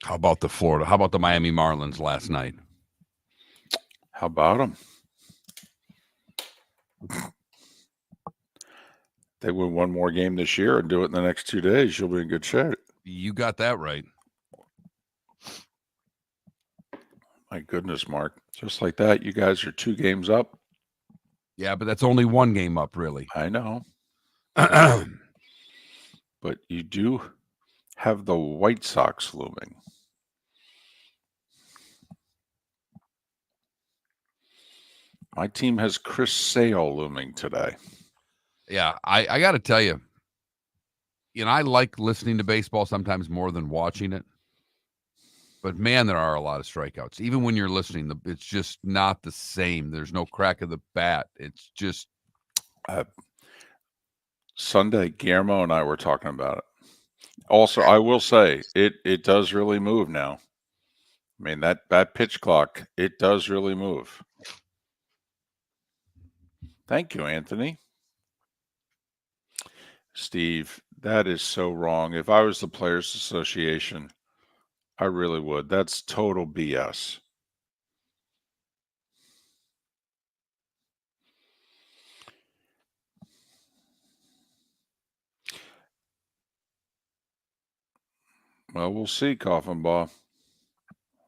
How about the Florida? How about the Miami Marlins last night? How about them? They win one more game this year and do it in the next 2 days. You'll be in good shape. You got that right. My goodness, Mark. Just like that, you guys are 2 games up. Yeah, but that's only one game up, really. I know. But you do have the White Sox looming. My team has Chris Sale looming today. Yeah, I got to tell you, I like listening to baseball sometimes more than watching it. But, man, there are a lot of strikeouts. Even when you're listening, it's just not the same. There's no crack of the bat. It's just Sunday, Guillermo and I were talking about it. Also, I will say, it does really move now. I mean, that pitch clock, it does really move. Thank you, Anthony. Steve, that is so wrong. If I was the Players Association, I really would. That's total BS. Well, we'll see, Coffin Ball.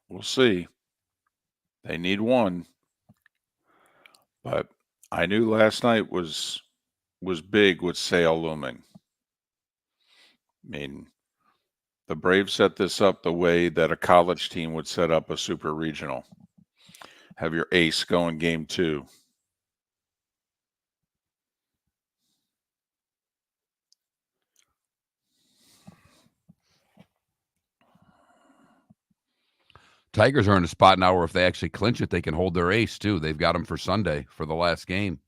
We'll see. They need one. But I knew last night was big with Sale looming. I mean, the Braves set this up the way that a college team would set up a super regional. Have your ace go in game 2. Tigers are in a spot now where if they actually clinch it, they can hold their ace, too. They've got them for Sunday for the last game.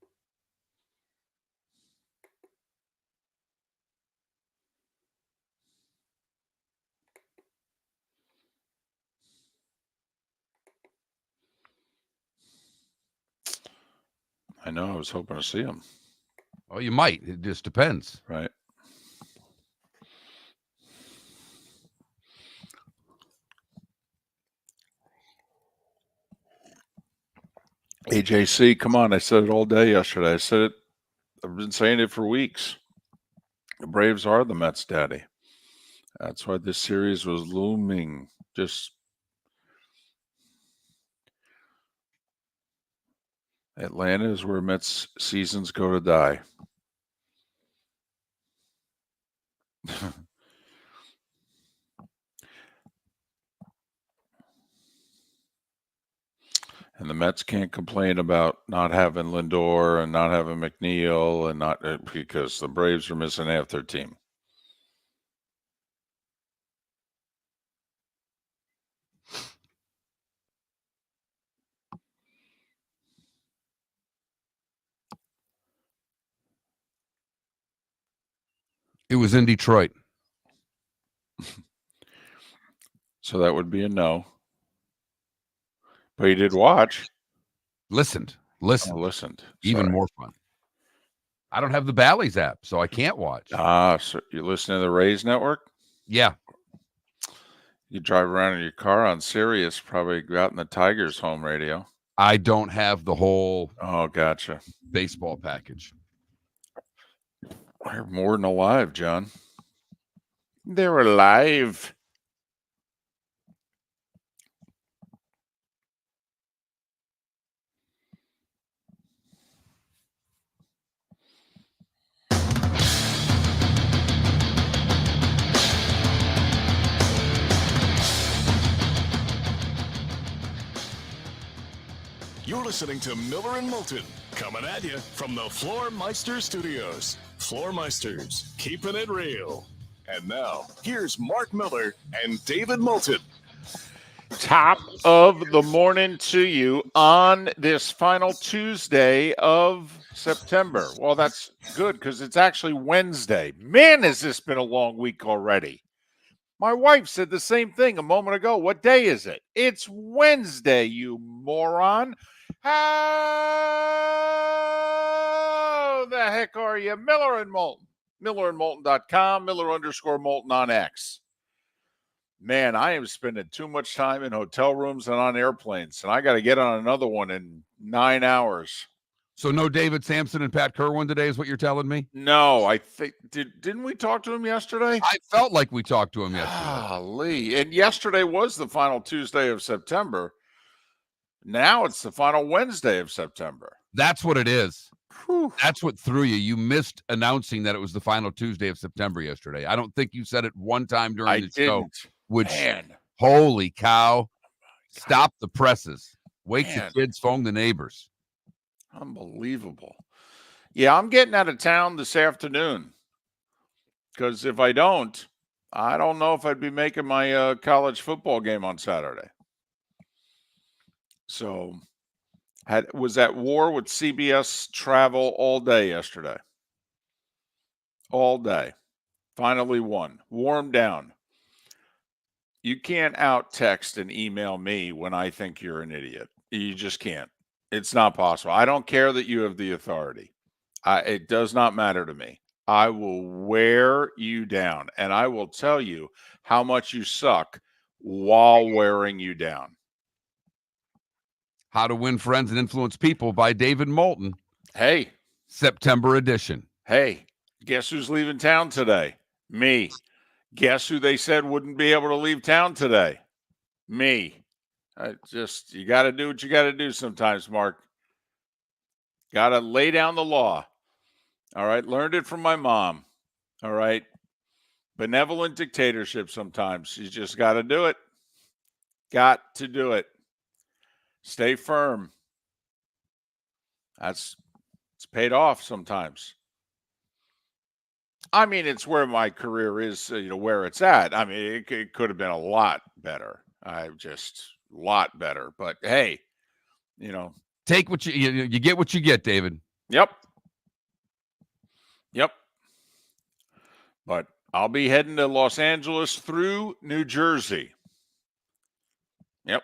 I know. I was hoping to see him. Oh, you might. It just depends. Right. AJC, come on. I said it all day yesterday. I said it. I've been saying it for weeks. The Braves are the Mets' daddy. That's why this series was looming. Just Atlanta is where Mets seasons go to die. And the Mets can't complain about not having Lindor and not having McNeil and not because the Braves are missing half their team. It was in Detroit. So that would be a no. But you did watch. Listened. Listened. Even Sorry. more fun. I don't have the Bally's app, so I can't watch. So you listen to the Rays network? Yeah. You drive around in your car on Sirius, probably out in the Tigers home radio. I don't have the whole gotcha. baseball package. They're more than alive, John. They're alive. You're listening to Miller and Moulton, coming at you from the Floor Meister Studios. Floor Meisters, keeping it real. And now, here's Mark Miller and David Moulton. Top of the morning to you on this final Tuesday of September. Well, that's good because it's actually Wednesday. Man, has this been a long week already. My wife said the same thing a moment ago. What day is it? It's Wednesday, you moron. How the heck are you? Miller and Moulton. MillerandMoulton.com, Miller_Moulton on X. Man, I am spending too much time in hotel rooms and on airplanes, and I got to get on another one in 9 hours. So no David Sampson and Pat Kerwin today is what you're telling me? No, I think didn't we talk to him yesterday? I felt like we talked to him yesterday. Golly. And yesterday was the final Tuesday of September. Now it's the final Wednesday of September. That's what it is. Whew. That's what threw you. You missed announcing that it was the final Tuesday of September yesterday. I don't think you said it one time during I the show. didn't. Which, Man. holy cow, stop the presses. Wake Man. the kids, phone the neighbors. Unbelievable. Yeah, I'm getting out of town this afternoon because if I don't know if I'd be making my college football game on Saturday. So was at war with CBS travel all day yesterday. All day. Finally won. Wore 'em down. You can't out text and email me when I think you're an idiot. You just can't. It's not possible. I don't care that you have the authority. It does not matter to me. I will wear you down, and I will tell you how much you suck while wearing you down. How to Win Friends and Influence People by David Moulton. Hey. September edition. Hey, guess who's leaving town today? Me. Guess who they said wouldn't be able to leave town today? Me. You got to do what you got to do sometimes, Mark. Got to lay down the law. All right. Learned it from my mom. All right. Benevolent dictatorship sometimes. You just got to do it. Got to do it. Stay firm. It's paid off sometimes. I mean, it's where my career is, where it's at. I mean, it could have been a lot better. Lot better. But hey, take what you get what you get, David. Yep. But I'll be heading to Los Angeles through New Jersey. Yep.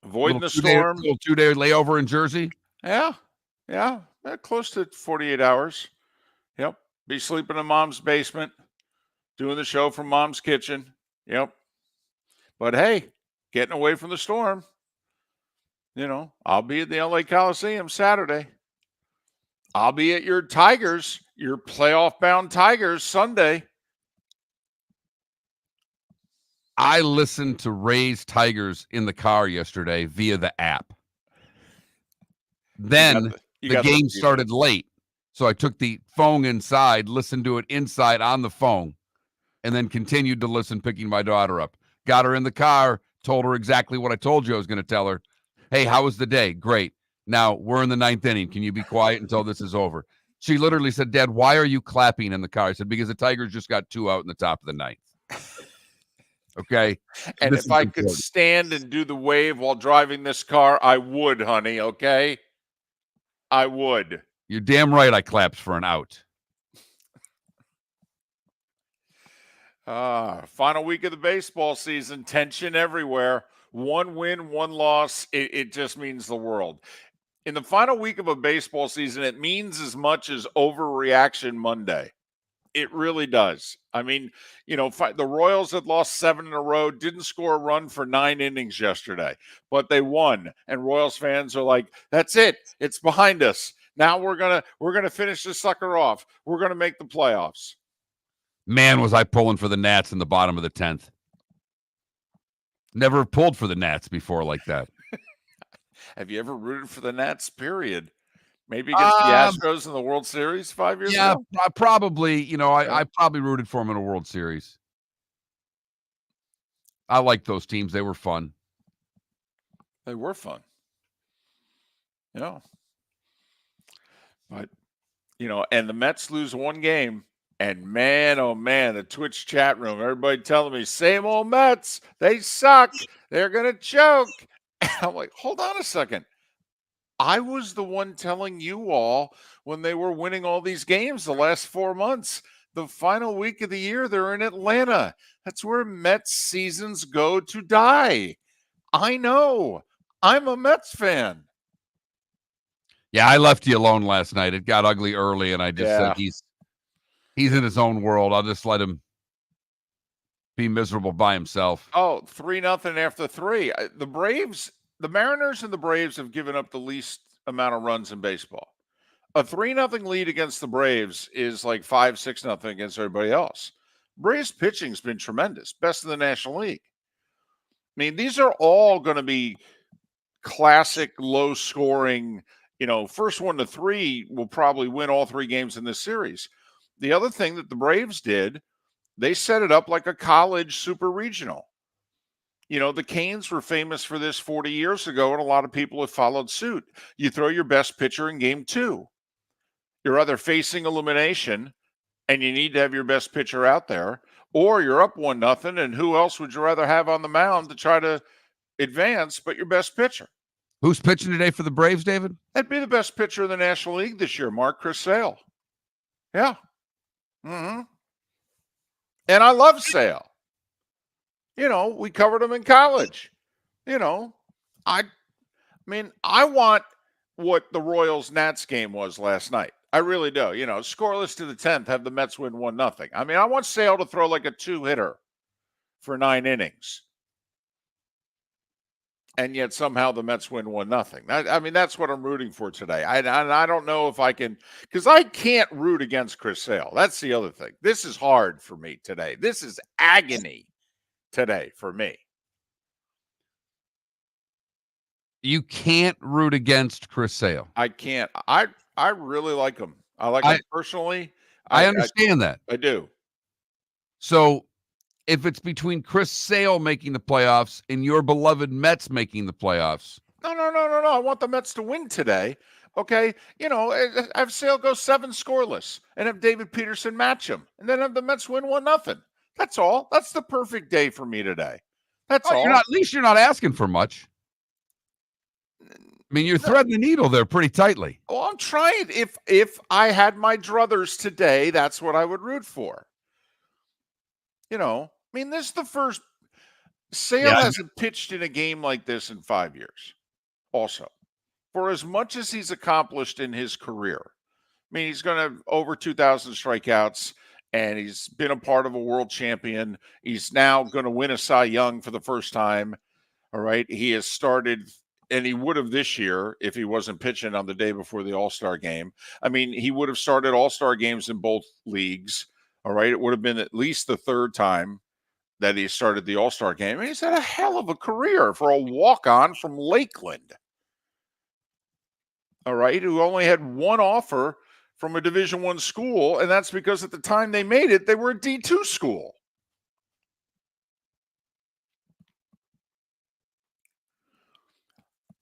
Avoiding the storm. Little 2-day layover in Jersey. Yeah. Close to 48 hours. Yep. Be sleeping in Mom's basement, doing the show from Mom's kitchen. Yep. But hey, getting away from the storm. I'll be at the LA Coliseum Saturday. I'll be at your Tigers, your playoff-bound Tigers Sunday. I listened to Ray's Tigers in the car yesterday via the app. Then the game started late. So I took the phone inside, listened to it inside on the phone, and then continued to listen, picking my daughter up. Got her in the car, told her exactly what I told you I was going to tell her. Hey, how was the day? Great. Now we're in the 9th inning. Can you be quiet until this is over? She literally said, Dad, why are you clapping in the car? I said, because the Tigers just got 2 out in the top of the 9th. Okay. And if I could stand and do the wave while driving this car, I would, honey. Okay. I would. You're damn right I clapped for an out. Final week of the baseball season, tension everywhere. 1 win, 1 loss. It just means the world. In the final week of a baseball season, it means as much as Overreaction Monday. It really does. I mean, the Royals had lost 7 in a row, didn't score a run for 9 innings yesterday, but they won. And Royals fans are like, that's it. It's behind us. Now we're gonna finish this sucker off. We're gonna make the playoffs. Man, was I pulling for the Nats in the bottom of the 10th. Never pulled for the Nats before like that. Have you ever rooted for the Nats, period? Maybe against the Astros in the World Series 5 years ago? Yeah, probably. I probably rooted for them in a World Series. I liked those teams. They were fun. They were fun. Yeah. But, and the Mets lose 1 game. And man, oh man, the Twitch chat room, everybody telling me, same old Mets. They suck. They're going to choke. I'm like, hold on a second. I was the one telling you all when they were winning all these games the last 4 months. The final week of the year, they're in Atlanta. That's where Mets seasons go to die. I know. I'm a Mets fan. Yeah, I left you alone last night. It got ugly early, and I just said he's in his own world. I'll just let him be miserable by himself. Oh, 3-0 after 3. The Mariners and the Braves have given up the least amount of runs in baseball. A 3-0 lead against the Braves is like 5-6-0 against everybody else. Braves pitching's been tremendous, best in the National League. I mean, these are all going to be classic low scoring, first 1-3 will probably win all 3 games in this series. The other thing that the Braves did, they set it up like a college super regional. The Canes were famous for this 40 years ago, and a lot of people have followed suit. You throw your best pitcher in game 2. You're either facing elimination and you need to have your best pitcher out there, or you're up 1-0, and who else would you rather have on the mound to try to advance but your best pitcher? Who's pitching today for the Braves, David? That'd be the best pitcher in the National League this year, Chris Sale. Yeah. Mm-hmm. And I love Sale. We covered him in college. I want what the Royals-Nats game was last night. I really do. Scoreless to the 10th, have the Mets win 1-0. I want Sale to throw like a 2-hitter for 9 innings. And yet somehow the Mets win 1-0. That's what I'm rooting for today. I don't know if I can, because I can't root against Chris Sale. That's the other thing. This is hard for me today. This is agony today for me. You can't root against Chris Sale. I can't. I really like him. I like him personally. I understand that. I do. So if it's between Chris Sale making the playoffs and your beloved Mets making the playoffs. No. I want the Mets to win today. Okay. Have Sale go 7 scoreless and have David Peterson match him, and then have the Mets win 1-0. That's all. That's the perfect day for me today. That's all. At least you're not asking for much. You're threading the needle there pretty tightly. Well, I'm trying. If I had my druthers today, that's what I would root for. This is the first. Sale hasn't pitched in a game like this in 5 years. Also, for as much as he's accomplished in his career, he's going to have over 2,000 strikeouts, and he's been a part of a world champion. He's now going to win a Cy Young for the first time. All right. He has started, and he would have this year if he wasn't pitching on the day before the All-Star game. He would have started All-Star games in both leagues. All right. It would have been at least the 3rd time that he started the All-Star game. He's had a hell of a career for a walk-on from Lakeland. All right. Who only had one offer from a Division I school. And that's because at the time they made it, they were a D2 school.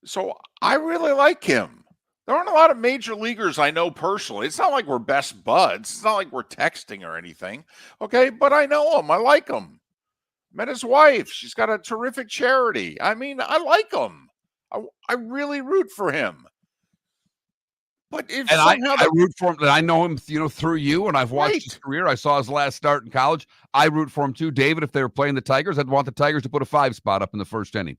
So I really like him. There aren't a lot of major leaguers I know personally. It's not like we're best buds. It's not like we're texting or anything. Okay, but I know him. I like him. Met his wife. She's got a terrific charity. I like him. I really root for him. But if I root for him, and I know him, through you, and I've watched his career. I saw his last start in college. I root for him too, David. If they were playing the Tigers, I'd want the Tigers to put a 5 spot up in the first inning.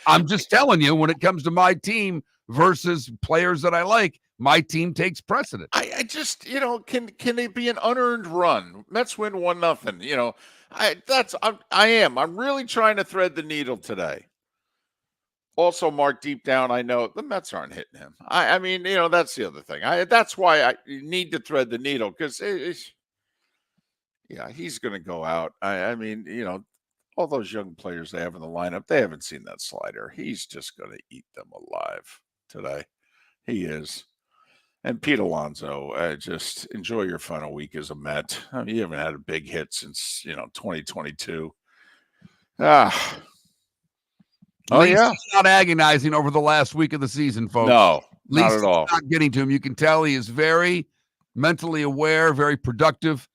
I'm just telling you, when it comes to my team versus players that I like, my team takes precedent. I just, can it be an unearned run? Mets win 1-0. I'm really trying to thread the needle today. Also, Mark, deep down, I know the Mets aren't hitting him. That's the other thing. That's why I need to thread the needle, because he's going to go out. All those young players they have in the lineup, they haven't seen that slider. He's just going to eat them alive today. He is. And Pete Alonso, just enjoy your final week as a Met. You haven't had a big hit since, 2022. He's not agonizing over the last week of the season, folks. No, not at all. Not getting to him. You can tell he is very mentally aware, very productive.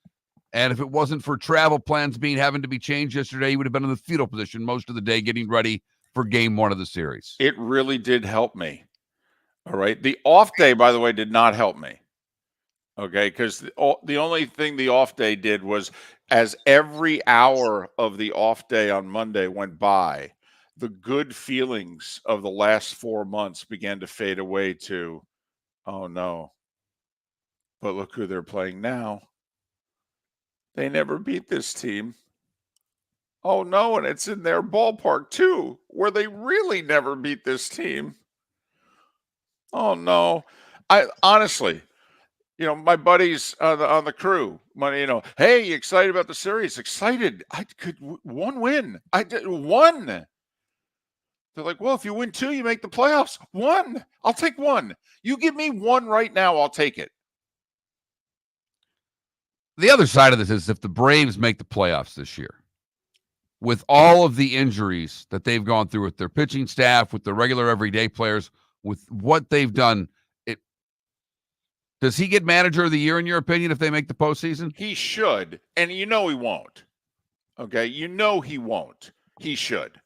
And if it wasn't for travel plans having to be changed yesterday, he would have been in the fetal position most of the day getting ready for game 1 of the series. It really did help me. All right. The off day, by the way, did not help me. Okay. Because the only thing the off day did was, as every hour of the off day on Monday went by, the good feelings of the last 4 months began to fade away to, oh no, but look who they're playing now. They never beat this team. Oh, no, and it's in their ballpark too, where they really never beat this team. Oh, no. I honestly, my buddies on the crew, "Hey, you excited about the series?" Excited. I could one win. I did one. They're like, "Well, if you win 2, you make the playoffs." 1. I'll take 1. You give me 1 right now, I'll take it. The other side of this is if the Braves make the playoffs this year, with all of the injuries that they've gone through with their pitching staff, with the regular everyday players, with what they've done, does he get manager of the year in your opinion if they make the postseason? He should, and he won't. Okay, he won't. He should.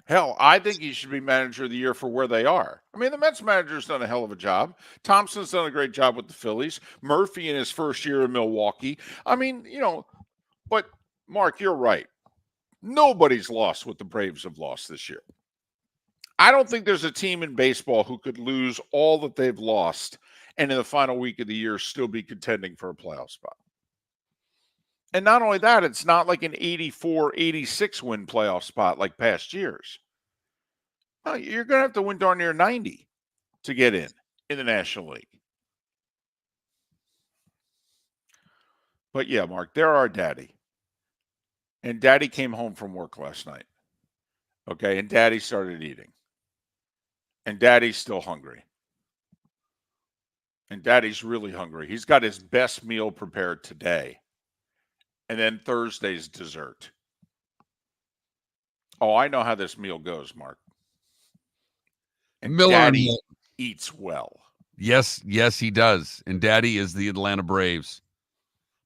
Hell, I think he should be manager of the year for where they are. I mean, the Mets manager's done a hell of a job. Thompson's done a great job with the Phillies. Murphy in his first year in Milwaukee. I mean, but Mark, you're right. Nobody's lost what the Braves have lost this year. I don't think there's a team in baseball who could lose all that they've lost and in the final week of the year still be contending for a playoff spot. And not only that, it's not like an 84, 86 win playoff spot like past years. No, you're going to have to win darn near 90 to get in the National League. But yeah, Mark, they're our daddy. And daddy came home from work last night. Okay, and daddy started eating. And daddy's still hungry. And daddy's really hungry. He's got his best meal prepared today. And then Thursday's dessert. Oh, I know how this meal goes, Mark. And Miller daddy and eats well. Yes, he does. And daddy is the Atlanta Braves.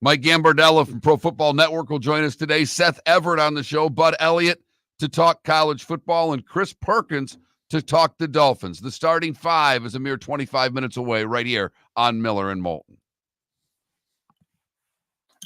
Mike Gambardella from Pro Football Network will join us today. Seth Everett on the show. Bud Elliott to talk college football. And Chris Perkins to talk the Dolphins. The starting 5 is a mere 25 minutes away right here on Miller and Moulton.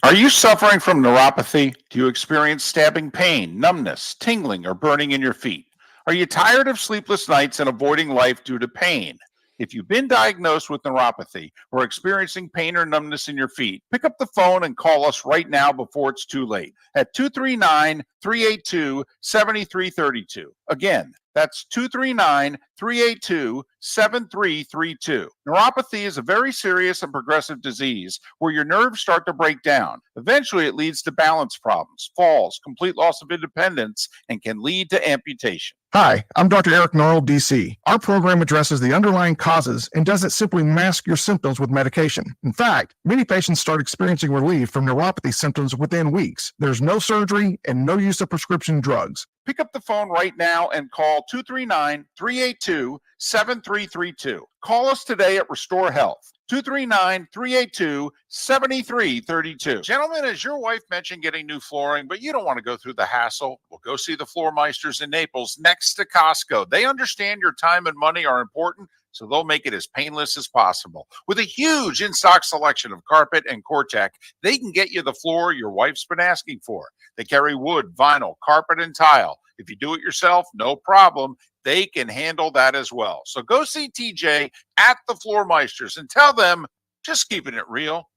Are you suffering from neuropathy? Do you experience stabbing pain, numbness, tingling, or burning in your feet? Are you tired of sleepless nights and avoiding life due to pain? If you've been diagnosed with neuropathy or experiencing pain or numbness in your feet, pick up the phone and call us right now before it's too late at 239-382-7332. Again, that's 239-382-7332. Neuropathy is a very serious and progressive disease where your nerves start to break down. Eventually, it leads to balance problems, falls, complete loss of independence, and can lead to amputation. Hi, I'm Dr. Eric Norrell, DC. Our program addresses the underlying causes and doesn't simply mask your symptoms with medication. In fact, many patients start experiencing relief from neuropathy symptoms within weeks. There's no surgery and no use of prescription drugs. Pick up the phone right now and call 239-382-7332. Call us today at Restore Health. 239-382-7332. Gentlemen, as your wife mentioned getting new flooring, but you don't want to go through the hassle, well, go see the Floor Meisters in Naples next to Costco. They understand your time and money are important, so they'll make it as painless as possible. With a huge in-stock selection of carpet and Cortec, they can get you the floor your wife's been asking for. They carry wood, vinyl, carpet, and tile. If you do it yourself, no problem. They can handle that as well. So go see TJ at the Floor Meisters and tell them, just keeping it real.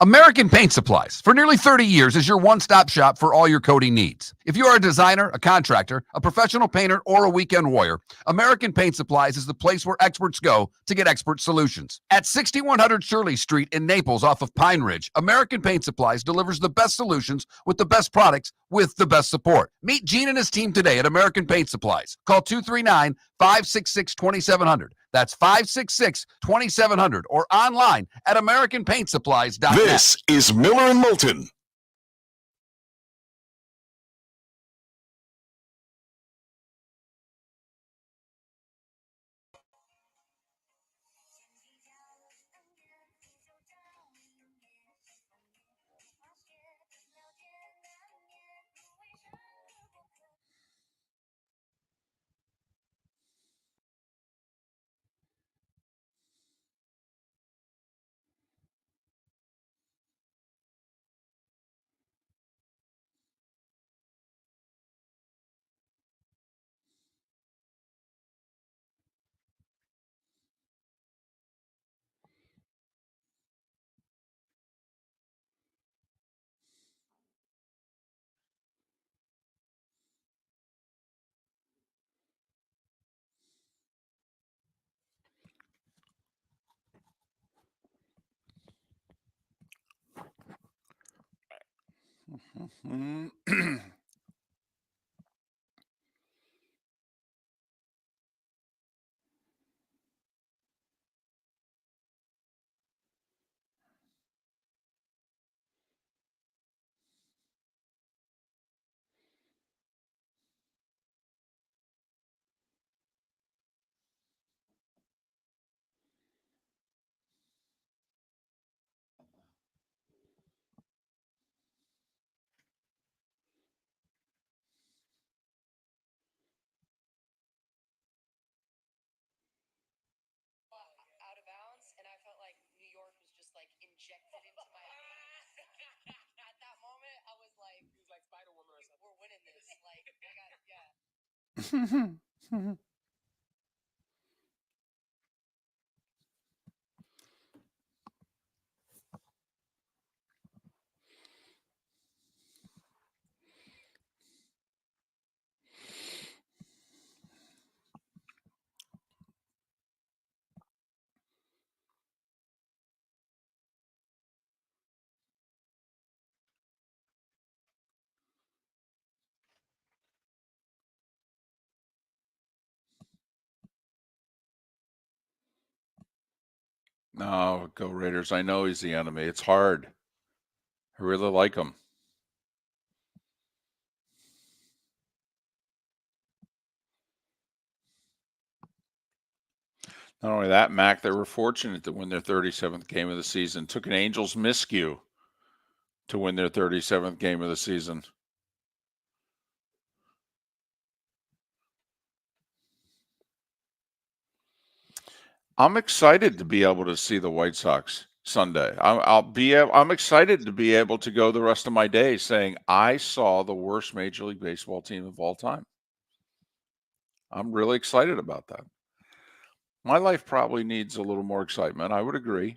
American Paint Supplies, for nearly 30 years, is your one-stop shop for all your coating needs. If you are a designer, a contractor, a professional painter, or a weekend warrior, American Paint Supplies is the place where experts go to get expert solutions. At 6100 Shirley Street in Naples off of Pine Ridge, American Paint Supplies delivers the best solutions with the best products with the best support. Meet Gene and his team today at American Paint Supplies. Call 239-566-2700. That's 566-2700 or online at AmericanPaintSupplies.net. This is Miller and Moulton. out of bounds, and I felt like New York was just like injected into my. At that moment, I was like, "He was like Spider Woman or something." We're winning this. Like, I got yeah. No, go Raiders. I know he's the enemy. It's hard. I really like him. Not only that, Mac, they were fortunate to win their 37th game of the season. Took an Angels miscue to win their 37th game of the season. I'm excited to be able to see the White Sox Sunday. I'm excited to be able to go the rest of my day saying I saw the worst Major League Baseball team of all time. I'm really excited about that. My life probably needs a little more excitement. I would agree.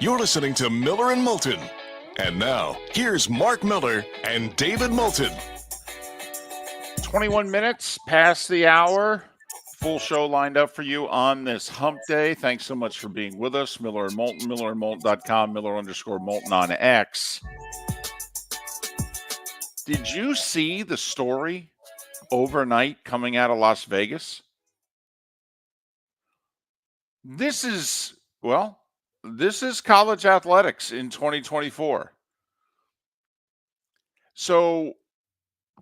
You're listening to Miller and Moulton. And now, here's Mark Miller and David Moulton. 21 minutes past the hour. Full show lined up for you on this hump day. Thanks so much for being with us. Miller and Moulton, millerandmoulton.com, Miller_Moulton on X. Did you see the story overnight coming out of Las Vegas? This is college athletics in 2024. So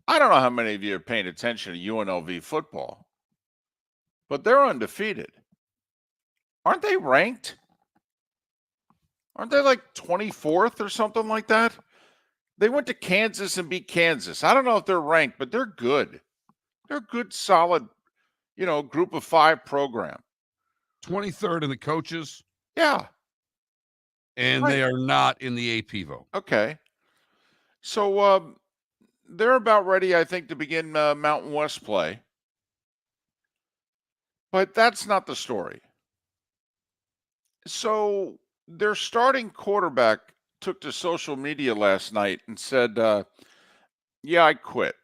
I don't know how many of you are paying attention to UNLV football, but they're undefeated. Aren't they ranked? Aren't they like 24th or something like that? They went to Kansas and beat Kansas. I don't know if they're ranked, but they're good. They're a good, solid, group of 5 program. 23rd in the coaches, Yeah. and Right. they are not in the AP vote. Okay. So they're about ready, I think, to begin Mountain West play. But that's not the story. So their starting quarterback took to social media last night and said, yeah, I quit.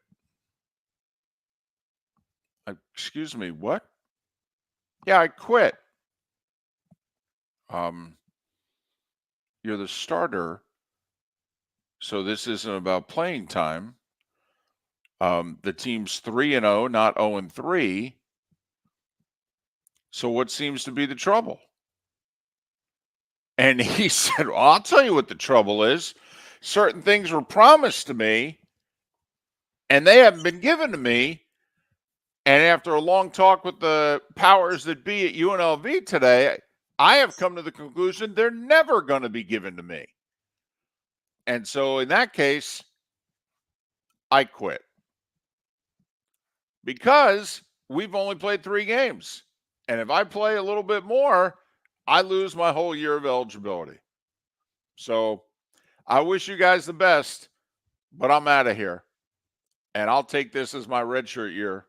Excuse me, what? Yeah, I quit. You're the starter, so this isn't about playing time. The team's 3-0, not 0-3. So what seems to be the trouble? And he said, well, I'll tell you what the trouble is. Certain things were promised to me, and they haven't been given to me. And after a long talk with the powers that be at UNLV today, I have come to the conclusion they're never going to be given to me. And so in that case, I quit. Because we've only played 3 games. And if I play a little bit more, I lose my whole year of eligibility. So I wish you guys the best, but I'm out of here. And I'll take this as my redshirt year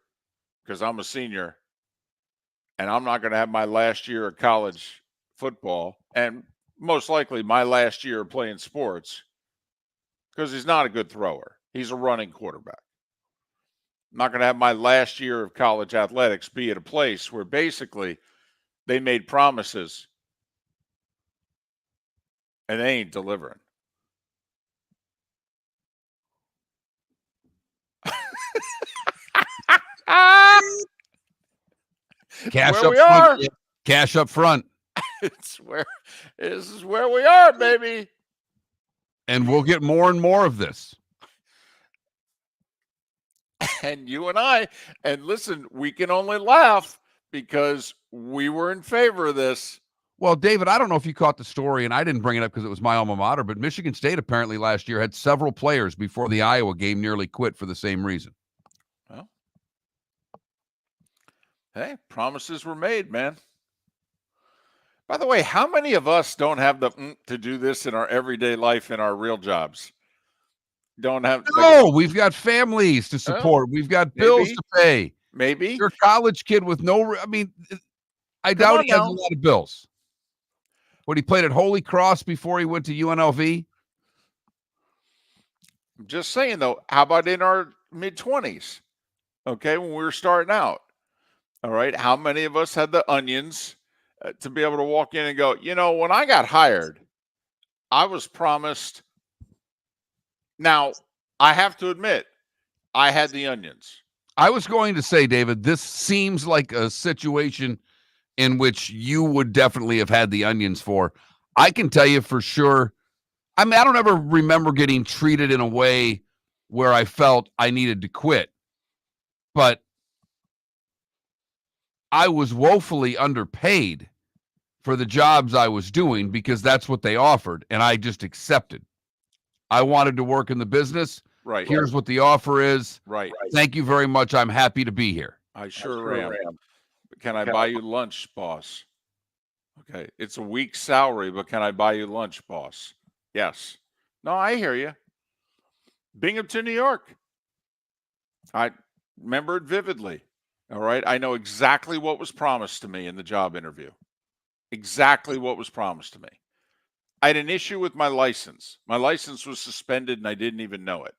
because I'm a senior. And I'm not going to have my last year of college football and most likely my last year of playing sports because he's not a good thrower. He's a running quarterback. I'm not going to have my last year of college athletics be at a place where basically they made promises and they ain't delivering. Cash where up we front. are. Yeah. Cash up front. This is where we are, baby. And we'll get more and more of this. And you and I, and listen, we can only laugh because we were in favor of this. Well, David, I don't know if you caught the story, and I didn't bring it up because it was my alma mater, but Michigan State apparently last year had several players before the Iowa game nearly quit for the same reason. Well, hey, promises were made, man. By the way, how many of us don't have the to do this in our everyday life in our real jobs? Don't have. No, we've got families to support. We've got bills to pay. Maybe. You're a college kid with no, I mean, I doubt he has a lot of bills. What, he played at Holy Cross before he went to UNLV? I'm just saying, though, how about in our mid-20s? Okay, when we were starting out. All right, how many of us had the onions to be able to walk in and go, you know, when I got hired, I was promised. Now, I have to admit, I had the onions. I was going to say, David, this seems like a situation in which you would definitely have had the onions for. I can tell you for sure. I mean, I don't ever remember getting treated in a way where I felt I needed to quit, but I was woefully underpaid for the jobs I was doing because that's what they offered, and I just accepted. I wanted to work in the business. Right. Here's what the offer is. Right. Thank you very much. I'm happy to be here. I sure am. Can I buy you lunch, boss? Okay. It's a week's salary, but can I buy you lunch, boss? Yes. No, I hear you. Binghamton, New York. I remember it vividly. All right. I know exactly what was promised to me in the job interview. Exactly what was promised to me. I had an issue with my license. My license was suspended and I didn't even know it.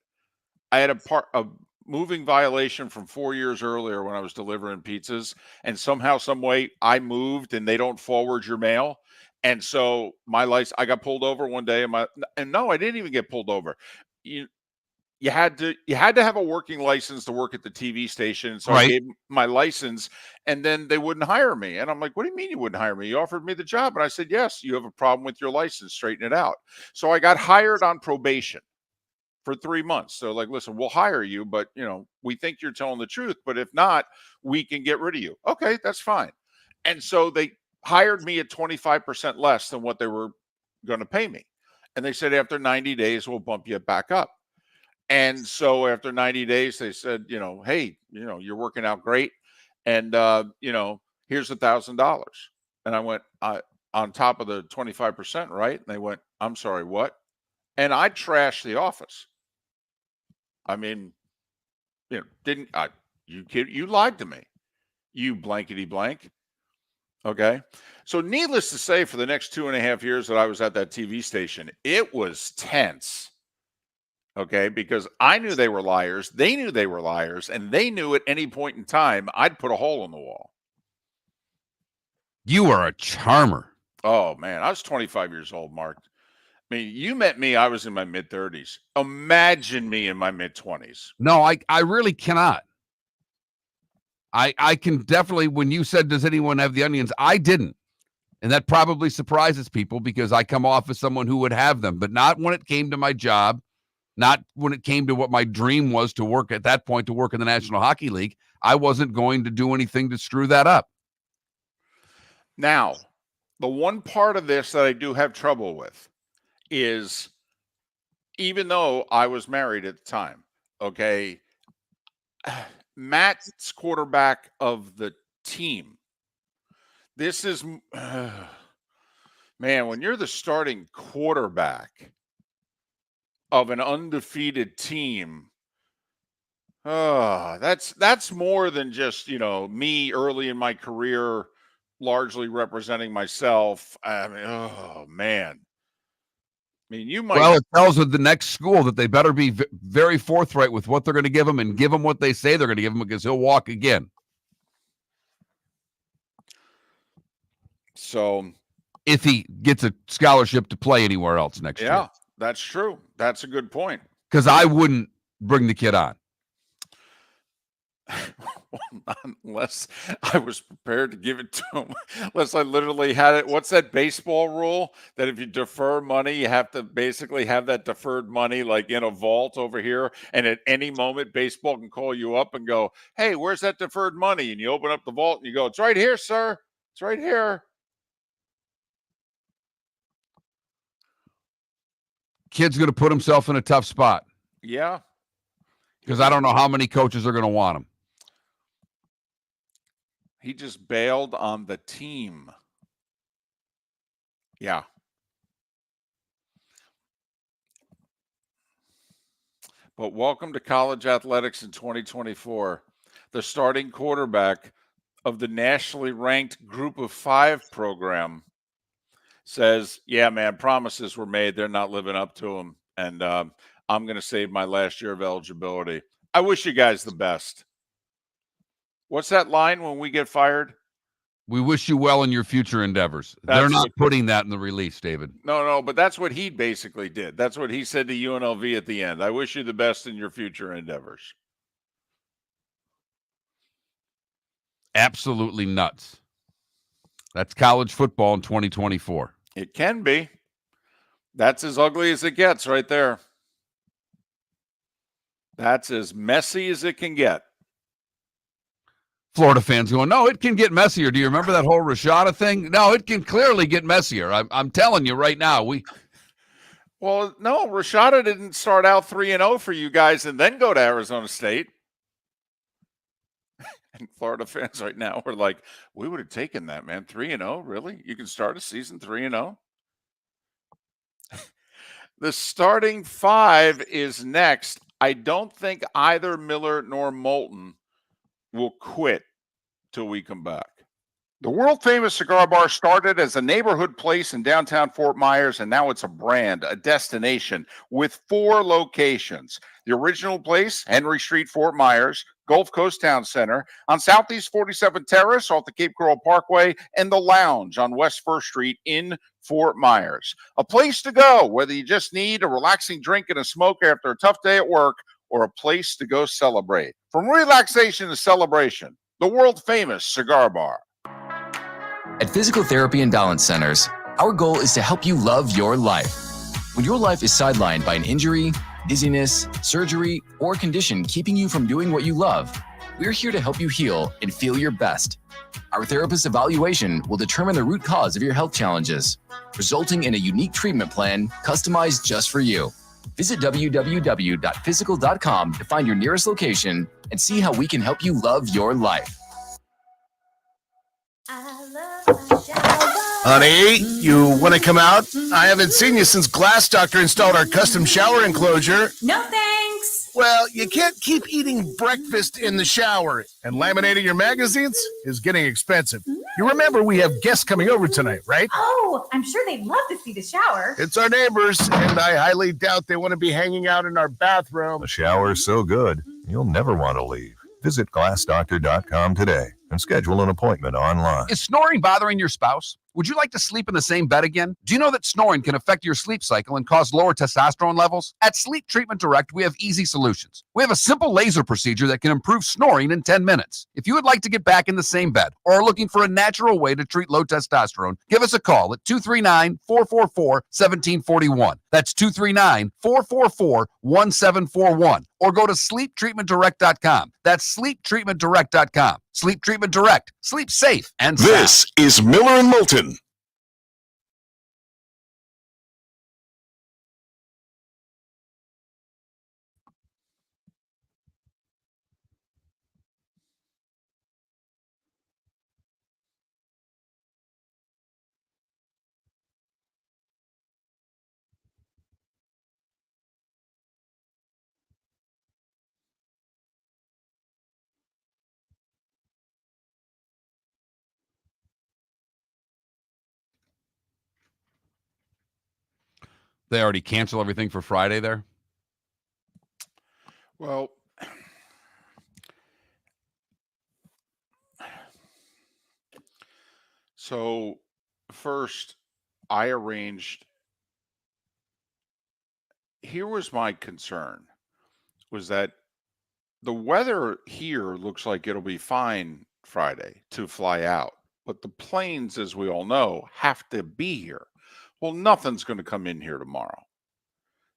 I had a moving violation from 4 years earlier when I was delivering pizzas, and somehow, some way, I moved and they don't forward your mail. And so my license, I got pulled over one day, and no, I didn't even get pulled over. You had to have a working license to work at the TV station. So I gave my license, and then they wouldn't hire me. And I'm like, what do you mean you wouldn't hire me? You offered me the job. And I said, yes, you have a problem with your license. Straighten it out. So I got hired on probation for 3 months. So like, listen, we'll hire you, but you know, we think you're telling the truth, but if not, we can get rid of you. Okay, that's fine. And so they hired me at 25% less than what they were going to pay me. And they said, after 90 days, we'll bump you back up. And so after 90 days, they said, you know, hey, you know, you're working out great. And, you know, here's $1,000. And I went, on top of the 25%, right? And they went, I'm sorry, what? And I trashed the office. I mean, you lied to me. You blankety blank. Okay. So needless to say, for the next 2.5 years that I was at that TV station, it was tense. Okay. Because I knew they were liars. They knew they were liars. And they knew at any point in time, I'd put a hole in the wall. You are a charmer. Oh, man. I was 25 years old, Mark. I mean, you met me, I was in my mid-30s. Imagine me in my mid-20s. No, I really cannot. I can definitely, when you said, does anyone have the onions? I didn't. And that probably surprises people because I come off as someone who would have them, but not when it came to my job, not when it came to what my dream was to work at that point, to work in the National Hockey League. I wasn't going to do anything to screw that up. Now, the one part of this that I do have trouble with is, even though I was married at the time, okay, Matt's quarterback of the team. This is, man, when you're the starting quarterback of an undefeated team, that's more than just, me early in my career, largely representing myself. I mean, oh, man. I mean, you might. Well, it tells the next school that they better be very forthright with what they're going to give him and give him what they say they're going to give him, because he'll walk again. So, if he gets a scholarship to play anywhere else next year. Yeah, that's true. That's a good point. Because I wouldn't bring the kid on. Not unless I was prepared to give it to him. Unless I literally had it. What's that baseball rule? That if you defer money, you have to basically have that deferred money like in a vault over here. And at any moment, baseball can call you up and go, hey, where's that deferred money? And you open up the vault and you go, it's right here, sir. It's right here. Kid's going to put himself in a tough spot. Yeah. Because I don't know how many coaches are going to want him. He just bailed on the team. Yeah. But welcome to college athletics in 2024. The starting quarterback of the nationally ranked Group of 5 program says, yeah, man, promises were made. They're not living up to them. And I'm going to save my last year of eligibility. I wish you guys the best. What's that line when we get fired? We wish you well in your future endeavors. They're not putting that in the release, David. No, but that's what he basically did. That's what he said to UNLV at the end. I wish you the best in your future endeavors. Absolutely nuts. That's college football in 2024. It can be. That's as ugly as it gets right there. That's as messy as it can get. Florida fans going, no, it can get messier. Do you remember that whole Rashada thing? No, it can clearly get messier. I'm telling you right now. Well, no, Rashada didn't start out 3-0 for you guys and then go to Arizona State. And Florida fans right now are like, we would have taken that, man. 3-0, really? You can start a season 3-0? The starting 5 is next. I don't think either Miller nor Moulton will quit till we come back. The world-famous cigar bar started as a neighborhood place in downtown Fort Myers, and now it's a brand, a destination, with 4 locations. The original place, Henry Street, Fort Myers, Gulf Coast Town Center, on Southeast 47th Terrace off the Cape Coral Parkway, and the Lounge on West 1st Street in Fort Myers. A place to go, whether you just need a relaxing drink and a smoke after a tough day at work, or a place to go celebrate. From relaxation to celebration, the world-famous cigar bar. At Physical Therapy and Balance Centers, our goal is to help you love your life. When your life is sidelined by an injury, dizziness, surgery, or condition keeping you from doing what you love, we're here to help you heal and feel your best. Our therapist evaluation will determine the root cause of your health challenges, resulting in a unique treatment plan customized just for you. Visit www.physical.com to find your nearest location and see how we can help you love your life. I love my shower. Honey, you want to come out? I haven't seen you since Glass Doctor installed our custom shower enclosure. No thanks. Well, you can't keep eating breakfast in the shower, and laminating your magazines is getting expensive. You remember we have guests coming over tonight, right? Oh, I'm sure they'd love to see the shower. It's our neighbors, and I highly doubt they want to be hanging out in our bathroom. The shower's so good, you'll never want to leave. Visit glassdoctor.com today and schedule an appointment online. Is snoring bothering your spouse? Would you like to sleep in the same bed again? Do you know that snoring can affect your sleep cycle and cause lower testosterone levels? At Sleep Treatment Direct, we have easy solutions. We have a simple laser procedure that can improve snoring in 10 minutes. If you would like to get back in the same bed or are looking for a natural way to treat low testosterone, give us a call at 239-444-1741. That's 239-444-1741. Or go to sleeptreatmentdirect.com. That's sleeptreatmentdirect.com. Sleep Treatment Direct. Sleep safe and sound. This is Miller and Moulton. They already cancel everything for Friday there? Well, so first I arranged. Here was my concern, was that the weather here looks like it'll be fine Friday to fly out, but the planes, as we all know, have to be here. Well, nothing's going to come in here tomorrow.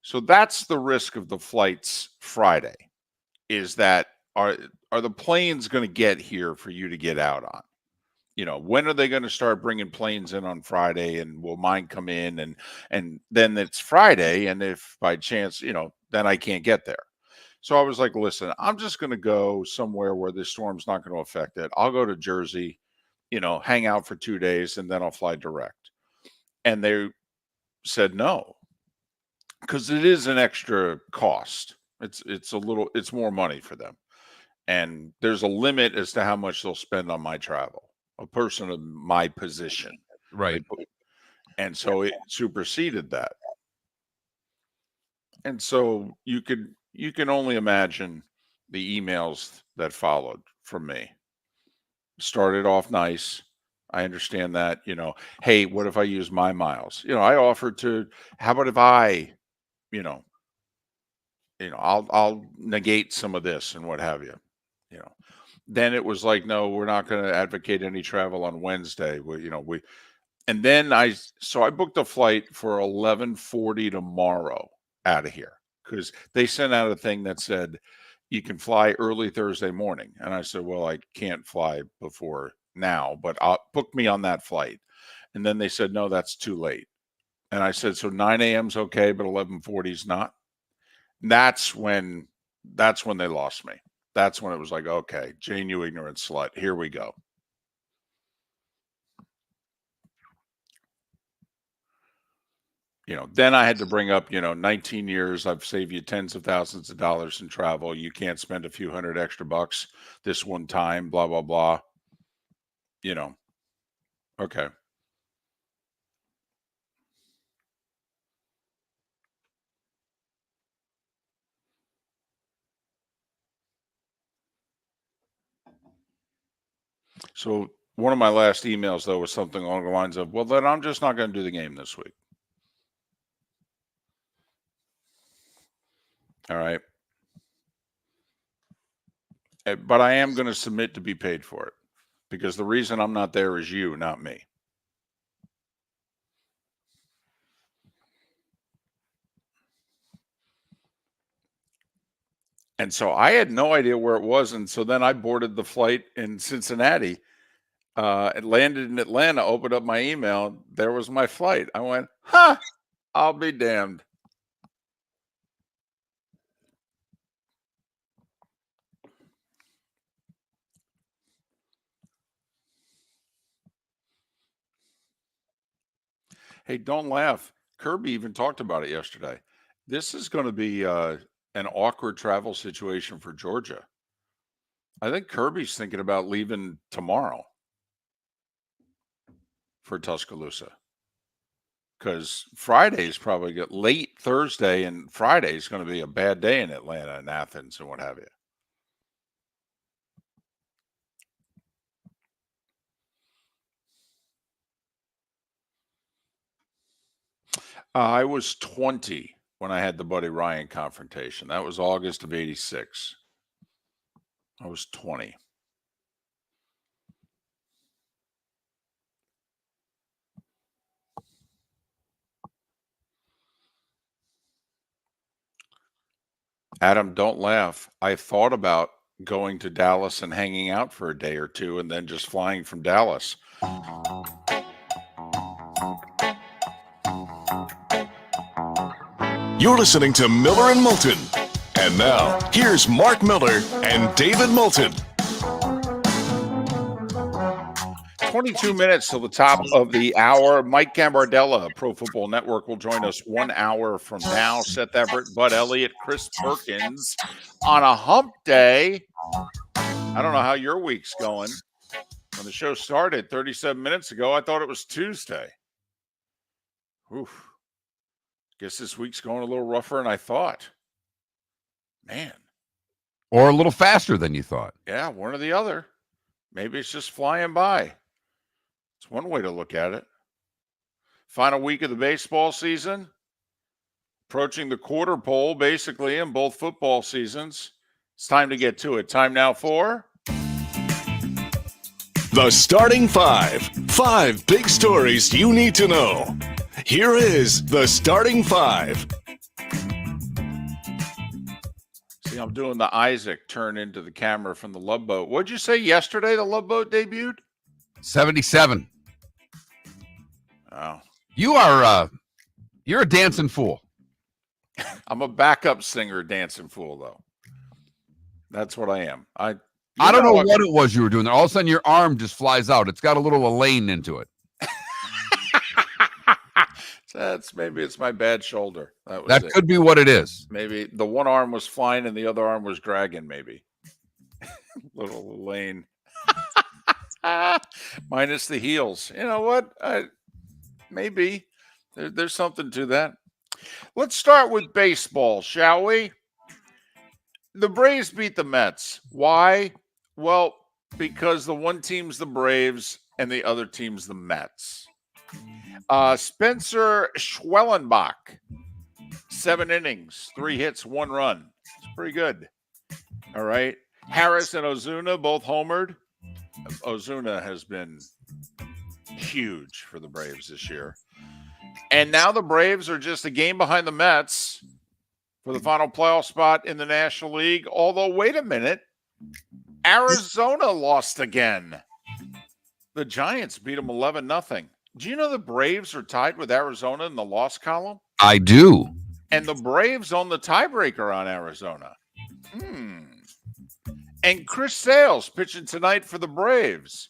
So that's the risk of the flights Friday, is that are the planes going to get here for you to get out on? You know, when are they going to start bringing planes in on Friday, and will mine come in, and then it's Friday, and if by chance, you know, then I can't get there. So I was like, listen, I'm just going to go somewhere where this storm's not going to affect it. I'll go to Jersey, you know, hang out for 2 days, and then I'll fly direct. And they said no, because it is an extra cost. It's more money for them. And there's a limit as to how much they'll spend on my travel, a person of my position. Right. And so it superseded that. And so you can only imagine the emails that followed from me. Started off nice. I understand that, you know, hey, what if I use my miles? You know, I offered to, how about if I, you know, I'll negate some of this and what have you, you know. Then it was like, no, we're not going to advocate any travel on Wednesday. And then I booked a flight for 11:40 tomorrow out of here, because they sent out a thing that said you can fly early Thursday morning. And I said, well, I can't fly before now, but book me on that flight. And then they said, no, that's too late. And I said, so 9 a.m. is okay, but 11:40 is not. And that's when they lost me. That's when it was like, okay, Jane, you ignorant slut, here we go. You know, then I had to bring up, 19 years, I've saved you tens of thousands of dollars in travel. You can't spend a few hundred extra bucks this one time, blah, blah, blah. Okay. So one of my last emails, though, was something along the lines of, well, then I'm just not going to do the game this week. All right. But I am going to submit to be paid for it, because the reason I'm not there is you, not me. And so I had no idea where it was. And so then I boarded the flight in Cincinnati. It landed in Atlanta, opened up my email. There was my flight. I went, I'll be damned. Hey, don't laugh. Kirby even talked about it yesterday. This is going to be an awkward travel situation for Georgia. I think Kirby's thinking about leaving tomorrow for Tuscaloosa because Friday's probably late Thursday, and Friday's going to be a bad day in Atlanta and Athens and what have you. I was 20 when I had the Buddy Ryan confrontation. That was August of '86. I was 20. Adam, don't laugh. I thought about going to Dallas and hanging out for a day or two and then just flying from Dallas. You're listening to Miller and Moulton. And now, here's Mark Miller and David Moulton. 22 minutes till the top of the hour. Mike Gambardella, Pro Football Network, will join us 1 hour from now. Seth Everett, Bud Elliott, Chris Perkins on a hump day. I don't know how your week's going. When the show started 37 minutes ago, I thought it was Tuesday. Oof. Guess this week's going a little rougher than I thought. Man. Or a little faster than you thought. Yeah, one or the other. Maybe it's just flying by. It's one way to look at it. Final week of the baseball season. Approaching the quarter pole, basically, in both football seasons. It's time to get to it. Time now for... The Starting Five. 5 big stories you need to know. Here is the Starting Five. See, I'm doing the Isaac turn into the camera from the Love Boat. What'd you say yesterday the Love Boat debuted? 77. Oh. You're a dancing fool. I'm a backup singer dancing fool, though. That's what I am. I don't know what it was you were doing there. All of a sudden, your arm just flies out. It's got a little Elaine into it. Maybe it's my bad shoulder. That could be what it is. Maybe the one arm was flying and the other arm was dragging, maybe. Little Elaine. Minus the heels. You know what? Maybe. There's something to that. Let's start with baseball, shall we? The Braves beat the Mets. Why? Well, because the one team's the Braves and the other team's the Mets. Spencer Schwellenbach, 7 innings, 3 hits, 1 run. It's pretty good. All right. Harris and Ozuna both homered. Ozuna has been huge for the Braves this year. And now the Braves are just a game behind the Mets for the final playoff spot in the National League. Although, wait a minute. Arizona lost again. The Giants beat them 11-0. Do you know the Braves are tied with Arizona in the loss column? I do. And the Braves own the tiebreaker on Arizona. And Chris Sale's pitching tonight for the Braves.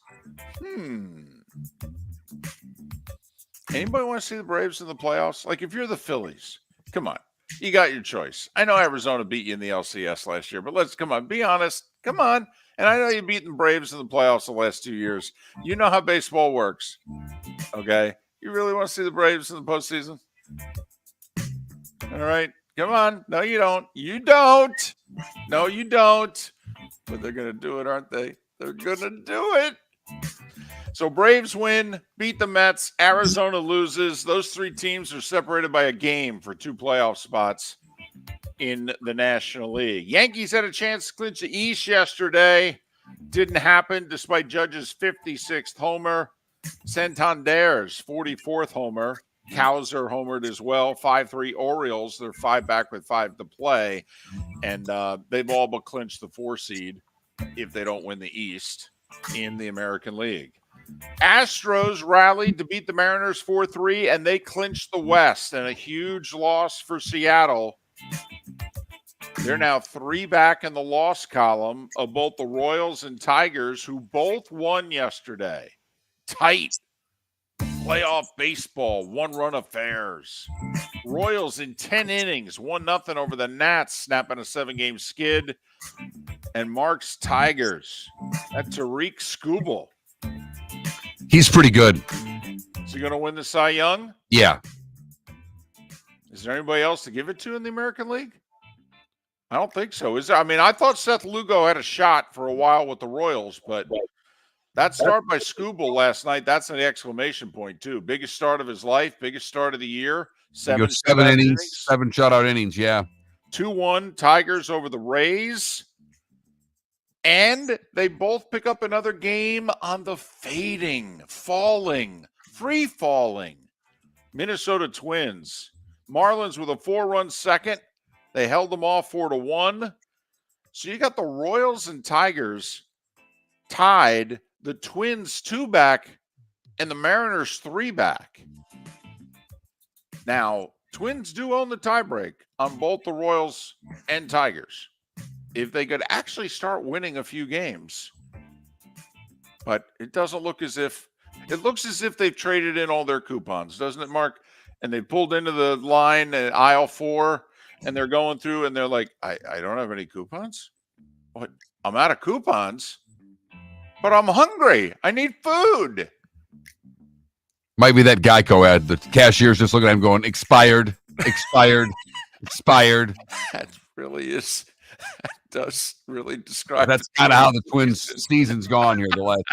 Anybody want to see the Braves in the playoffs? Like, if you're the Phillies, come on. You got your choice. I know Arizona beat you in the LCS last year, but come on, be honest. Come on. And I know you've beaten the Braves in the playoffs the last 2 years. You know how baseball works. Okay? You really want to see the Braves in the postseason? All right. Come on. No, you don't. You don't. No, you don't. But they're going to do it, aren't they? They're going to do it. So Braves win, beat the Mets. Arizona loses. Those 3 teams are separated by a game for 2 playoff spots in the National League. Yankees had a chance to clinch the East yesterday. Didn't happen despite Judge's 56th homer. Santander's 44th homer. Kowser homered as well. 5-3 Orioles. They're 5 back with 5 to play. And they've all but clinched the 4 seed if they don't win the East in the American League. Astros rallied to beat the Mariners 4-3, and they clinched the West. And a huge loss for Seattle. They're now 3 back in the loss column of both the Royals and Tigers, who both won yesterday. Tight. Playoff baseball, one-run affairs. Royals in 10 innings, 1-0 over the Nats, snapping a 7-game skid. And Mark's Tigers. That's Tariq Skubal. He's pretty good. Is he going to win the Cy Young? Yeah. Is there anybody else to give it to in the American League? I don't think so. Is there? I mean, I thought Seth Lugo had a shot for a while with the Royals, but that start by Skubal last night, that's an exclamation point, too. Biggest start of his life, biggest start of the year. Seven innings, 7 shutout innings, yeah. 2-1 Tigers over the Rays. And they both pick up another game on the free-falling Minnesota Twins. Marlins with a 4-run second. They held them off 4-1. So you got the Royals and Tigers tied, the Twins 2 back, and the Mariners 3 back. Now, Twins do own the tiebreak on both the Royals and Tigers. If they could actually start winning a few games. But it doesn't look as if – it looks as if they've traded in all their coupons, doesn't it, Mark? And they pulled into the line at aisle 4, and they're going through, and they're like, I don't have any coupons? What? I'm out of coupons? But I'm hungry. I need food. Might be that Geico ad. The cashier's just looking at him going, expired. That really is – that does really describe. That's kind of how the Twins' season's gone here the last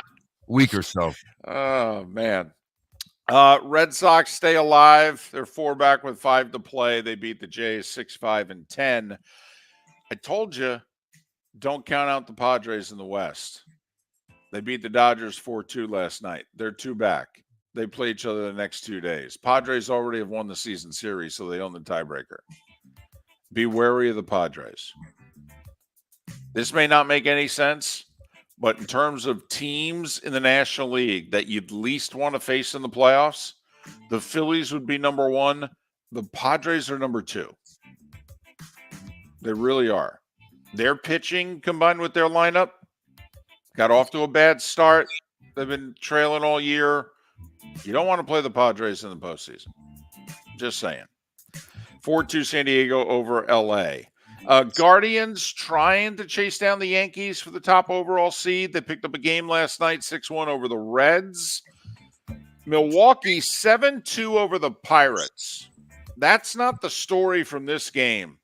week or so. Oh, man. Red Sox stay alive. They're 4 back with 5 to play. They beat the Jays 6-5-10. I told you, don't count out the Padres in the West. They beat the Dodgers 4-2 last night. They're 2 back. They play each other the next 2 days. Padres already have won the season series, so they own the tiebreaker. Be wary of the Padres. This may not make any sense, but in terms of teams in the National League that you'd least want to face in the playoffs, the Phillies would be number 1. The Padres are number 2. They really are. Their pitching combined with their lineup got off to a bad start. They've been trailing all year. You don't want to play the Padres in the postseason. Just saying. 4-2 San Diego over L.A. Guardians trying to chase down the Yankees for the top overall seed. They picked up a game last night, 6-1 over the Reds. Milwaukee, 7-2 over the Pirates. That's not the story from this game.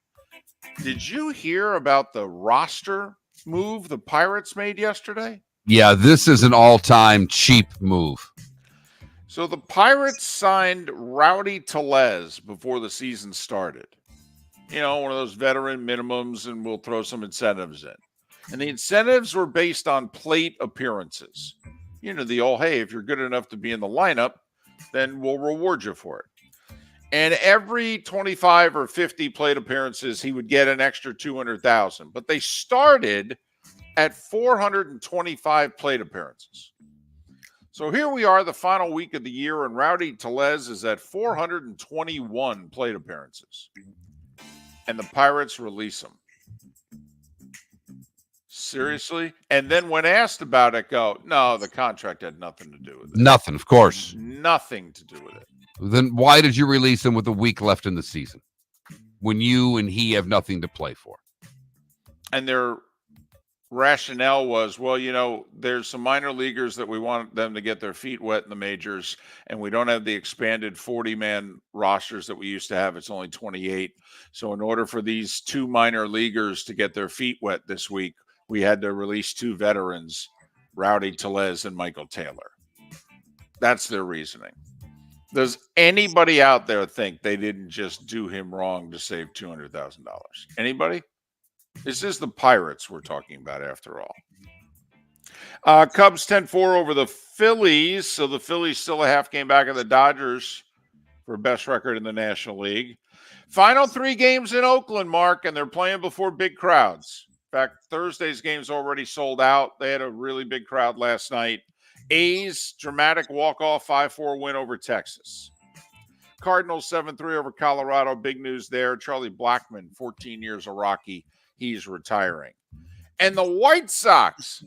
Did you hear about the roster move the Pirates made yesterday? Yeah, this is an all-time cheap move. So the Pirates signed Rowdy Tellez before the season started. You know, one of those veteran minimums, and we'll throw some incentives in. And the incentives were based on plate appearances. You know, the old, hey, if you're good enough to be in the lineup, then we'll reward you for it. And every 25 or 50 plate appearances, he would get an extra $200,000. But they started at 425 plate appearances. So here we are, the final week of the year, and Rowdy Tellez is at 421 plate appearances. And the Pirates release him. Seriously? And then when asked about it, go, no, the contract had nothing to do with it. Nothing, of course. Nothing to do with it. Then why did you release him with a week left in the season when you and he have nothing to play for? And their rationale was, well, you know, there's some minor leaguers that we want them to get their feet wet in the majors, and we don't have the expanded 40-man rosters that we used to have. It's only 28. So in order for these 2 minor leaguers to get their feet wet this week, we had to release 2 veterans, Rowdy Tellez and Michael Taylor. That's their reasoning. Does anybody out there think they didn't just do him wrong to save $200,000? Anybody? This is the Pirates we're talking about after all. Cubs 10-4 over the Phillies. So the Phillies still a half game back of the Dodgers for best record in the National League. Final 3 games in Oakland, Mark, and they're playing before big crowds. In fact, Thursday's game's already sold out. They had a really big crowd last night. A's dramatic walk-off 5-4 win over Texas. Cardinals 7-3 over Colorado. Big news there. Charlie Blackmon, 14 years a Rocky. He's retiring. And the White Sox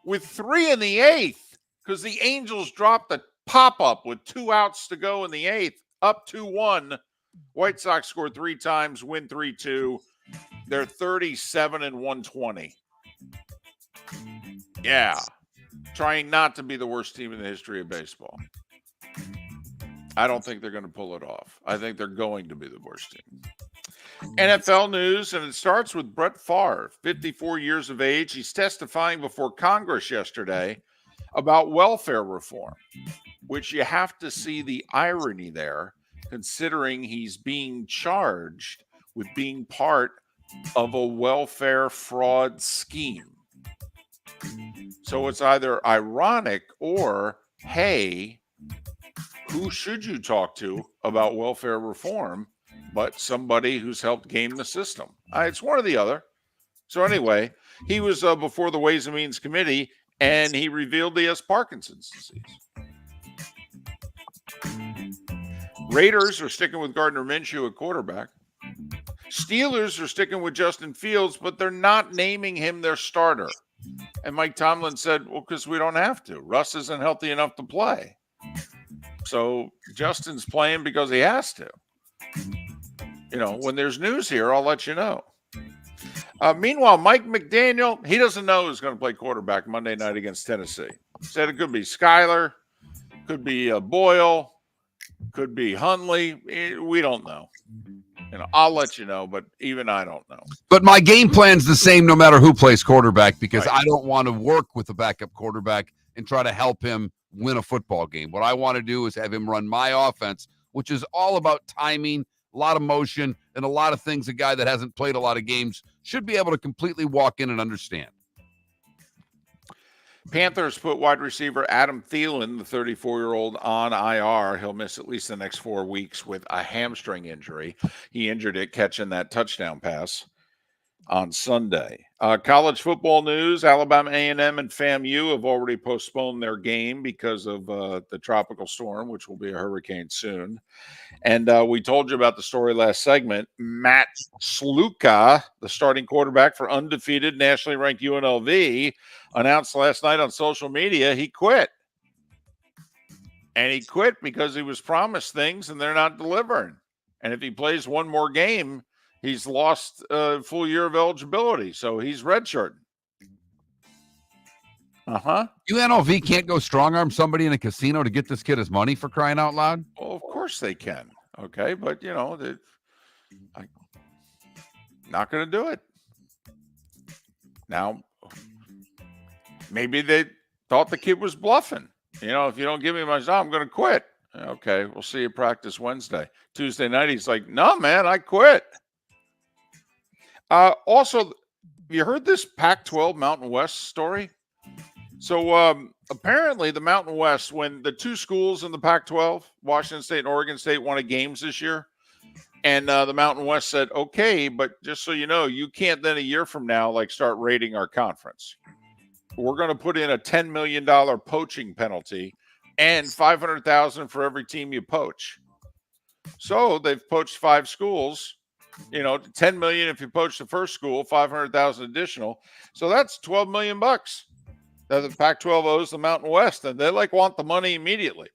with 3 in the 8th because the Angels dropped a pop-up with 2 outs to go in the 8th, up 2-1. White Sox scored 3 times, win 3-2. They're 37 and 120. Yeah. Trying not to be the worst team in the history of baseball. I don't think they're going to pull it off. I think they're going to be the worst team. NFL news, and it starts with Brett Favre, 54 years of age. He's testifying before Congress yesterday about welfare reform, which you have to see the irony there, considering he's being charged with being part of a welfare fraud scheme. So it's either ironic or, hey, who should you talk to about welfare reform but somebody who's helped game the system? It's one or the other. So anyway, he was before the Ways and Means Committee, and he revealed he has Parkinson's disease. Raiders are sticking with Gardner Minshew at quarterback. Steelers are sticking with Justin Fields, but they're not naming him their starter. And Mike Tomlin said, well, because we don't have to. Russ isn't healthy enough to play. So Justin's playing because he has to. You know, when there's news here, I'll let you know. Meanwhile, Mike McDaniel, he doesn't know who's going to play quarterback Monday night against Tennessee. Said it could be Skyler, could be Boyle, could be Hundley. We don't know. You know, I'll let you know, but even I don't know. But my game plan's the same no matter who plays quarterback, because Right. I don't want to work with a backup quarterback and try to help him win a football game. What I want to do is have him run my offense, which is all about timing, a lot of motion, and a lot of things a guy that hasn't played a lot of games should be able to completely walk in and understand. Panthers put wide receiver Adam Thielen, the 34-year-old, on IR. He'll miss at least the next 4 weeks with a hamstring injury. He injured it catching that touchdown pass on Sunday. College football news, Alabama A&M and FAMU have already postponed their game because of the tropical storm, which will be a hurricane soon. And we told you about the story last segment. Matt Sluka, the starting quarterback for undefeated, nationally ranked UNLV, announced last night on social media he quit. And he quit because he was promised things and they're not delivering. And if he plays one more game, he's lost a full year of eligibility. So he's redshirting. UNLV can't go strong arm somebody in a casino to get this kid his money, for crying out loud. Well, of course they can. Okay. But, you know, not going to do it. Now, maybe they thought the kid was bluffing. You know, if you don't give me my job, I'm going to quit. Okay. We'll see you practice Wednesday. Tuesday night, he's like, no, man, I quit. Also, you heard this Pac-12 Mountain West story? So apparently the Mountain West, when the two schools in the Pac-12, Washington State and Oregon State, wanted games this year, and the Mountain West said, okay, but just so you know, you can't then a year from now like start rating our conference. We're going to put in a $10 million poaching penalty and $500,000 for every team you poach. So they've poached 5 schools. You know, $10 million if you poach the first school, $500,000 additional. So that's $12 million bucks that the Pac-12 owes the Mountain West, and they want the money immediately.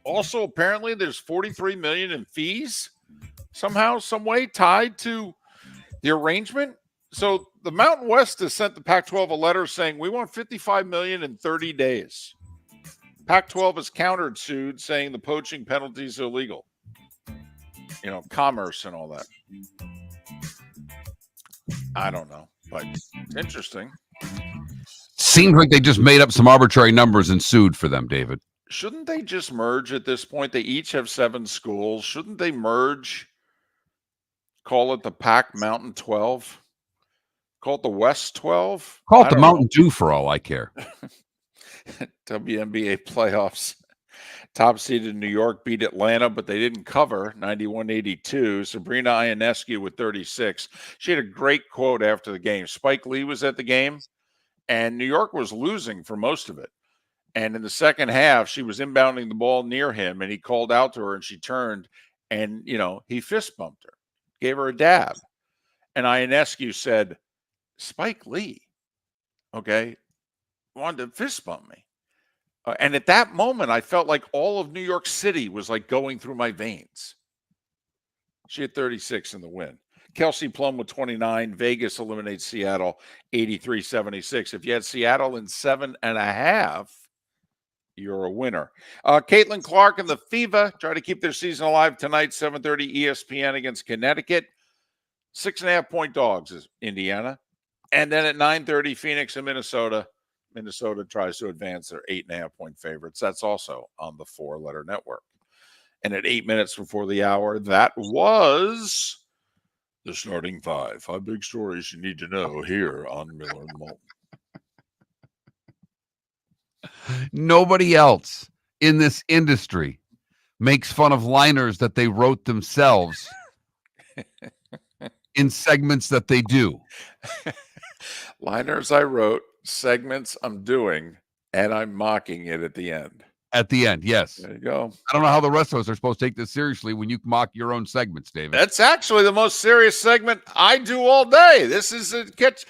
Also, apparently, there's $43 million in fees somehow, some way tied to the arrangement. So the Mountain West has sent the Pac-12 a letter saying we want $55 million in 30 days. Pac-12 has countered sued, saying the poaching penalty is illegal. You know, commerce and all that. I don't know, but it's interesting. Seems like they just made up some arbitrary numbers and sued for them, David. Shouldn't they just merge at this point? They each have 7 schools. Shouldn't they merge? Call it the Pac Mountain 12? Call it the West 12? Call it the Mountain Dew for all I care. WNBA playoffs. Top seeded New York beat Atlanta, but they didn't cover 91-82. Sabrina Ionescu with 36. She had a great quote after the game. Spike Lee was at the game, and New York was losing for most of it. And in the second half, she was inbounding the ball near him, and he called out to her, and she turned, and, you know, he fist bumped her, gave her a dab. And Ionescu said, Spike Lee, okay, wanted to fist bump me. And at that moment, I felt like all of New York City was like going through my veins. She had 36 in the win. Kelsey Plum with 29. Vegas eliminates Seattle 83-76. If you had Seattle in 7.5, you're a winner. Caitlin Clark and the FIVA try to keep their season alive tonight, 7:30 ESPN against Connecticut. 6.5-point dogs is Indiana. And then at 9:30, Phoenix and Minnesota. Minnesota tries to advance their 8.5-point favorites. That's also on the 4-letter network. And at 8 minutes before the hour, that was the starting five. 5 big stories you need to know here on Miller and Moulton. Nobody else in this industry makes fun of liners that they wrote themselves in segments that they do. Liners I wrote, segments I'm doing, and I'm mocking it at the end. At the end, yes. There you go. I don't know how the rest of us are supposed to take this seriously when you mock your own segments, David. That's actually the most serious segment I do all day. This is a catch.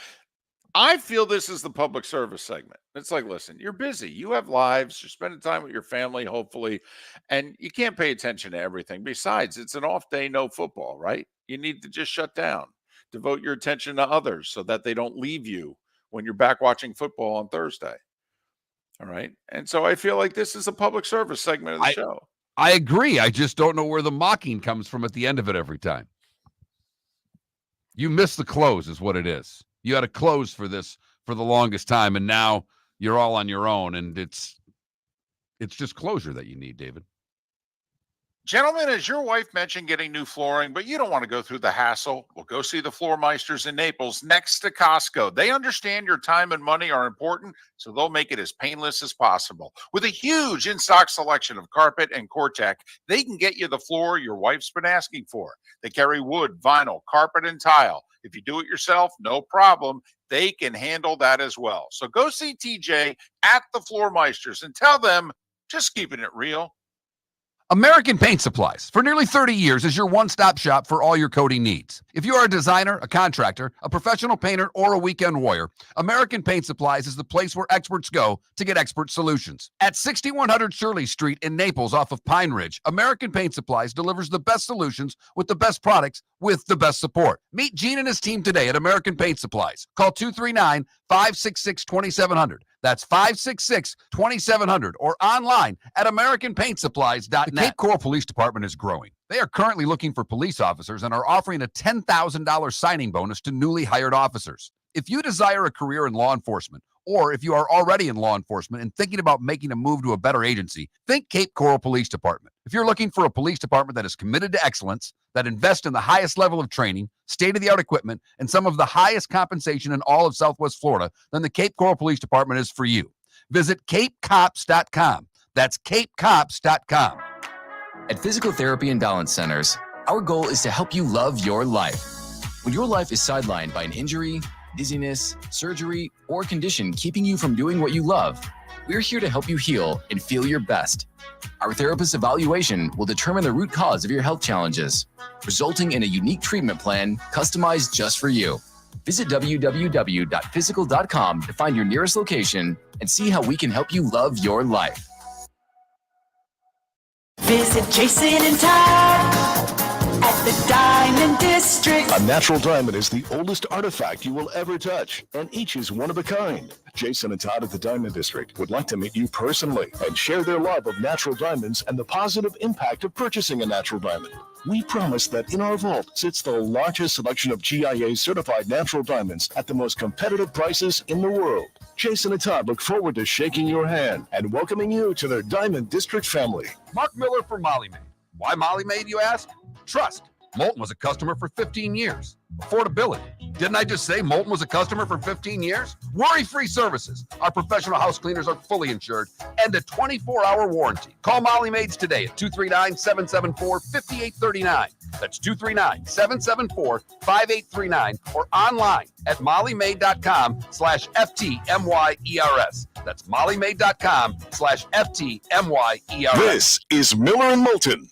I feel this is the public service segment. It's like, listen, you're busy. You have lives. You're spending time with your family, hopefully, and you can't pay attention to everything. Besides, it's an off day, no football, right? You need to just shut down, devote your attention to others so that they don't leave you when you're back watching football on Thursday. All right. And so I feel like this is a public service segment of the show. I agree. I just don't know where the mocking comes from at the end of it every time. You miss the close is what it is. You had a close for this for the longest time, and now you're all on your own, and it's just closure that you need, David. Gentlemen, as your wife mentioned getting new flooring, but you don't want to go through the hassle, well, go see the Floor Meisters in Naples next to Costco. They understand your time and money are important, so they'll make it as painless as possible. With a huge in-stock selection of carpet and Cortec, they can get you the floor your wife's been asking for. They carry wood, vinyl, carpet, and tile. If you do it yourself, no problem. They can handle that as well. So go see TJ at the Floor Meisters and tell them, just keeping it real. American Paint Supplies, for nearly 30 years, is your one-stop shop for all your coating needs. If you are a designer, a contractor, a professional painter, or a weekend warrior, American Paint Supplies is the place where experts go to get expert solutions. At 6100 Shirley Street in Naples off of Pine Ridge, American Paint Supplies delivers the best solutions with the best products with the best support. Meet Gene and his team today at American Paint Supplies. Call 239-566-2700. That's 566-2700 or online at AmericanPaintSupplies.net. The Cape Coral Police Department is growing. They are currently looking for police officers and are offering a $10,000 signing bonus to newly hired officers. If you desire a career in law enforcement, or if you are already in law enforcement and thinking about making a move to a better agency, think Cape Coral Police Department. If you're looking for a police department that is committed to excellence, that invests in the highest level of training, state-of-the-art equipment, and some of the highest compensation in all of Southwest Florida, then the Cape Coral Police Department is for you. Visit capecops.com. That's capecops.com. At Physical Therapy and Balance Centers, our goal is to help you love your life. When your life is sidelined by an injury, dizziness, surgery, or condition keeping you from doing what you love, we're here to help you heal and feel your best. Our therapist evaluation will determine the root cause of your health challenges, resulting in a unique treatment plan customized just for you. Visit www.physical.com to find your nearest location and see how we can help you love your life. Visit Jason and Todd at the Diamond District. A natural diamond is the oldest artifact you will ever touch, and each is one of a kind. Jason and Todd at the Diamond District would like to meet you personally and share their love of natural diamonds and the positive impact of purchasing a natural diamond. We promise that in our vault sits the largest selection of GIA certified natural diamonds at the most competitive prices in the world. Jason and Todd look forward to shaking your hand and welcoming you to their Diamond District family. Mark Miller for Molly Maid. Why Molly Maid, you ask? Trust. Moulton was a customer for 15 years. Affordability. Didn't I just say Moulton was a customer for 15 years? Worry-free services. Our professional house cleaners are fully insured and a 24-hour warranty. Call Molly Maids today at 239-774-5839. That's 239-774-5839 or online at mollymaid.com/FTMYERS. That's mollymaid.com/FTMYERS. This is Miller and Moulton.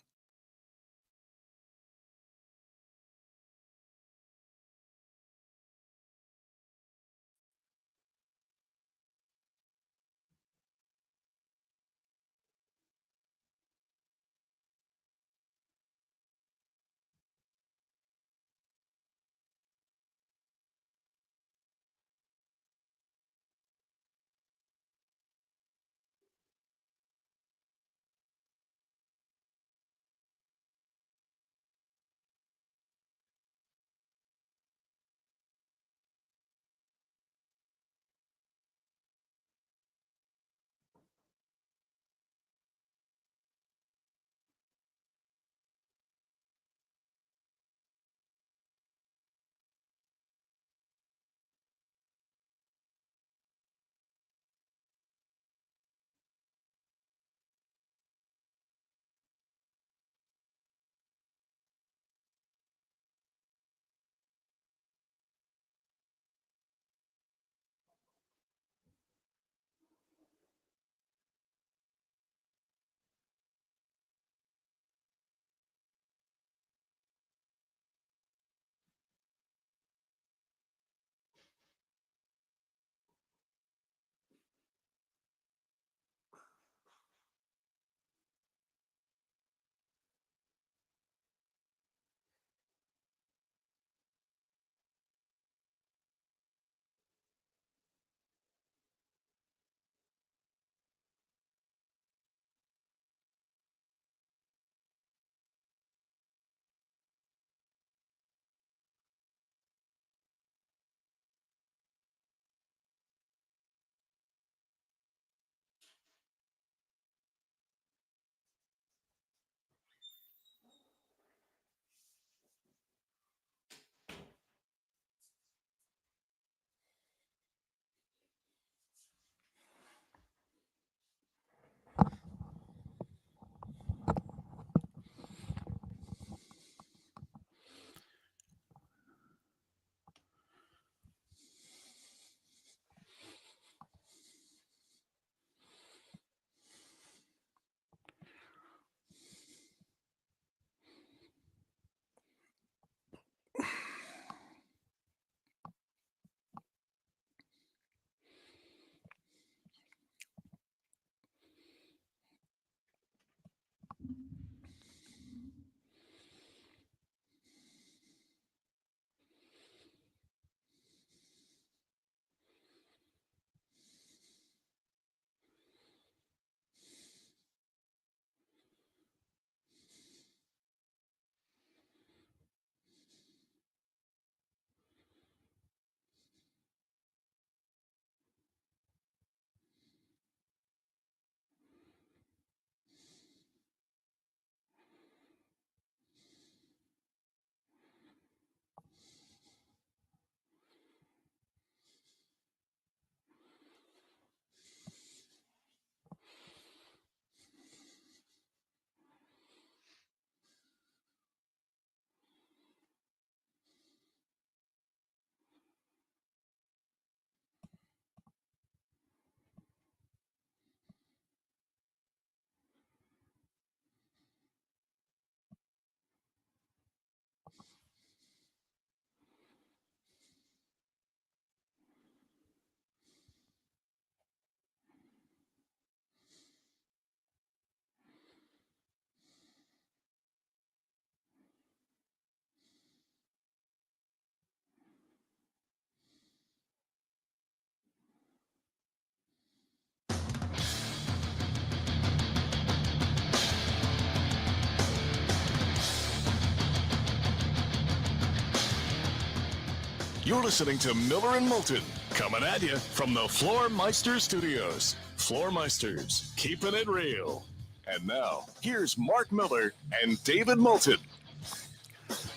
You're listening to Miller and Moulton, coming at you from the Floor Meister Studios. Floor Meisters, keeping it real. And now, here's Mark Miller and David Moulton.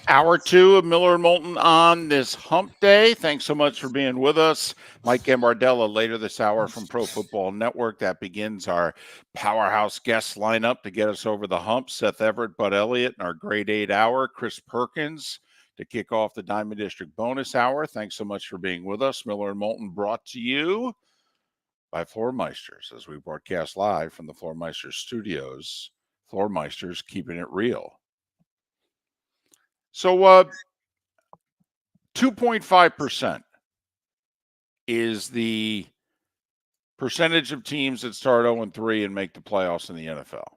Hour 2 of Miller and Moulton on this hump day. Thanks so much for being with us. Mike Gambardella later this hour from Pro Football Network. That begins our powerhouse guest lineup to get us over the hump. Seth Everett, Bud Elliott in our grade 8 hour. Chris Perkins to kick off the Diamond District bonus hour. Thanks so much for being with us. Miller and Moulton brought to you by Floor Meisters as we broadcast live from the Floor Meisters studios. Floor Meisters keeping it real. So 2.5% is the percentage of teams that start 0-3 and make the playoffs in the NFL.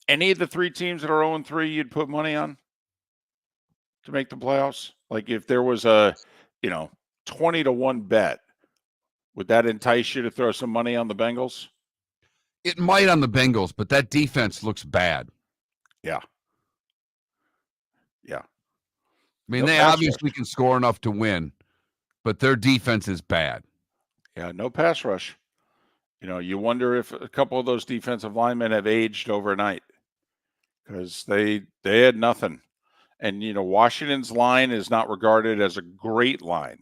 Any of the 3 teams that are 0-3 you'd put money on to make the playoffs? Like if there was a, 20-1 bet, would that entice you to throw some money on the Bengals? It might on the Bengals, but that defense looks bad. Yeah. I mean, No they pass obviously rush. can score enough to win, but their defense is bad. Yeah, no pass rush. You wonder if a couple of those defensive linemen have aged overnight because they had nothing. And, Washington's line is not regarded as a great line.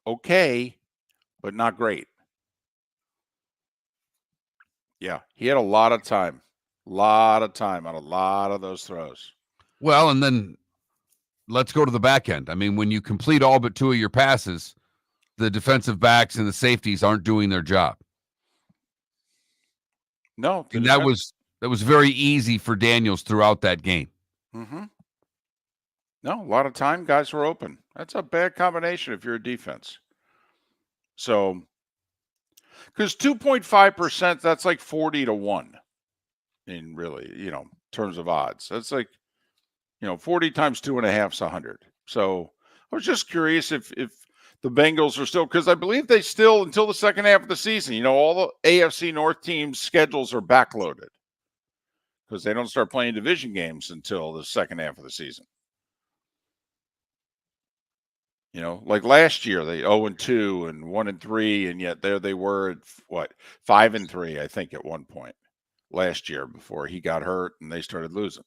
Okay, but not great. Yeah, he had a lot of time on a lot of those throws. Well, and then let's go to the back end. I mean, when you complete all but 2 of your passes, the defensive backs and the safeties aren't doing their job. No, And that was very easy for Daniels throughout that game. Mm-hmm. No, a lot of time guys were open. That's a bad combination if you're a defense. So, because 2.5%, that's like 40-1 in really, terms of odds. That's like, 40 times 2.5 is 100. So I was just curious if the Bengals are still, because I believe they still, until the second half of the season, all the AFC North teams' schedules are backloaded because they don't start playing division games until the second half of the season. Like last year, they 0-2 and 1-3, and yet there they were at 5-3, I think, at one point last year before he got hurt and they started losing.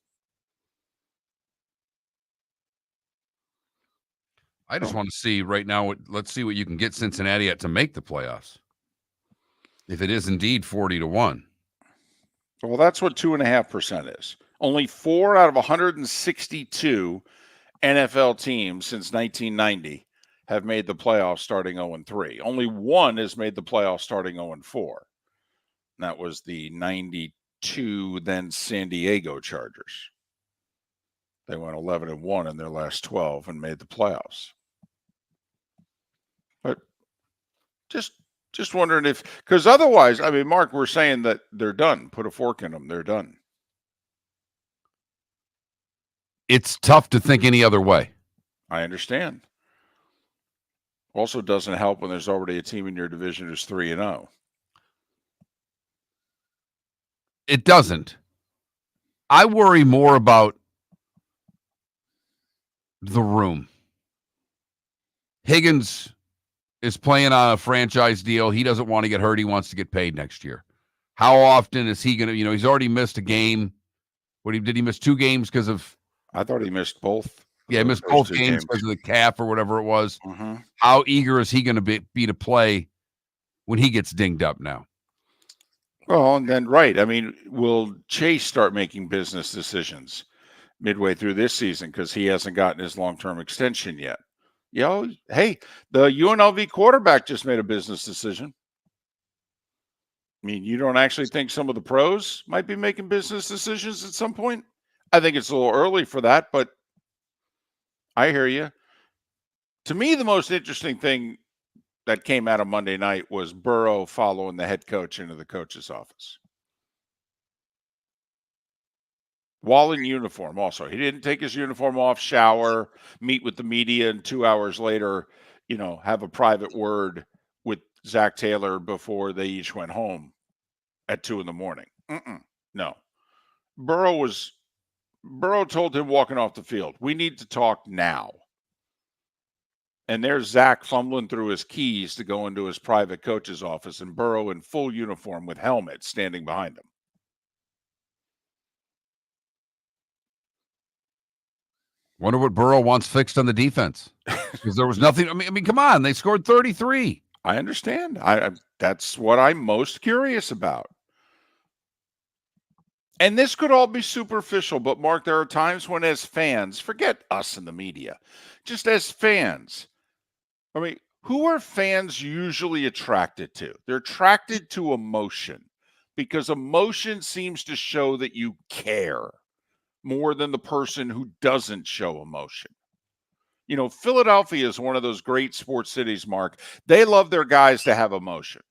I just want to see right now. Let's see what you can get Cincinnati at to make the playoffs. If it is indeed 40-1. Well, that's what 2.5% is. Only 4 out of 162 NFL teams since 1990 have made the playoffs starting 0-3. Only 1 has made the playoffs starting 0-4. That was the 92 then San Diego Chargers. They went 11-1 in their last 12 and made the playoffs. But just wondering if, because otherwise, I mean, Mark, we're saying that they're done. Put a fork in them. They're done. It's tough to think any other way. I understand. Also doesn't help when there's already a team in your division who's 3-0. It doesn't. I worry more about the room. Higgins is playing on a franchise deal. He doesn't want to get hurt. He wants to get paid next year. How often is he going to, he's already missed a game. Did he miss 2 games because of? I thought he missed both. Yeah, he missed both games because of the calf or whatever it was. Mm-hmm. How eager is he going to be to play when he gets dinged up now? Well, and then, right. I mean, will Chase start making business decisions midway through this season because he hasn't gotten his long-term extension yet? Hey, the UNLV quarterback just made a business decision. I mean, you don't actually think some of the pros might be making business decisions at some point? I think it's a little early for that, but I hear you. To me, the most interesting thing that came out of Monday night was Burrow following the head coach into the coach's office. While in uniform also. He didn't take his uniform off, shower, meet with the media, and 2 hours later, have a private word with Zach Taylor before they each went home at 2 a.m. No. Burrow was Burrow told him walking off the field, we need to talk now. And there's Zach fumbling through his keys to go into his private coach's office, and Burrow in full uniform with helmet standing behind him. Wonder what Burrow wants fixed on the defense. Because there was nothing. I mean, come on. They scored 33. I understand. That's what I'm most curious about. And this could all be superficial, but Mark, there are times when as fans, forget us in the media, just as fans, I mean, who are fans usually attracted to? They're attracted to emotion because emotion seems to show that you care more than the person who doesn't show emotion. You know, Philadelphia is one of those great sports cities, Mark. They love their guys to have emotion.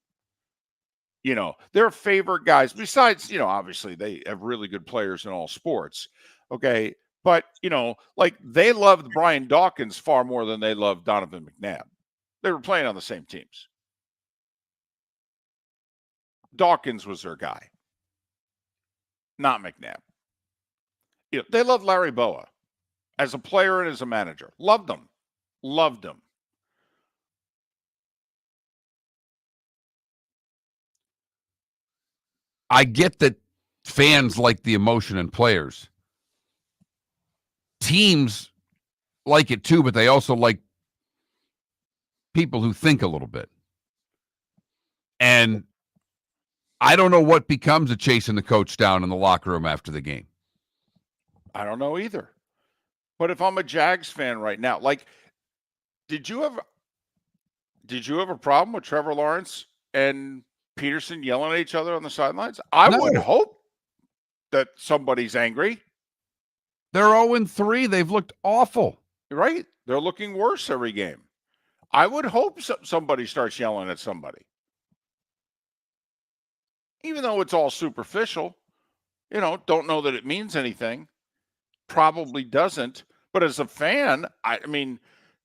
You know, their favorite guys, besides, you know, obviously they have really good players in all sports. Okay. But, you know, like they loved Brian Dawkins far more than they loved Donovan McNabb. They were playing on the same teams. Dawkins was their guy, not McNabb. You know, they loved Larry Boa as a player and as a manager. Loved him. Loved him. I get that fans like the emotion in players. Teams like it too, but they also like people who think a little bit. And I don't know what becomes of chasing the coach down in the locker room after the game. I don't know either. But if I'm a Jags fan right now, like, did you have a problem with Trevor Lawrence and Peterson yelling at each other on the sidelines? I would hope that somebody's angry. They're 0-3. They've looked awful. Right? They're looking worse every game. I would hope somebody starts yelling at somebody. Even though it's all superficial, you know, don't know that it means anything. Probably doesn't. But as a fan, I mean,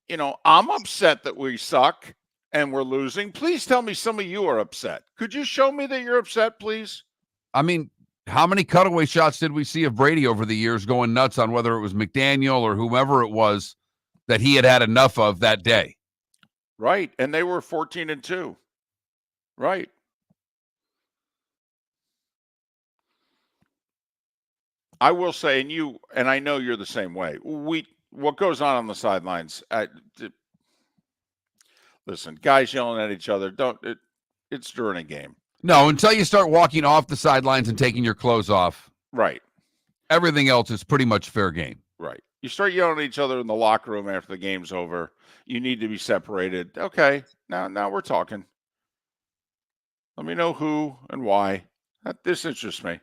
you know, I'm upset that we suck and we're losing. Please tell me some of you are upset. Could you show me that you're upset, please? I mean, how many cutaway shots did we see of Brady over the years going nuts on whether it was McDaniel or whomever it was that he had enough of that day? Right. And they were 14-2. Right. I will say, and I know you're the same way. What goes on the sidelines? Listen, guys yelling at each other. It's during a game. No, until you start walking off the sidelines and taking your clothes off. Right. Everything else is pretty much fair game. Right. You start yelling at each other in the locker room after the game's over. You need to be separated. Okay. Now we're talking. Let me know who and why. This interests me.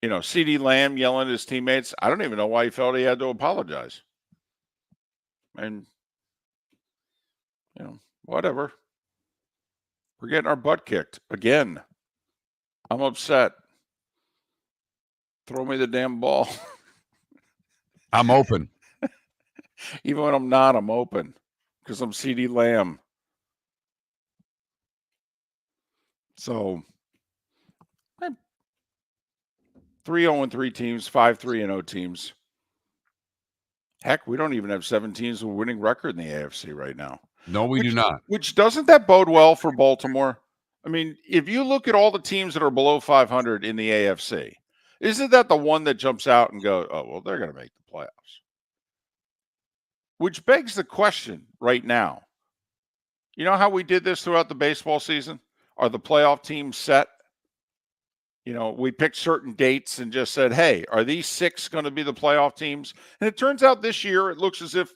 You know, CeeDee Lamb yelling at his teammates. I don't even know why he felt he had to apologize. And, you know, whatever. We're getting our butt kicked again. I'm upset. Throw me the damn ball. I'm open. Even when I'm not, I'm open because I'm CeeDee Lamb. So 3-0-3 teams, 5-3-0 teams. Heck, we don't even have 7 teams with a winning record in the AFC right now. No, we do not. Which doesn't that bode well for Baltimore? I mean, if you look at all the teams that are below 500 in the AFC, isn't that the one that jumps out and goes, oh, well, they're going to make the playoffs? Which begs the question right now. You know how we did this throughout the baseball season? Are the playoff teams set? You know, we picked certain dates and just said, hey, are these 6 going to be the playoff teams? And it turns out this year it looks as if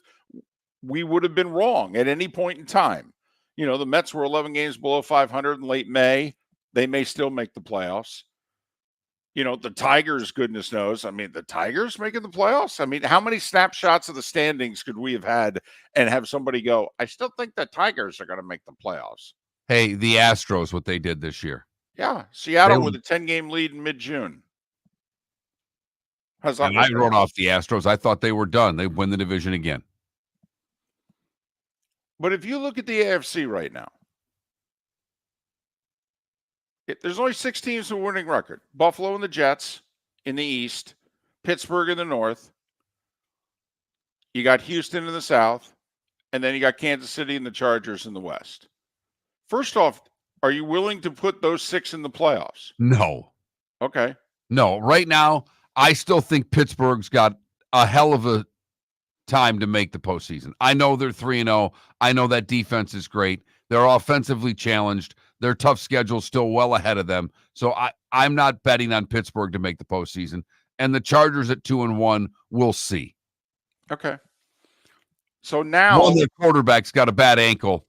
we would have been wrong at any point in time. You know, the Mets were 11 games below 500 in late May. They may still make the playoffs. You know, the Tigers, goodness knows. I mean, the Tigers making the playoffs? I mean, how many snapshots of the standings could we have had and have somebody go, I still think the Tigers are going to make the playoffs? Hey, the Astros, what they did this year. Yeah, Seattle with a 10-game lead in mid-June. And I wrote off the Astros. I thought they were done. They win the division again. But if you look at the AFC right now, there's only 6 teams with a winning record. Buffalo and the Jets in the East, Pittsburgh in the north. You got Houston in the south. And then you got Kansas City and the Chargers in the west. First off, are you willing to put those 6 in the playoffs? No. Okay. No. Right now, I still think Pittsburgh's got a hell of a time to make the postseason. I know they're 3-0. I know that defense is great. They're offensively challenged. Their tough schedule is still well ahead of them. So I'm not betting on Pittsburgh to make the postseason. And the Chargers at 2-1, we'll see. Okay. So now one of their quarterback's got a bad ankle,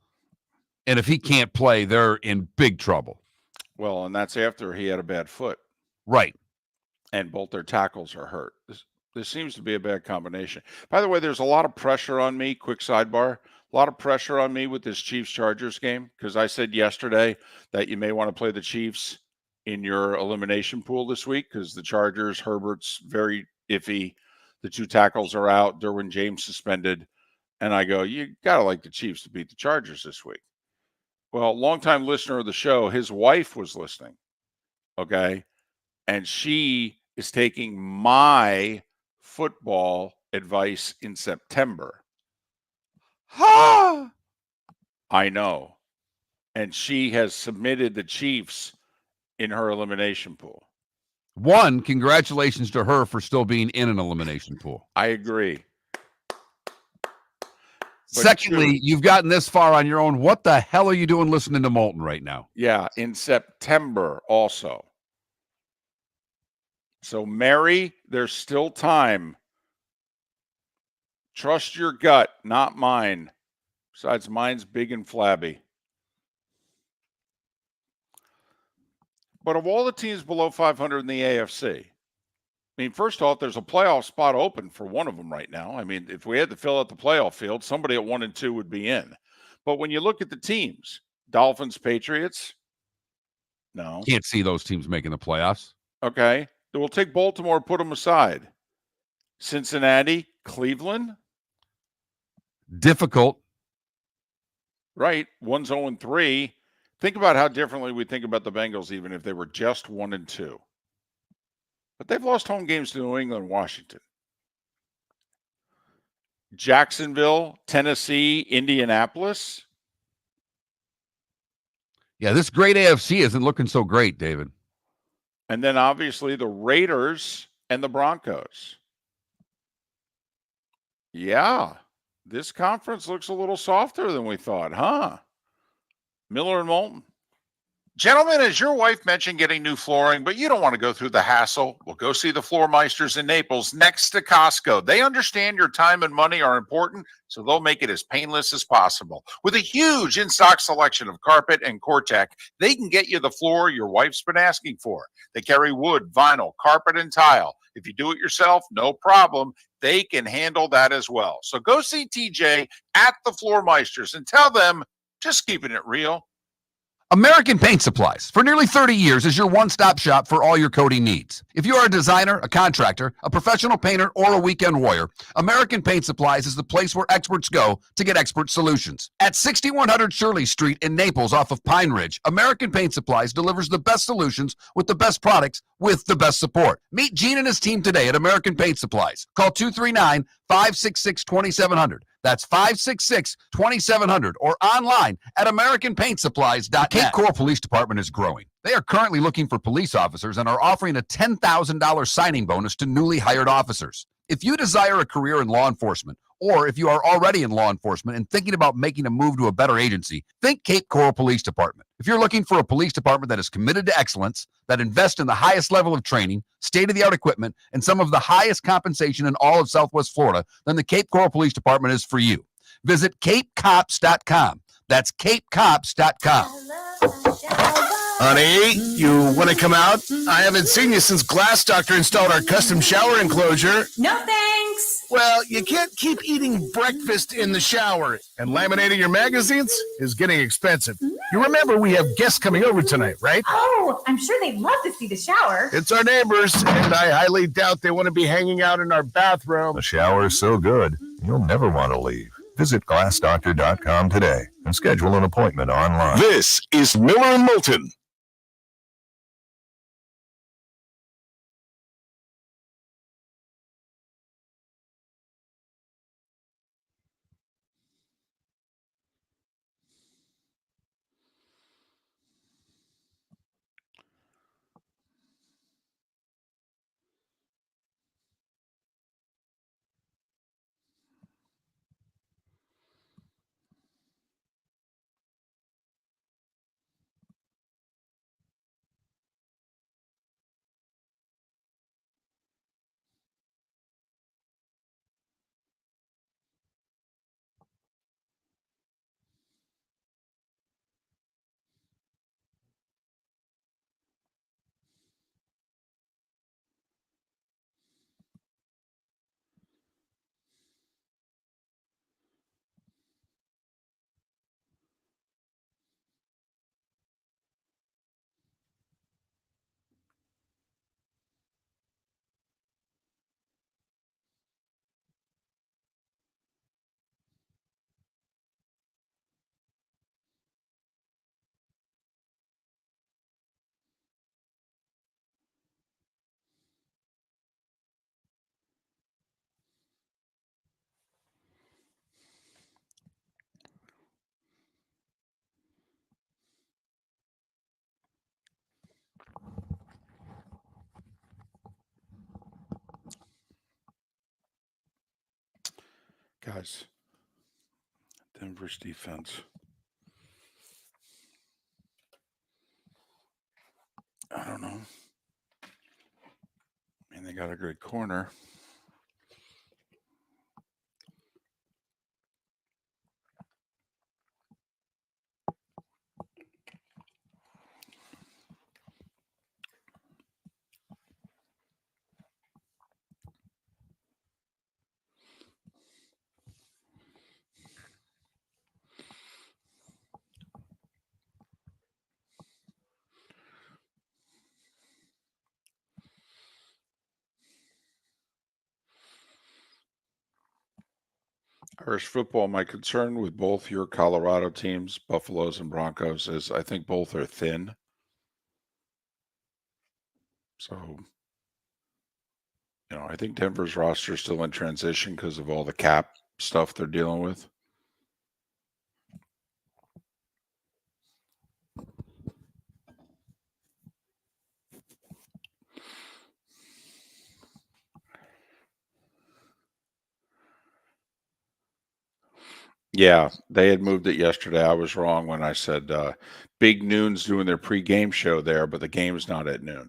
and if he can't play, they're in big trouble. Well, and that's after he had a bad foot. Right. And both their tackles are hurt. This seems to be a bad combination. By the way, there's a lot of pressure on me, quick sidebar, a lot of pressure on me with this Chiefs-Chargers game, because I said yesterday that you may want to play the Chiefs in your elimination pool this week because the Chargers, Herbert's very iffy. The 2 tackles are out. Derwin James suspended. And I go, you got to like the Chiefs to beat the Chargers this week. Well, longtime listener of the show, his wife was listening, okay? And she is taking my football advice in September. Ha! I know. And she has submitted the Chiefs in her elimination pool. One, congratulations to her for still being in an elimination pool. I agree. Secondly, you've gotten this far on your own. What the hell are you doing listening to Moulton right now? Yeah, in September also. So, Mary, there's still time. Trust your gut, not mine. Besides, mine's big and flabby. But of all the teams below 500 in the AFC, I mean, first off, there's a playoff spot open for one of them right now. I mean, if we had to fill out the playoff field, somebody at 1 and 2 would be in. But when you look at the teams, Dolphins, Patriots, no. Can't see those teams making the playoffs. Okay. We'll take Baltimore, put them aside. Cincinnati, Cleveland. Difficult. Right. 1's 0-3. Think about how differently we think about the Bengals, even if they were just 1 and 2. But they've lost home games to New England and Washington. Jacksonville, Tennessee, Indianapolis. Yeah, this great AFC isn't looking so great, David. And then obviously the Raiders and the Broncos. Yeah, this conference looks a little softer than we thought, huh? Miller and Moulton. Gentlemen, as your wife mentioned getting new flooring, but you don't want to go through the hassle, well, go see the Floor Meisters in Naples next to Costco. They understand your time and money are important, so they'll make it as painless as possible. With a huge in-stock selection of carpet and Cortec, they can get you the floor your wife's been asking for. They carry wood, vinyl, carpet, and tile. If you do it yourself, no problem. They can handle that as well. So go see TJ at the Floor Meisters and tell them, just keeping it real. American Paint Supplies, for nearly 30 years, is your one-stop shop for all your coating needs. If you are a designer, a contractor, a professional painter, or a weekend warrior, American Paint Supplies is the place where experts go to get expert solutions. At 6100 Shirley Street in Naples off of Pine Ridge, American Paint Supplies delivers the best solutions with the best products with the best support. Meet Gene and his team today at American Paint Supplies. Call 239-566-2700. That's 566-2700 or online at AmericanPaintSupplies.net. Cape Coral Police Department is growing. They are currently looking for police officers and are offering a $10,000 signing bonus to newly hired officers. If you desire a career in law enforcement, or if you are already in law enforcement and thinking about making a move to a better agency, think Cape Coral Police Department. If you're looking for a police department that is committed to excellence, that invests in the highest level of training, state-of-the-art equipment, and some of the highest compensation in all of Southwest Florida, then the Cape Coral Police Department is for you. Visit CapeCops.com. That's CapeCops.com. Honey, you want to come out? I haven't seen you since Glass Doctor installed our custom shower enclosure. No thanks. Well, you can't keep eating breakfast in the shower, and laminating your magazines is getting expensive. You remember we have guests coming over tonight, right? Oh, I'm sure they'd love to see the shower. It's our neighbors, and I highly doubt they want to be hanging out in our bathroom. The shower is so good, you'll never want to leave. Visit GlassDoctor.com today and schedule an appointment online. This is Miller and Moulton. guys. Denver's defense. I don't know. I mean, they got a good corner. Irish football, my concern with both your Colorado teams, Buffaloes and Broncos, is I think both are thin. So, I think Denver's roster is still in transition because of all the cap stuff they're dealing with. Yeah, they had moved it yesterday. I was wrong when I said Big Noon's doing their pregame show there, but the game's not at noon.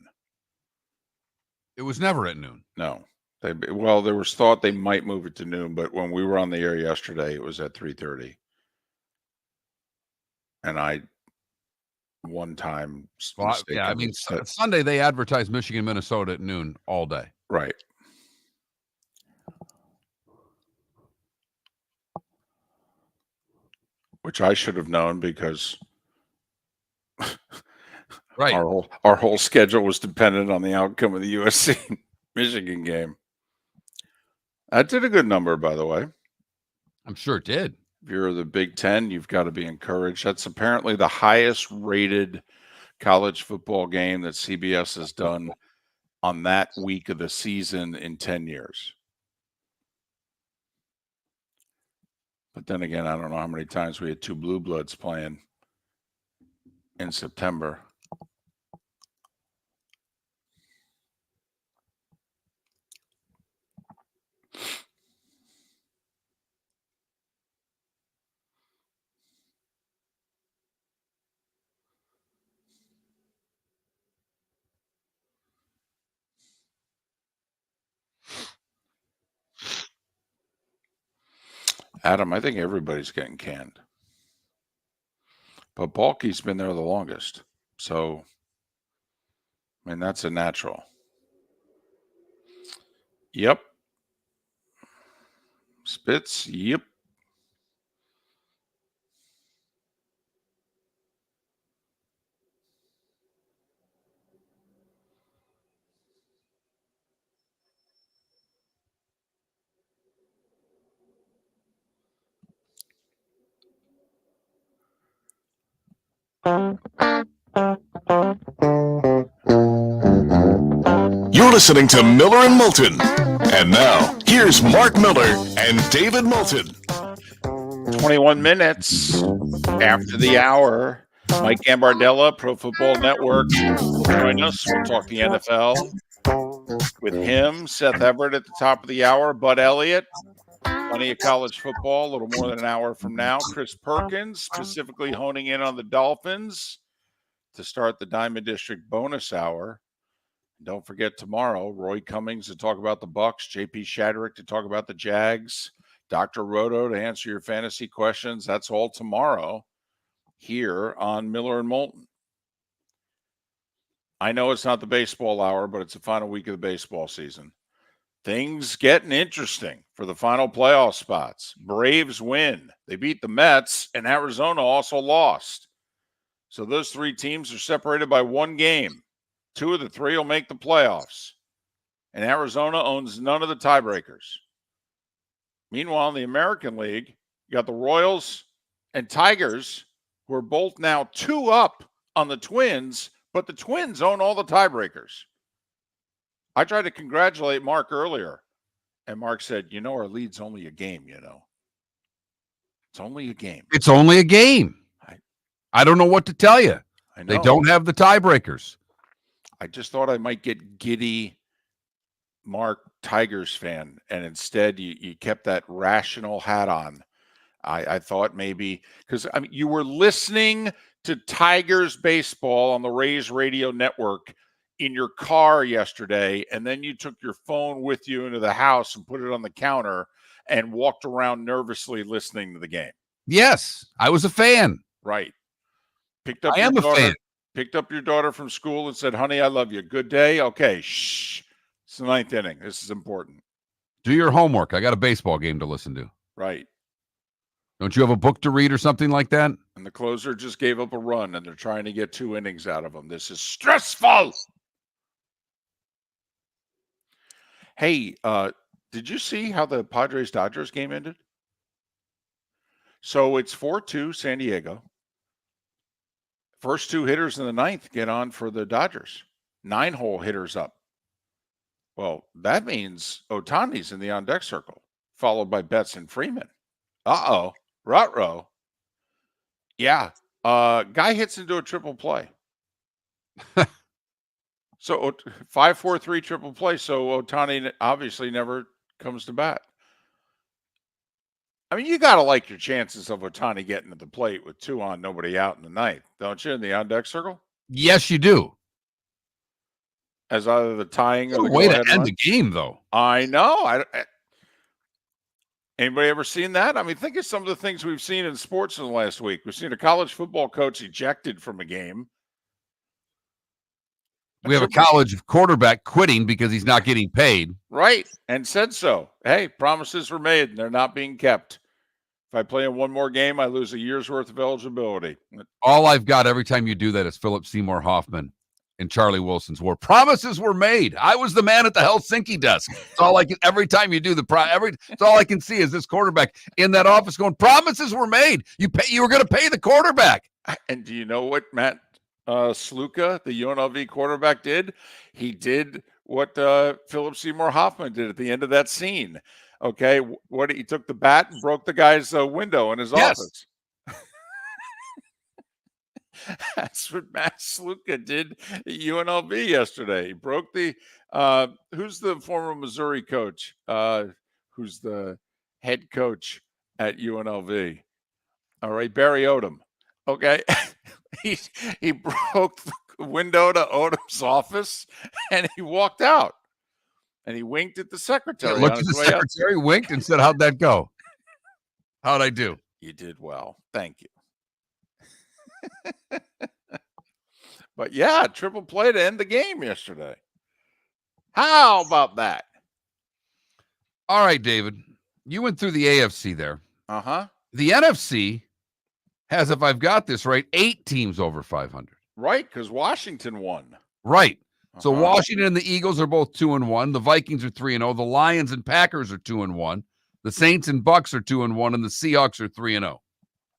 It was never at noon. No. There was thought they might move it to noon, but when we were on the air yesterday, it was at 3:30. And I one time Yeah, I mean, Sunday they advertised Michigan, Minnesota at noon all day. Right. Which I should have known because right. Our whole schedule was dependent on the outcome of the USC Michigan game. That did a good number, by the way. I'm sure it did. If you're the Big Ten, you've got to be encouraged. That's apparently the highest rated college football game that CBS has done on that week of the season in 10 years. But then again, I don't know how many times we had two Blue Bloods playing in September. Adam, I think everybody's getting canned. But Balky's been there the longest. So, I mean, that's a natural. Yep. Spitz, yep. You're listening to Miller and Moulton. And now, here's Mark Miller and David Moulton. 21 minutes after the hour. Mike Gambardella, Pro Football Network, will join us. We'll talk the NFL with him. Seth Everett at the top of the hour. Bud Elliott. Plenty of college football, a little more than an hour from now. Chris Perkins, specifically honing in on the Dolphins to start the Diamond District bonus hour. Don't forget tomorrow, Roy Cummings to talk about the Bucks, JP Shadrick to talk about the Jags, Dr. Roto to answer your fantasy questions. That's all tomorrow here on Miller and Moulton. I know it's not the baseball hour, but it's the final week of the baseball season. Things getting interesting for the final playoff spots. Braves win. They beat the Mets, and Arizona also lost. So those three teams are separated by one game. Two of the three will make the playoffs. And Arizona owns none of the tiebreakers. Meanwhile, in the American League, you got the Royals and Tigers, who are both now 2 up on the Twins, but the Twins own all the tiebreakers. I tried to congratulate Mark earlier, and Mark said, our lead's only a game, It's only a game. It's only a game. I don't know what to tell you. I know. They don't have the tiebreakers. I just thought I might get giddy Mark, Tigers fan, and instead you kept that rational hat on. I thought maybe because I mean you were listening to Tigers baseball on the Rays radio network in your car yesterday, and then you took your phone with you into the house and put it on the counter and walked around nervously listening to the game. Yes, I was a fan. Right. Picked up I am your a daughter, fan. Picked up your daughter from school and said, "Honey, I love you. Good day." Okay, shh. It's the 9th inning. This is important. Do your homework. I got a baseball game to listen to. Right. Don't you have a book to read or something like that? And the closer just gave up a run, and they're trying to get 2 innings out of him. This is stressful. Hey, did you see how the Padres-Dodgers game ended? So it's 4-2 San Diego. First 2 hitters in the 9th get on for the Dodgers. 9-hole hitters up. Well, that means Ohtani's in the on-deck circle, followed by Betts and Freeman. Uh-oh. Ruh-roh. Yeah. Guy hits into a triple play. So 5-4-3 triple play. So Ohtani obviously never comes to bat. I mean, you got to like your chances of Ohtani getting to the plate with 2 on, nobody out in the 9th, don't you, in the on-deck circle? Yes, you do. As either the tying or the way to go-ahead end run. the game, though. I know. Anybody ever seen that? I mean, think of some of the things we've seen in sports in the last week. We've seen a college football coach ejected from a game. We have a college quarterback quitting because he's not getting paid. Right. And said so. Hey, promises were made and they're not being kept. If I play in one more game, I lose a year's worth of eligibility. All I've got every time you do that is Philip Seymour Hoffman and Charlie Wilson's war. Promises were made. I was the man at the Helsinki desk. It's all I can, every time you do it's all I can see is this quarterback in that office going, promises were made. You were going to pay the quarterback. And do you know what Matt Sluka, the UNLV quarterback, did? He did what Philip Seymour Hoffman did at the end of that scene. Okay, he took the bat and broke the guy's window in his office. That's what Matt Sluka did at UNLV yesterday. He broke the who's the former Missouri coach? Who's the head coach at UNLV? All right, Barry Odom. Okay. he broke the window to Odom's office and he walked out. And he winked at the secretary. Looked at the secretary, winked, and said, "How'd that go? How'd I do?" You did well. Thank you. But yeah, triple play to end the game yesterday. How about that? All right, David. You went through the AFC there. Uh-huh. The NFC has, if I've got this right, 8 teams over 500. Right, because Washington won. Right. So Washington and the Eagles are both 2-1. The Vikings are 3-0. The Lions and Packers are 2-1. The Saints and Bucks are 2-1, and the Seahawks are 3-0.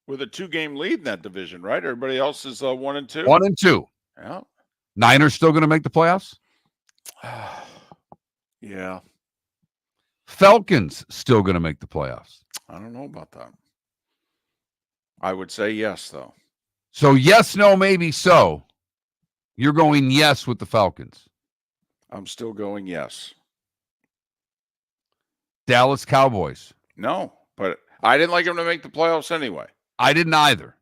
With a 2-game lead in that division, right? Everybody else is 1-2. 1-2. Yeah. Niners still going to make the playoffs? Yeah. Falcons still going to make the playoffs? I don't know about that. I would say yes, though. So yes, no, maybe so. You're going yes with the Falcons. I'm still going yes. Dallas Cowboys. No, but I didn't like them to make the playoffs anyway. I didn't either.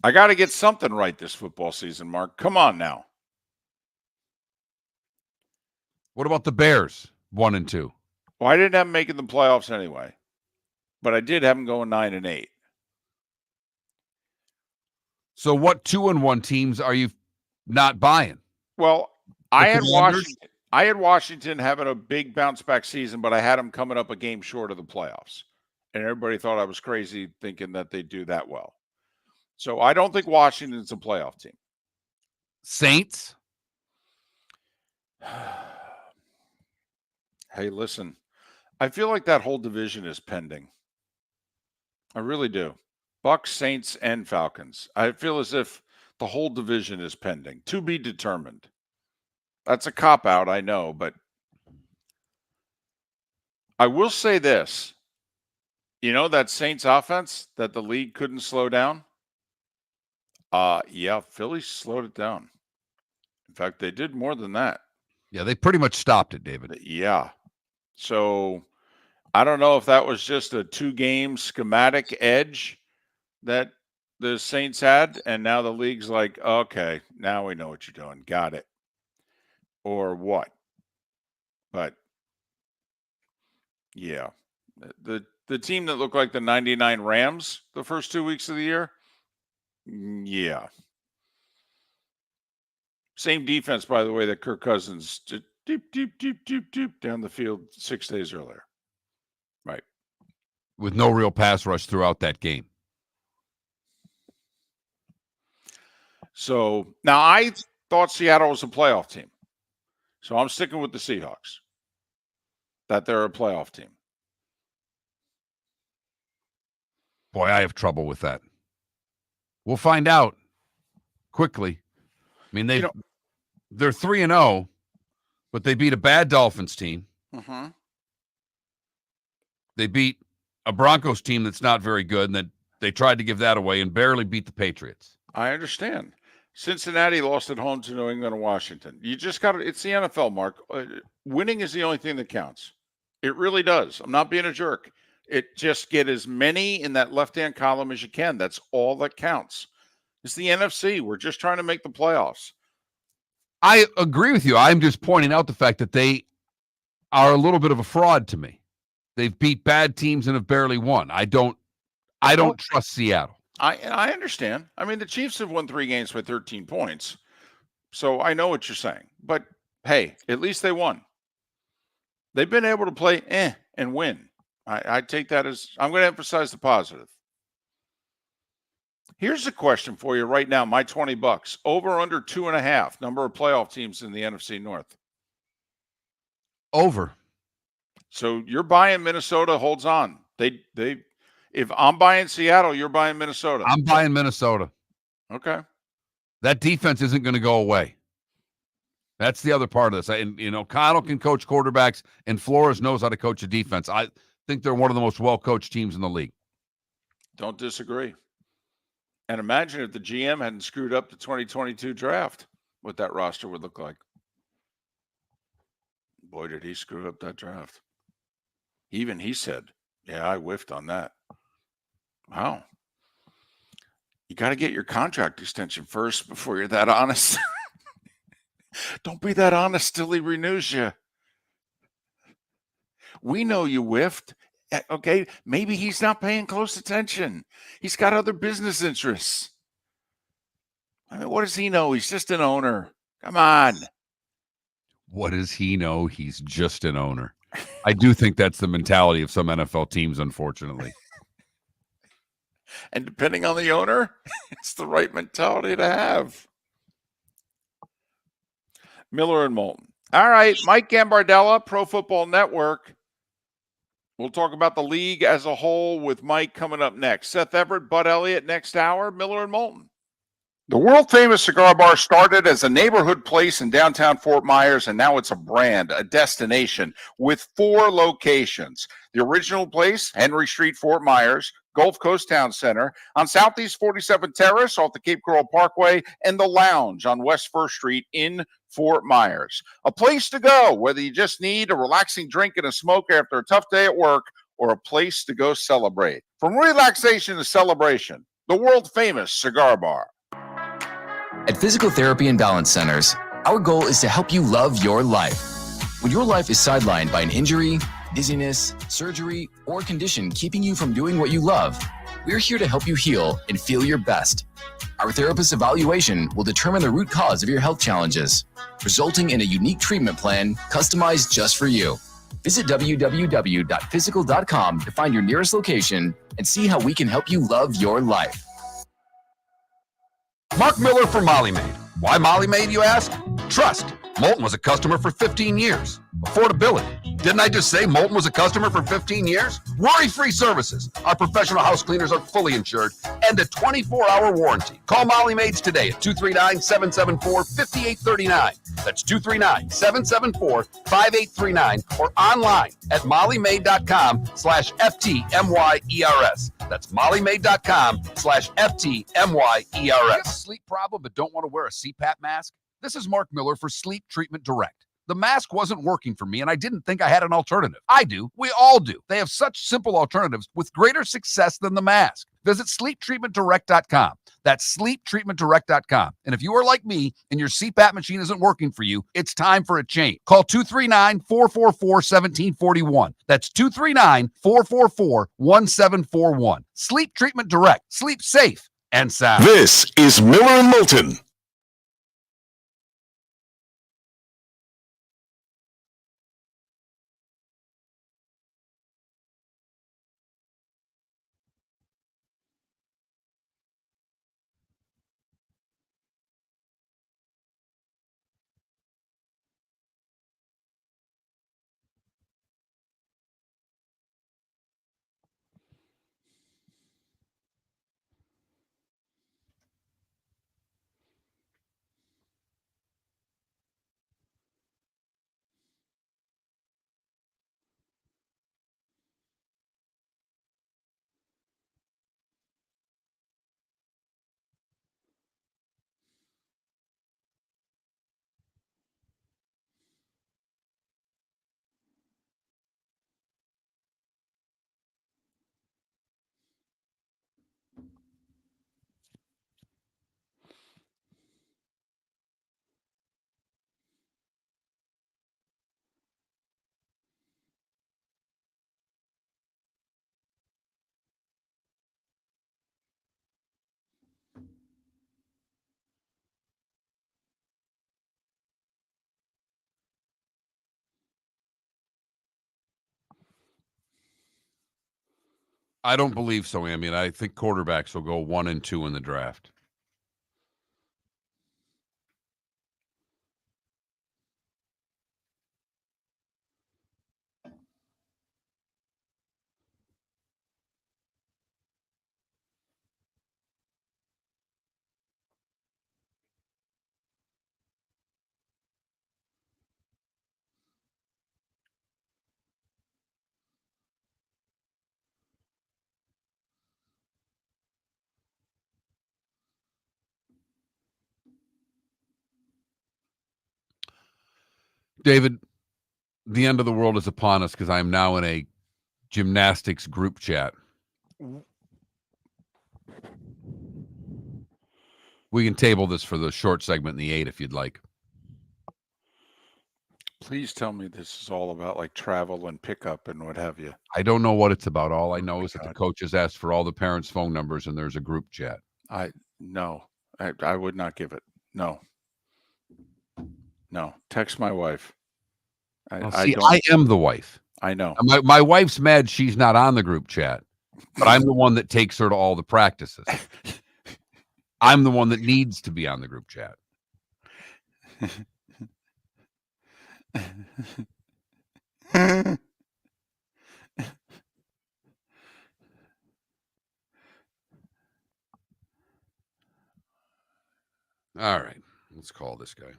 I got to get something right this football season, Mark. Come on now. What about the Bears? 1-2. Well, I didn't have them making the playoffs anyway, but I did have them going 9-8. So what 2-1 teams are you not buying? Well, I had Washington having a big bounce back season, but I had them coming up a game short of the playoffs. And everybody thought I was crazy thinking that they'd do that well. So I don't think Washington's a playoff team. Saints? Hey, listen, I feel like that whole division is pending. I really do. Bucks, Saints, and Falcons. I feel as if the whole division is pending, to be determined. That's a cop-out, I know, but I will say this. You know that Saints offense that the league couldn't slow down? Yeah, Philly slowed it down. In fact, they did more than that. Yeah, they pretty much stopped it, David. Yeah. So I don't know if that was just a 2-game schematic edge that the Saints had, and now the league's like, okay, now we know what you're doing. Got it. Or what? But yeah. The team that looked like the 99 Rams the first 2 weeks of the year, yeah. Same defense, by the way, that Kirk Cousins did deep down the field 6 days earlier. Right. With no real pass rush throughout that game. So now I thought Seattle was a playoff team. So I'm sticking with the Seahawks, that they're a playoff team. Boy, I have trouble with that. We'll find out quickly. I mean, they're 3-0, but they beat a bad Dolphins team. Mm-hmm. They beat a Broncos team that's not very good, and that they tried to give that away and barely beat the Patriots. I understand. Cincinnati lost at home to New England and Washington. You just got to, it's the NFL, Mark. Winning is the only thing that counts. It really does. I'm not being a jerk. It just get as many in that left-hand column as you can. That's all that counts. It's the NFC. We're just trying to make the playoffs. I agree with you. I'm just pointing out the fact that they are a little bit of a fraud to me. They've beat bad teams and have barely won. I don't trust Seattle. I understand. I mean, the Chiefs have won 3 games by 13 points. So I know what you're saying. But, hey, at least they won. They've been able to play and win. I take that as – I'm going to emphasize the positive. Here's a question for you right now, my $20. Over under 2.5, number of playoff teams in the NFC North. Over. So you're buying Minnesota holds on. If I'm buying Seattle, you're buying Minnesota. I'm buying Minnesota. Okay. That defense isn't going to go away. That's the other part of this. And, Connell can coach quarterbacks, and Flores knows how to coach a defense. I think they're one of the most well-coached teams in the league. Don't disagree. And imagine if the GM hadn't screwed up the 2022 draft, what that roster would look like. Boy, did he screw up that draft. Even he said, yeah, I whiffed on that. Wow. You got to get your contract extension first before you're that honest. Don't be that honest till he renews you. We know you whiffed. Okay, maybe he's not paying close attention. He's got other business interests. I mean, what does he know? He's just an owner. Come on. What does he know? He's just an owner. I do think that's the mentality of some NFL teams, unfortunately. And depending on the owner, it's the right mentality to have. Miller and Moulton. All right, Mike Gambardella, Pro Football Network. We'll talk about the league as a whole with Mike coming up next. Seth Everett, Bud Elliott next hour, Miller and Moulton. The world-famous cigar bar started as a neighborhood place in downtown Fort Myers, and now it's a brand, a destination, with 4 locations. The original place, Henry Street, Fort Myers, Gulf Coast Town Center, on Southeast 47th Terrace off the Cape Coral Parkway, and the Lounge on West 1st Street in Fort Myers. A place to go, whether you just need a relaxing drink and a smoke after a tough day at work, or a place to go celebrate. From relaxation to celebration, the world-famous cigar bar. At Physical Therapy and Balance Centers, our goal is to help you love your life. When your life is sidelined by an injury, dizziness, surgery, or condition keeping you from doing what you love, we're here to help you heal and feel your best. Our therapist's evaluation will determine the root cause of your health challenges, resulting in a unique treatment plan customized just for you. Visit www.physical.com to find your nearest location and see how we can help you love your life. Mark Miller for Molly Maid. Why Molly Maid, you ask? Trust. Moulton was a customer for 15 years. Affordability. Didn't I just say Moulton was a customer for 15 years? Worry-free services. Our professional house cleaners are fully insured and a 24-hour warranty. Call Molly Maids today at 239-774-5839. That's 239-774-5839 or online at mollymaid.com/FTMYERS. That's mollymaid.com/FTMYERS. You have a sleep problem but don't want to wear a CPAP mask? This is Mark Miller for Sleep Treatment Direct. The mask wasn't working for me, and I didn't think I had an alternative. I do. We all do. They have such simple alternatives with greater success than the mask. Visit sleeptreatmentdirect.com. That's sleeptreatmentdirect.com. And if you are like me and your CPAP machine isn't working for you, it's time for a change. Call 239-444-1741. That's 239-444-1741. Sleep Treatment Direct. Sleep safe and sound. This is Miller and Moulton. I don't believe so, Amy. I think quarterbacks will go 1 and 2 in the draft. David, the end of the world is upon us because I am now in a gymnastics group chat. We can table this for the short segment in the 8 if you'd like. Please tell me this is all about like travel and pickup and what have you. I don't know what it's about. All I know is that the coaches asked for all the parents' phone numbers and there's a group chat. I would not give it. No. Text my wife. I am the wife. I know. My wife's mad she's not on the group chat, but I'm the one that takes her to all the practices. I'm the one that needs to be on the group chat. All right, let's call this guy.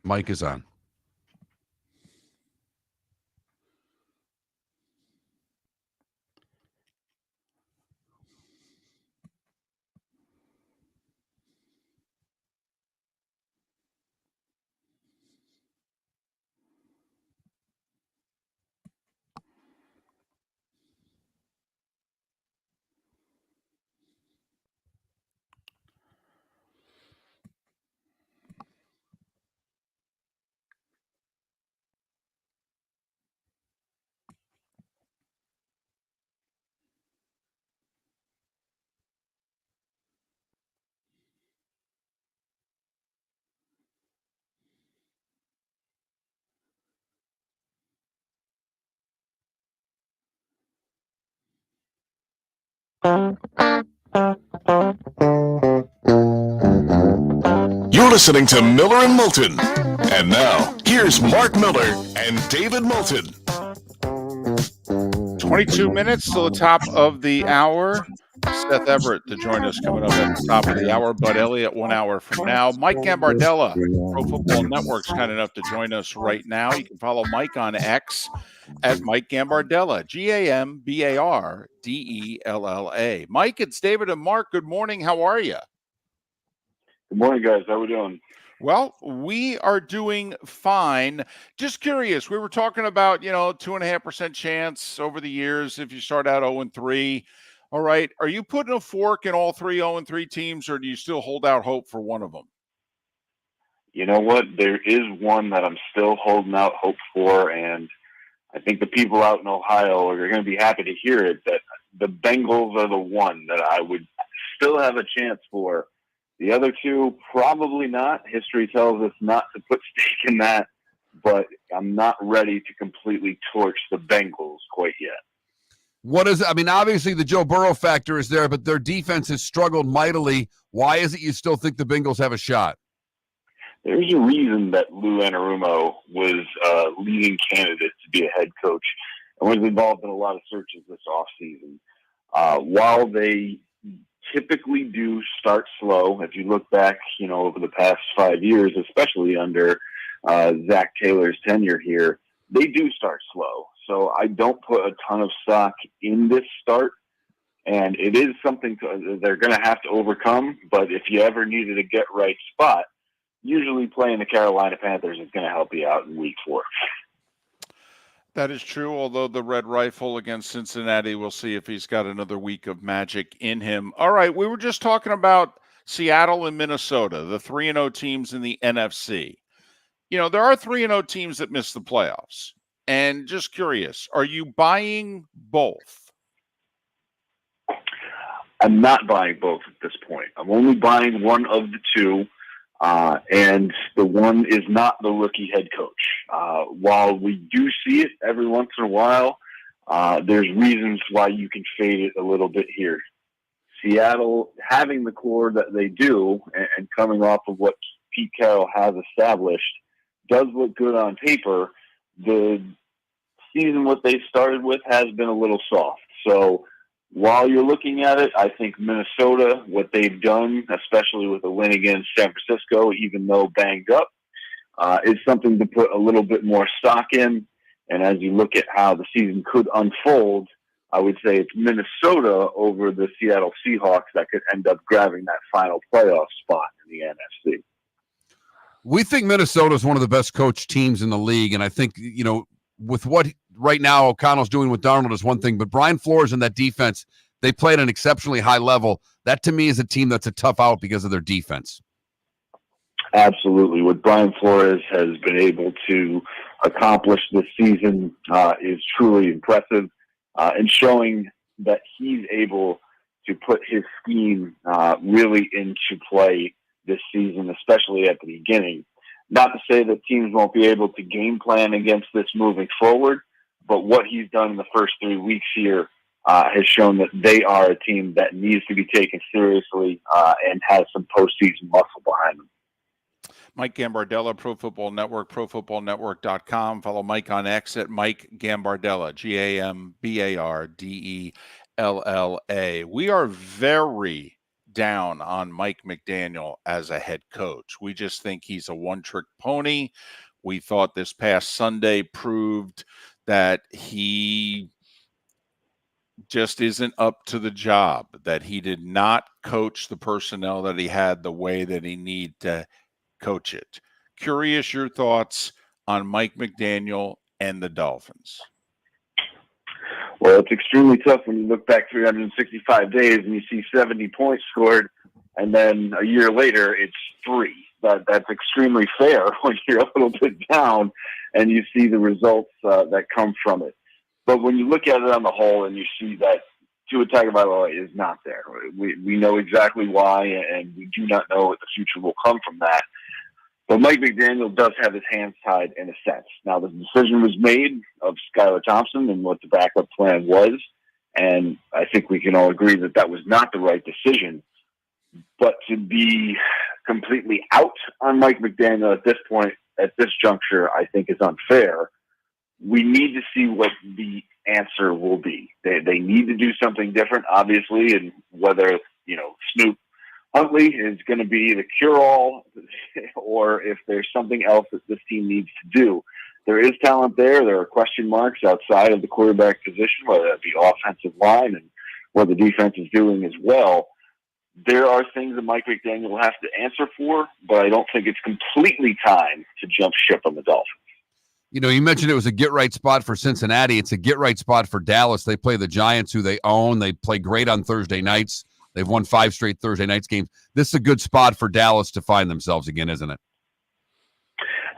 Mike is on. You're listening to Miller and Moulton. And now, here's Mark Miller and David Moulton. 22 minutes till the top of the hour. Seth Everett to join us coming up at the top of the hour. Bud Elliott 1 hour from now. Mike Gambardella, Pro Football Network's kind enough to join us right now. You can follow Mike on X at Mike Gambardella, Gambardella. Mike, it's David and Mark. Good morning. How are you? Good morning, guys. How we doing? Well, we are doing fine. Just curious, we were talking about, 2.5% chance over the years if you start out 0-3. All right. Are you putting a fork in all three 0-3 teams, or do you still hold out hope for one of them? You know what? There is one that I'm still holding out hope for, and I think the people out in Ohio are going to be happy to hear it, that the Bengals are the one that I would still have a chance for. The other two, probably not. History tells us not to put stake in that, but I'm not ready to completely torch the Bengals quite yet. What is it? I mean, obviously the Joe Burrow factor is there, but their defense has struggled mightily. Why is it you still think the Bengals have a shot? There's a reason that Lou Anarumo was a leading candidate to be a head coach and was involved in a lot of searches this offseason. While they typically do start slow, if you look back, over the past 5 years, especially under Zach Taylor's tenure here, they do start slow. So I don't put a ton of stock in this start, and it is something they're going to have to overcome. But if you ever needed a get-right spot, usually playing the Carolina Panthers is going to help you out in week 4. That is true, although the Red Rifle against Cincinnati, we'll see if he's got another week of magic in him. All right, we were just talking about Seattle and Minnesota, the 3-0 teams in the NFC. There are 3-0 teams that miss the playoffs. And just curious, are you buying both? I'm not buying both at this point. I'm only buying one of the two, and the one is not the rookie head coach. While we do see it every once in a while, there's reasons why you can fade it a little bit here. Seattle, having the core that they do and coming off of what Pete Carroll has established, does look good on paper. The season, what they started with, has been a little soft. So while you're looking at it, I think Minnesota, what they've done, especially with the win against San Francisco, even though banged up, is something to put a little bit more stock in. And as you look at how the season could unfold, I would say it's Minnesota over the Seattle Seahawks that could end up grabbing that final playoff spot in the NFC. We think Minnesota is one of the best coached teams in the league, and I think, with what right now O'Connell's doing with Darnold is one thing, but Brian Flores and that defense, they play at an exceptionally high level. That, to me, is a team that's a tough out because of their defense. Absolutely. What Brian Flores has been able to accomplish this season is truly impressive, and showing that he's able to put his scheme really into play this season, especially at the beginning. Not to say that teams won't be able to game plan against this moving forward, but what he's done in the first 3 weeks here has shown that they are a team that needs to be taken seriously and has some postseason muscle behind them. Mike Gambardella, Pro Football Network, ProFootballNetwork.com. Follow Mike on X at Mike Gambardella, Gambardella. We are very down on Mike McDaniel as a head coach. We just think he's a one-trick pony. We thought this past Sunday proved that he just isn't up to the job, that he did not coach the personnel that he had the way that he needed to coach it. Curious your thoughts on Mike McDaniel and the Dolphins. Well, it's extremely tough when you look back 365 days and you see 70 points scored, and then a year later it's 3. That's extremely fair when you're a little bit down and you see the results that come from it. But when you look at it on the whole and you see that Tua Tagovailoa is not there, we know exactly why, and we do not know what the future will come from that. But Mike McDaniel does have his hands tied in a sense. Now, the decision was made of Skylar Thompson and what the backup plan was, And I think we can all agree that that was not the right decision. But to be completely out on Mike McDaniel at this point, at this juncture, I think is unfair. We need to see what the answer will be. They need to do something different, obviously, and whether, Snoop Huntley is going to be the cure-all or if there's something else that this team needs to do. There is talent there. There are question marks outside of the quarterback position, whether that be offensive line and what the defense is doing as well. There are things that Mike McDaniel will have to answer for, but I don't think it's completely time to jump ship on the Dolphins. You mentioned it was a get-right spot for Cincinnati. It's a get-right spot for Dallas. They play the Giants, who they own. They play great on Thursday nights. They've won 5 straight Thursday nights games. This is a good spot for Dallas to find themselves again, isn't it?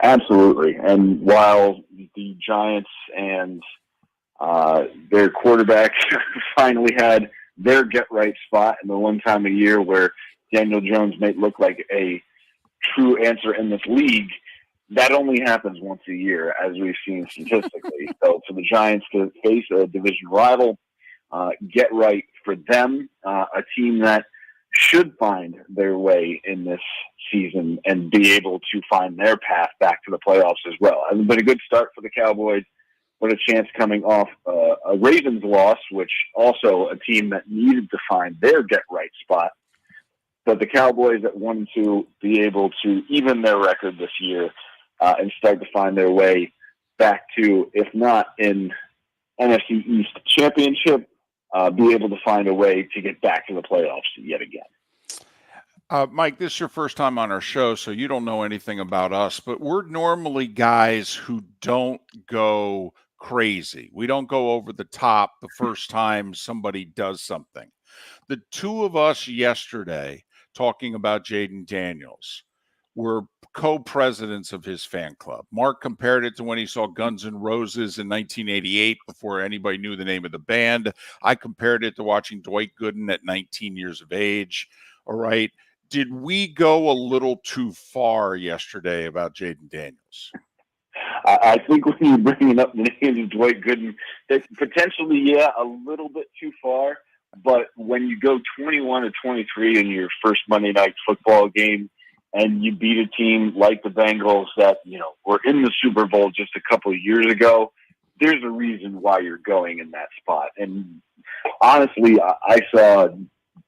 Absolutely. And while the Giants and their quarterback finally had their get-right spot in the one time a year where Daniel Jones may look like a true answer in this league, that only happens once a year, as we've seen statistically. So for the Giants to face a division rival, get right for them, a team that should find their way in this season and be able to find their path back to the playoffs as well. It's been a good start for the Cowboys. What a chance coming off a Ravens loss, which also a team that needed to find their get-right spot. But the Cowboys at 1-2 be able to even their record this year and start to find their way back to, if not in NFC East championship, be able to find a way to get back to the playoffs yet again. Mike, this is your first time on our show, so you don't know anything about us, but we're normally guys who don't go crazy. We don't go over the top the first time somebody does something. The two of us yesterday talking about Jaden Daniels were co-presidents of his fan club. Mark compared it to when he saw Guns N' Roses in 1988 before anybody knew the name of the band. I compared it to watching Dwight Gooden at 19 years of age. All right. Did we go a little too far yesterday about Jaden Daniels? I think when you're bringing up the name of Dwight Gooden, it's potentially, a little bit too far. But when you go 21-23 in your first Monday night football game, and you beat a team like the Bengals that, were in the Super Bowl just a couple of years ago, there's a reason why you're going in that spot. And honestly, I saw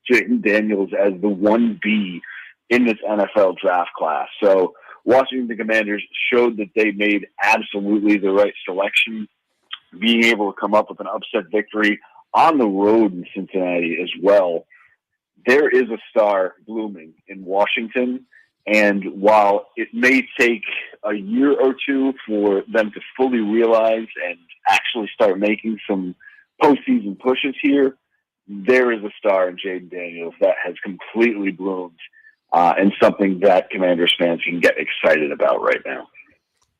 Jaden Daniels as the 1B in this NFL draft class. So Washington Commanders showed that they made absolutely the right selection, being able to come up with an upset victory on the road in Cincinnati as well. There is a star blooming in Washington. And while it may take a year or two for them to fully realize and actually start making some postseason pushes here, there is a star in Jaden Daniels that has completely bloomed and something that Commanders fans can get excited about right now.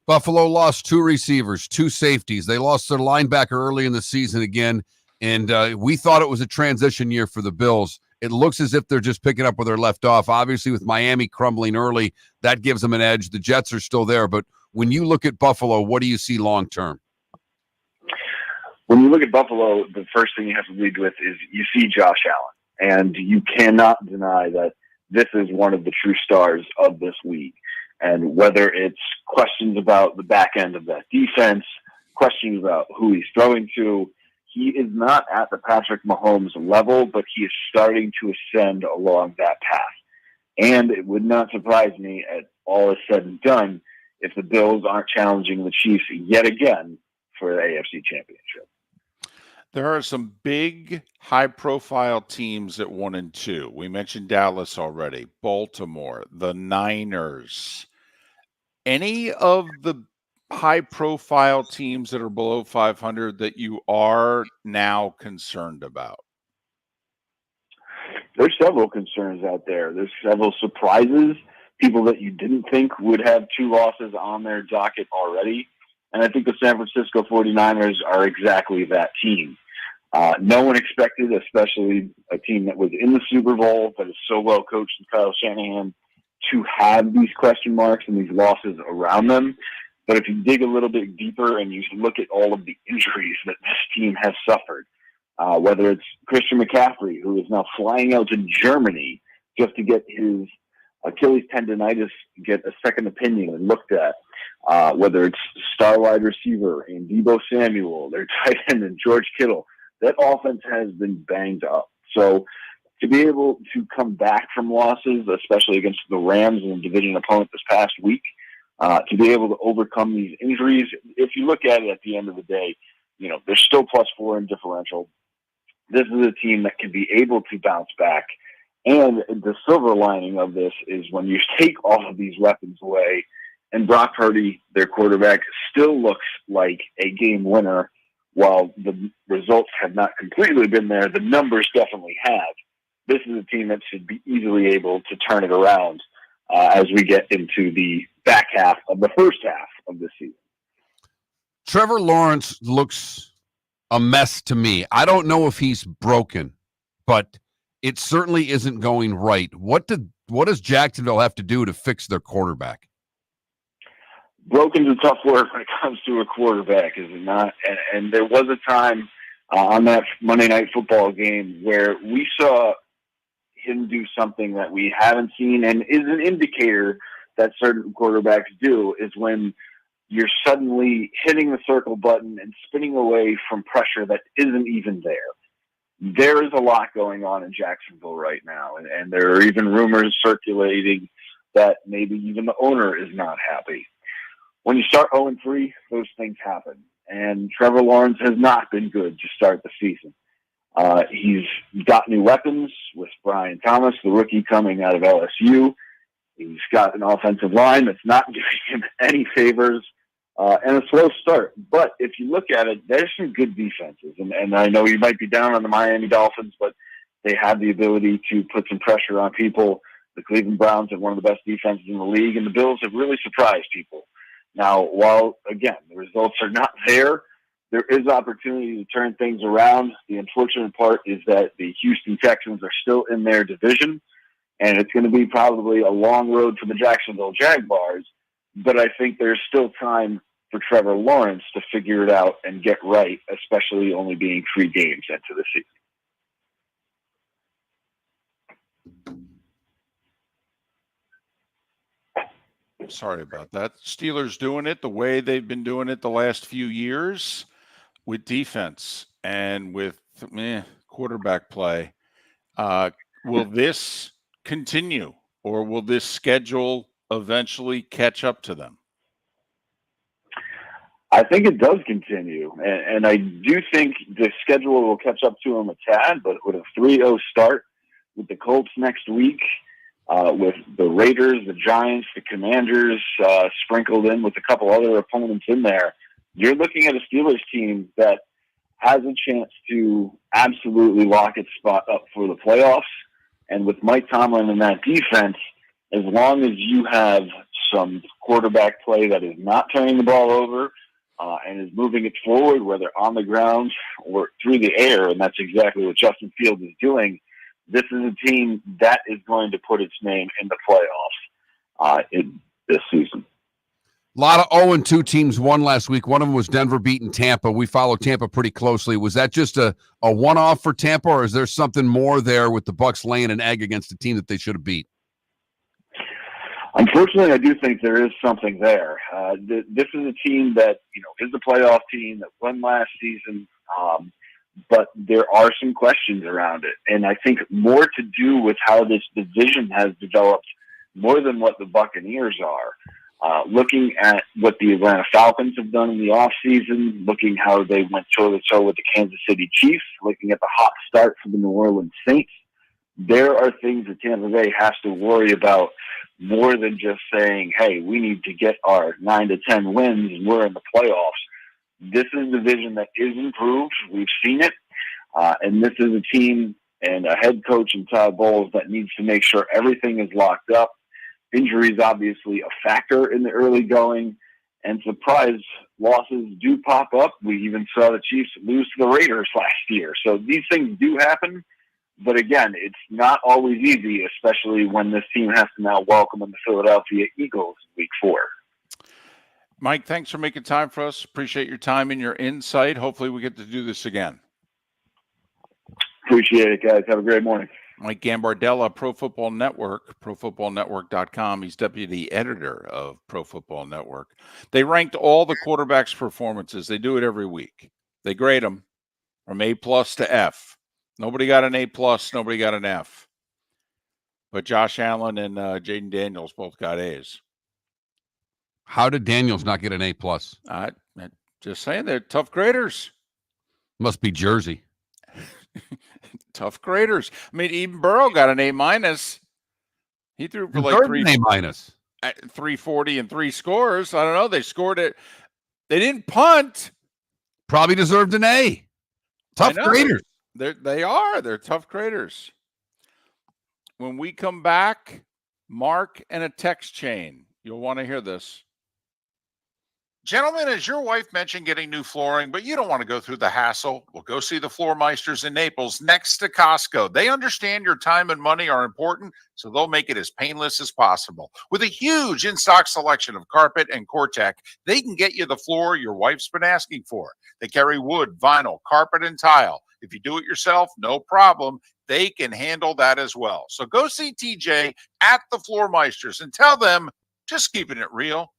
Buffalo lost 2 receivers, 2 safeties. They lost their linebacker early in the season again, and we thought it was a transition year for the Bills. It looks as if they're just picking up where they're left off. Obviously, with Miami crumbling early, that gives them an edge. The Jets are still there. But when you look at Buffalo, what do you see long term? When you look at Buffalo, the first thing you have to lead with is you see Josh Allen. And you cannot deny that this is one of the true stars of this league. And whether it's questions about the back end of that defense, questions about who he's throwing to, he is not at the Patrick Mahomes level, but he is starting to ascend along that path. And it would not surprise me at all is said and done if the Bills aren't challenging the Chiefs yet again for the AFC Championship. There are some big, high-profile teams at 1 and 2. We mentioned Dallas already, Baltimore, the Niners. Any of the high-profile teams that are below 500 that you are now concerned about? There's several concerns out there. There's several surprises, people that you didn't think would have 2 losses on their docket already. And I think the San Francisco 49ers are exactly that team. No one expected, especially a team that was in the Super Bowl, that is so well coached in Kyle Shanahan, to have these question marks and these losses around them. But if you dig a little bit deeper and you look at all of the injuries that this team has suffered, whether it's Christian McCaffrey, who is now flying out to Germany just to get his Achilles tendonitis, get a second opinion and looked at, whether it's star wide receiver in Deebo Samuel, their tight end and George Kittle. That offense has been banged up. So to be able to come back from losses, especially against the Rams and a division opponent this past week, to be able to overcome these injuries, if you look at it at the end of the day, they're still +4 in differential. This is a team that can be able to bounce back. And the silver lining of this is when you take all of these weapons away and Brock Purdy, their quarterback, still looks like a game winner. While the results have not completely been there, the numbers definitely have. This is a team that should be easily able to turn it around as we get into the back half of the first half of the season. Trevor Lawrence looks a mess to me. I don't know if he's broken, but it certainly isn't going right. What does Jacksonville have to do to fix their quarterback? Broken's a tough word when it comes to a quarterback, is it not? And there was a time on that Monday Night Football game where we saw him do something that we haven't seen and is an indicator that certain quarterbacks do, is when you're suddenly hitting the circle button and spinning away from pressure that isn't even there. There is a lot going on in Jacksonville right now, and there are even rumors circulating that maybe even the owner is not happy. When you start 0-3, those things happen. And Trevor Lawrence has not been good to start the season. He's got new weapons with Brian Thomas, the rookie coming out of LSU. He's got an offensive line that's not giving him any favors, and a slow start. But if you look at it, there's some good defenses. And I know you might be down on the Miami Dolphins, but they have the ability to put some pressure on people. The Cleveland Browns have one of the best defenses in the league, and the Bills have really surprised people. Now, while, again, the results are not there, there is opportunity to turn things around. The unfortunate part is that the Houston Texans are still in their division, and it's going to be probably a long road for the Jacksonville Jaguars, but I think there's still time for Trevor Lawrence to figure it out and get right, especially only being 3 games into the season. Sorry about that. Steelers doing it the way they've been doing it the last few years with defense and with quarterback play. Will this continue, or will this schedule eventually catch up to them? I think it does continue, and I do think the schedule will catch up to them a tad, but with a 3-0 start with the Colts next week, with the Raiders, the Giants, the Commanders sprinkled in with a couple other opponents in there, you're looking at a Steelers team that has a chance to absolutely lock its spot up for the playoffs. And with Mike Tomlin and that defense, as long as you have some quarterback play that is not turning the ball over and is moving it forward, whether on the ground or through the air, and that's exactly what Justin Fields is doing, this is a team that is going to put its name in the playoffs in this season. A lot of 0-2 teams won last week. One of them was Denver beating Tampa. We follow Tampa pretty closely. Was that just a one-off for Tampa, or is there something more there with the Bucs laying an egg against a team that they should have beat? Unfortunately, I do think there is something there. This is a team that is a playoff team that won last season, but there are some questions around it. And I think more to do with how this division has developed more than what the Buccaneers are. Looking at what the Atlanta Falcons have done in the offseason, looking how they went toe-to-toe with the Kansas City Chiefs, looking at the hot start for the New Orleans Saints, there are things that Tampa Bay has to worry about more than just saying, hey, we need to get our 9 to 10 wins and we're in the playoffs. This is a division that is improved. We've seen it. And this is a team and a head coach in Todd Bowles that needs to make sure everything is locked up. Injuries obviously a factor in the early going, and surprise losses do pop up. We even saw the Chiefs lose to the Raiders last year. So these things do happen. But again, it's not always easy, especially when this team has to now welcome in the Philadelphia Eagles in Week 4. Mike, thanks for making time for us. Appreciate your time and your insight. Hopefully we get to do this again. Appreciate it, guys. Have a great morning. Mike Gambardella, Pro Football Network, ProFootballNetwork.com. He's deputy editor of Pro Football Network. They ranked all the quarterbacks' performances. They do it every week. They grade them from A+ to F. Nobody got an A+, nobody got an F. But Josh Allen and Jaden Daniels both got A's. How did Daniels not get an A+? Just saying, they're tough graders. Must be Jersey. Tough graders. I mean, even Burrow got an A-. He threw for like an A-. 340 and 3 scores. I don't know. They scored it. They didn't punt. Probably deserved an A. Tough graders. They are. They're tough graders. When we come back, Mark and a text chain. You'll want to hear this. Gentlemen, as your wife mentioned getting new flooring, but you don't want to go through the hassle, well, go see the Floor Meisters in Naples next to Costco. They understand your time and money are important, so they'll make it as painless as possible. With a huge in-stock selection of carpet and Cortec, they can get you the floor your wife's been asking for. They carry wood, vinyl, carpet, and tile. If you do it yourself, no problem. They can handle that as well. So go see TJ at the Floor Meisters and tell them, just keeping it real.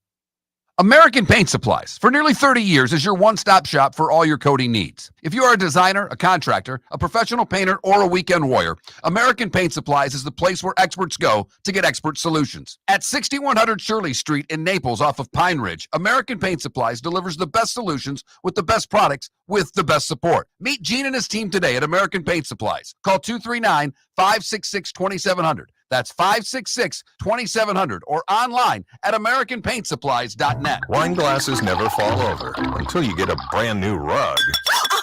American Paint Supplies, for nearly 30 years, is your one-stop shop for all your coating needs. If you are a designer, a contractor, a professional painter, or a weekend warrior, American Paint Supplies is the place where experts go to get expert solutions. At 6100 Shirley Street in Naples off of Pine Ridge, American Paint Supplies delivers the best solutions with the best products with the best support. Meet Gene and his team today at American Paint Supplies. Call 239-566-2700. That's 566-2700 or online at AmericanPaintSupplies.net. Wine glasses never fall over until you get a brand new rug.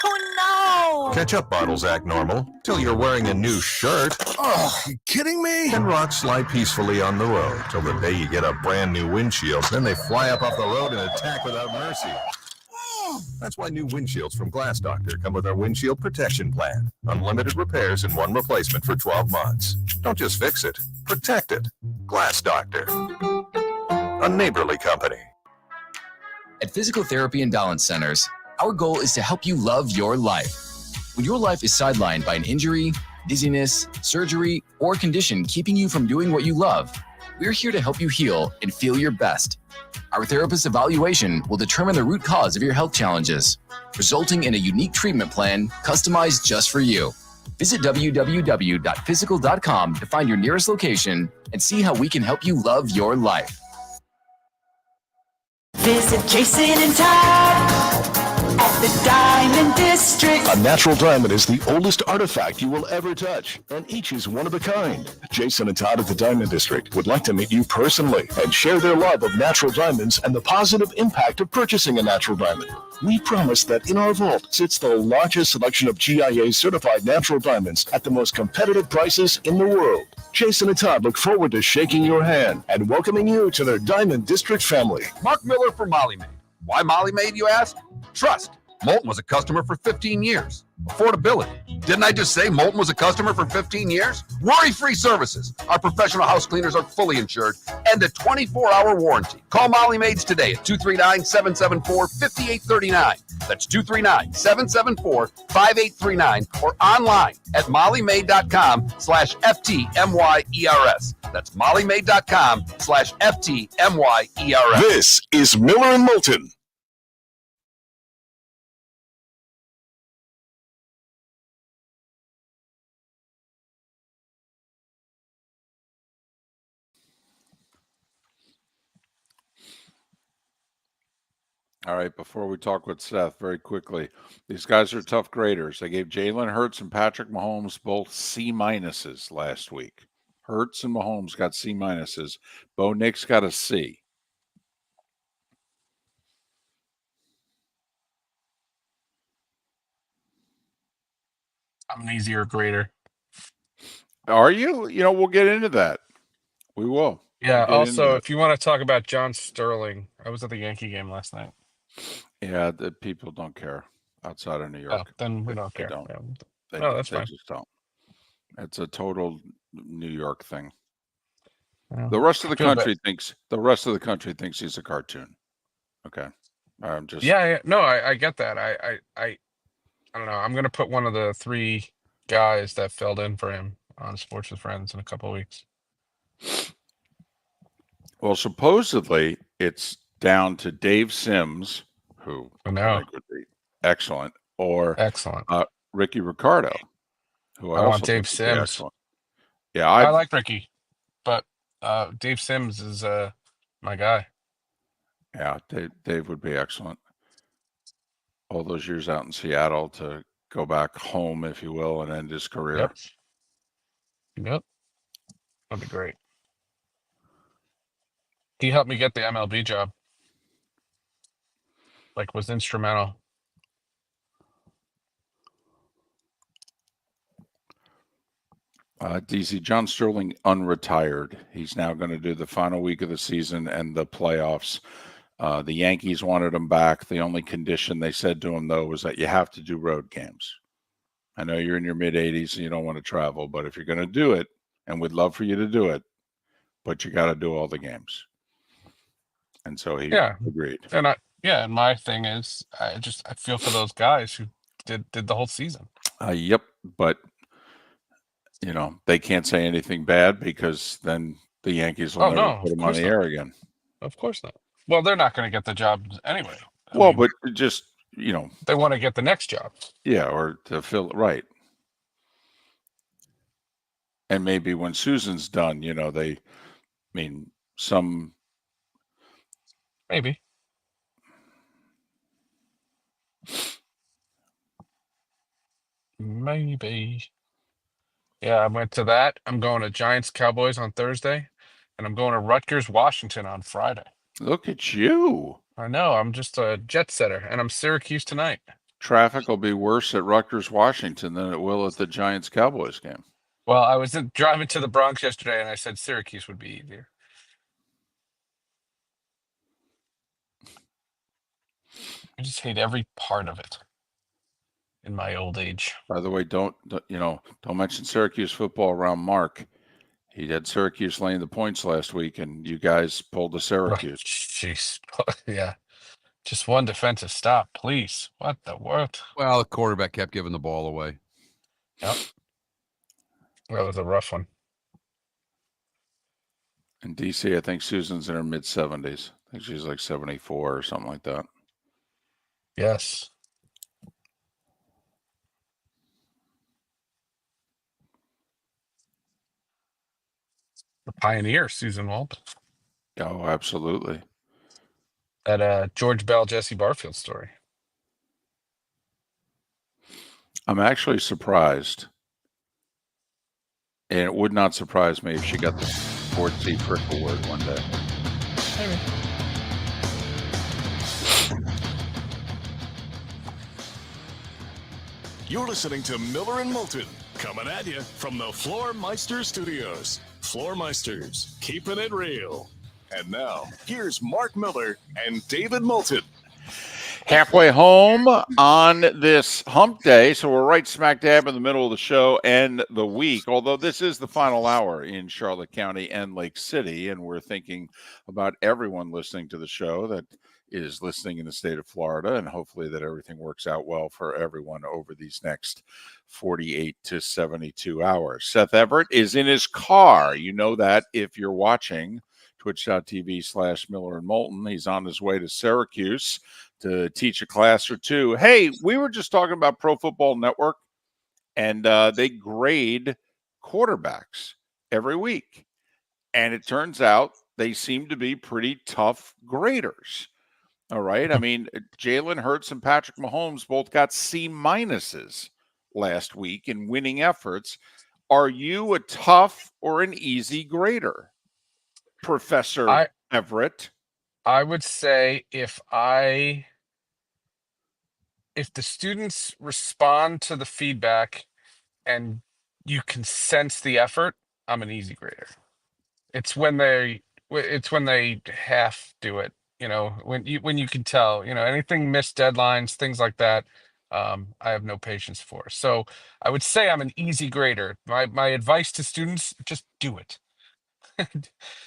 Oh, no! Ketchup bottles act normal till you're wearing a new shirt. Oh, you kidding me? And rocks slide peacefully on the road till the day you get a brand new windshield. Then they fly up off the road and attack without mercy. That's why new windshields from Glass Doctor come with our windshield protection plan. Unlimited repairs and one replacement for 12 months. Don't just fix it, protect it. Glass Doctor, a neighborly company. At Physical Therapy and Balance Centers, our goal is to help you love your life. When your life is sidelined by an injury, dizziness, surgery, or condition keeping you from doing what you love, we're here to help you heal and feel your best. Our therapist evaluation will determine the root cause of your health challenges, resulting in a unique treatment plan customized just for you. Visit www.physical.com to find your nearest location and see how we can help you love your life. Visit Jason and Todd at the Diamond District. A natural diamond is the oldest artifact you will ever touch, and each is one of a kind. Jason and Todd at the Diamond District would like to meet you personally and share their love of natural diamonds and the positive impact of purchasing a natural diamond. We promise that in our vault sits the largest selection of GIA-certified natural diamonds at the most competitive prices in the world. Jason and Todd look forward to shaking your hand and welcoming you to their Diamond District family. Mark Miller for Molly Maid. Why Molly Maid, you ask? Trust. Moulton was a customer for 15 years. Affordability. Didn't I just say Moulton was a customer for 15 years? Worry-free services. Our professional house cleaners are fully insured and a 24-hour warranty. Call Molly Maids today at 239-774-5839. That's 239-774-5839 or online at mollymaid.com/FTMYERS. That's mollymaid.com/FTMYERS. This is Miller and Moulton. All right, before we talk with Seth, very quickly, these guys are tough graders. They gave Jalen Hurts and Patrick Mahomes both C- last week. Hurts and Mahomes got C-. Bo Nix got a C. I'm an easier grader. Are you? You know, we'll get into that. We will. Yeah. We'll Also, if you want to talk about John Sterling, I was at the Yankee game last night. Yeah, the people don't care outside of New York. Oh, then we don't care. They don't. Yeah. No, that's they fine. just don't. It's a total New York thing. Yeah. The rest of the Feel country thinks he's a cartoon. Okay. I'm just Yeah. No, I get that. I don't know. I'm gonna put one of the three guys that filled in for him on Sports with Friends in a couple of weeks. Well, supposedly it's down to Dave Sims, who I I know. think would be excellent, or Excellent. Ricky Ricardo, who I also want Dave think would be Sims. excellent. Yeah, I like Ricky, but Dave Sims is my guy. Yeah, Dave would be excellent. All those years out in Seattle to go back home, if you will, and end his career. Yep. That'd be great. He helped me get the MLB job. Like, was instrumental. DC, John Sterling unretired. He's now going to do the final week of the season and the playoffs. The Yankees wanted him back. The only condition they said to him, though, was that you have to do road games. I know you're in your mid-80s and you don't want to travel, but if you're going to do it, and we'd love for you to do it, but you got to do all the games. And so he agreed. And my thing is, I feel for those guys who did the whole season. Yep, but they can't say anything bad because then the Yankees will never put him on the air again. Of course not. Well, they're not going to get the job anyway. But just, they want to get the next job. Yeah, or to fill it right. And maybe when Susan's done, some. Maybe. Maybe. Yeah, I went to that. I'm going to Giants Cowboys on Thursday, and I'm going to Rutgers Washington on Friday. Look at you. I know. I'm just a jet setter, and I'm Syracuse tonight. Traffic will be worse at Rutgers Washington than it will at the Giants Cowboys game. Well, I was driving to the Bronx yesterday, and I said Syracuse would be easier. I just hate every part of it in my old age. By the way, don't mention Syracuse football around Mark. He had Syracuse laying the points last week, and you guys pulled the Syracuse. Jeez, yeah, just one defensive stop, please. What the world? Well, the quarterback kept giving the ball away. Yep, that was a rough one. In DC, I think Susan's in her mid-70s. I think she's like 74 or something like that. Yes. The pioneer, Susan Moulton. Oh, absolutely. That George Bell, Jesse Barfield story. I'm actually surprised. And it would not surprise me if she got the Ford C. Frick Award one day. Maybe. You're listening to Miller and Moulton, coming at you from the Floor Meister Studios. Floor Meisters, keeping it real. And now, here's Mark Miller and David Moulton. Halfway home on this hump day, so we're right smack dab in the middle of the show and the week, although this is the final hour in Charlotte County and Lake City, and we're thinking about everyone listening to the show that is listening in the state of Florida, and hopefully that everything works out well for everyone over these next 48 to 72 hours. Seth Everett is in his car. You know that if you're watching twitch.tv/Miller and Moulton. He's on his way to Syracuse to teach a class or two. Hey, we were just talking about Pro Football Network, and they grade quarterbacks every week. And it turns out they seem to be pretty tough graders. All right. I mean, Jalen Hurts and Patrick Mahomes both got C- last week in winning efforts. Are you a tough or an easy grader, Professor Everett? I would say if the students respond to the feedback and you can sense the effort, I'm an easy grader. It's when they half do it. When you can tell, anything missed deadlines, things like that, I have no patience for. So I would say I'm an easy grader. My advice to students, just do it.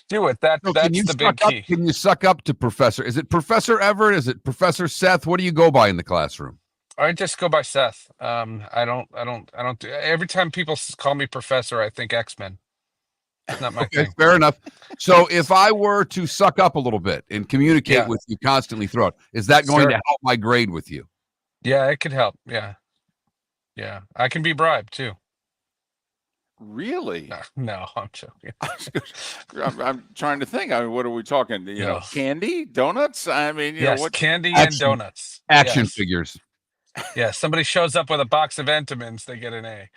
Do it. That's the big key. Can you suck up to Professor? Is it Professor Everett? Is it Professor Seth? What do you go by in the classroom? I just go by Seth. I don't do, every time people call me professor, I think X-Men. It's not my Okay, thing. fair enough. So if I were to suck up a little bit and communicate Yeah. with you constantly throughout, is that going Sure. to help my grade with you? Yeah, it could help. Yeah. Yeah. I can be bribed too. Really? No, I'm joking. I'm trying to think. I mean, what are we talking? You know, No. candy, donuts. I mean, you know Yes, what? candy and Action- donuts. Action Yes. figures. Yeah, somebody shows up with a box of Entenmann's, they get an A.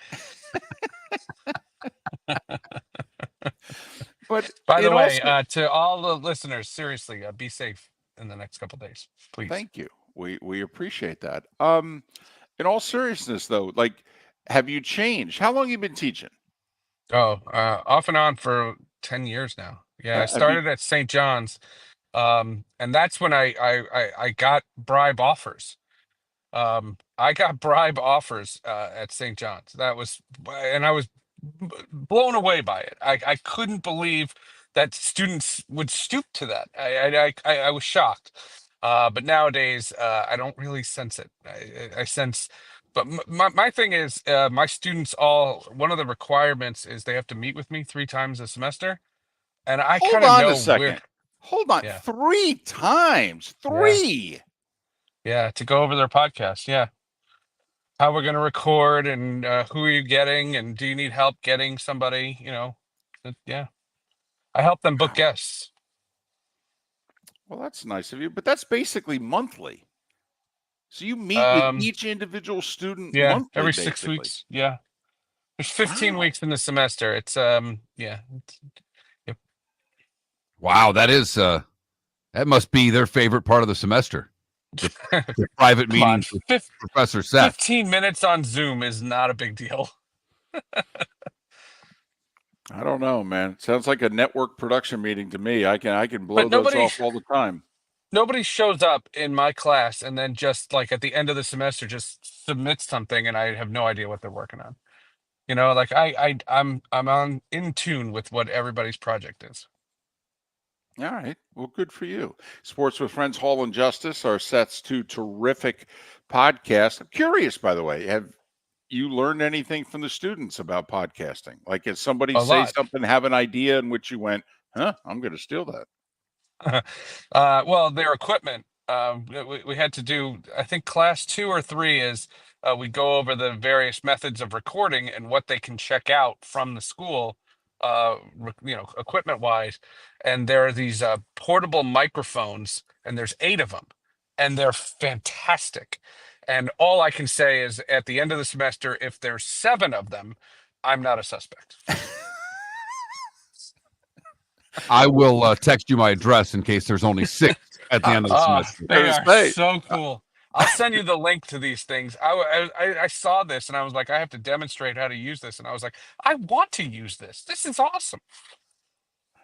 But By the it way, also- to all the listeners, seriously, be safe in the next couple days, please. Thank you. We appreciate that. In all seriousness, though, like, have you changed? How long have you been teaching? Oh, off and on for 10 years now. Yeah, I Have you- started at St. John's, and that's when I got bribe offers. I got bribe offers at St. John's. That was, and I was blown away by it. I couldn't believe that students would stoop to that. I was shocked. But nowadays, I don't really sense it. I sense, but my thing is, my students all, one of the requirements is they have to meet with me 3 times a semester. And I Hold kind of on know a second. where, Hold on. Yeah. 3 times. 3. yeah, to go over their podcast. Yeah. How we're going to record and who are you getting and do you need help getting somebody, yeah. I help them book guests. Well, that's nice of you, but that's basically monthly. So you meet Um, with each individual student Yeah, monthly, every 6 basically. weeks. Yeah. There's 15 Wow. weeks in the semester. It's yeah. Wow, that is that must be their favorite part of the semester. The private Come on, meetings with Professor Seth. 15 minutes on Zoom is not a big deal. I don't know, man. Sounds like a network production meeting to me. I can blow But those nobody- off all the time. Nobody shows up in my class and then just like at the end of the semester just submits something and I have no idea what they're working on. Like I'm in tune with what everybody's project is. All right. Well, good for you. Sports with Friends, Hall and Justice are Seth's 2 terrific podcasts. I'm curious, by the way, have you learned anything from the students about podcasting? Like, if somebody A say lot. something, have an idea in which you went, I'm going to steal that. Well, their equipment. We had to do, I think class 2 or 3 is we go over the various methods of recording and what they can check out from the school, equipment wise. And there are these portable microphones, and there's 8 of them, and they're fantastic. And all I can say is at the end of the semester, if there's 7 of them, I'm not a suspect. I will text you my address in case there's only 6 at the end of the semester. They Thursday. are so cool. I'll send you the link to these things. I saw this and I was like, I have to demonstrate how to use this. And I was like, I want to use this. This is awesome.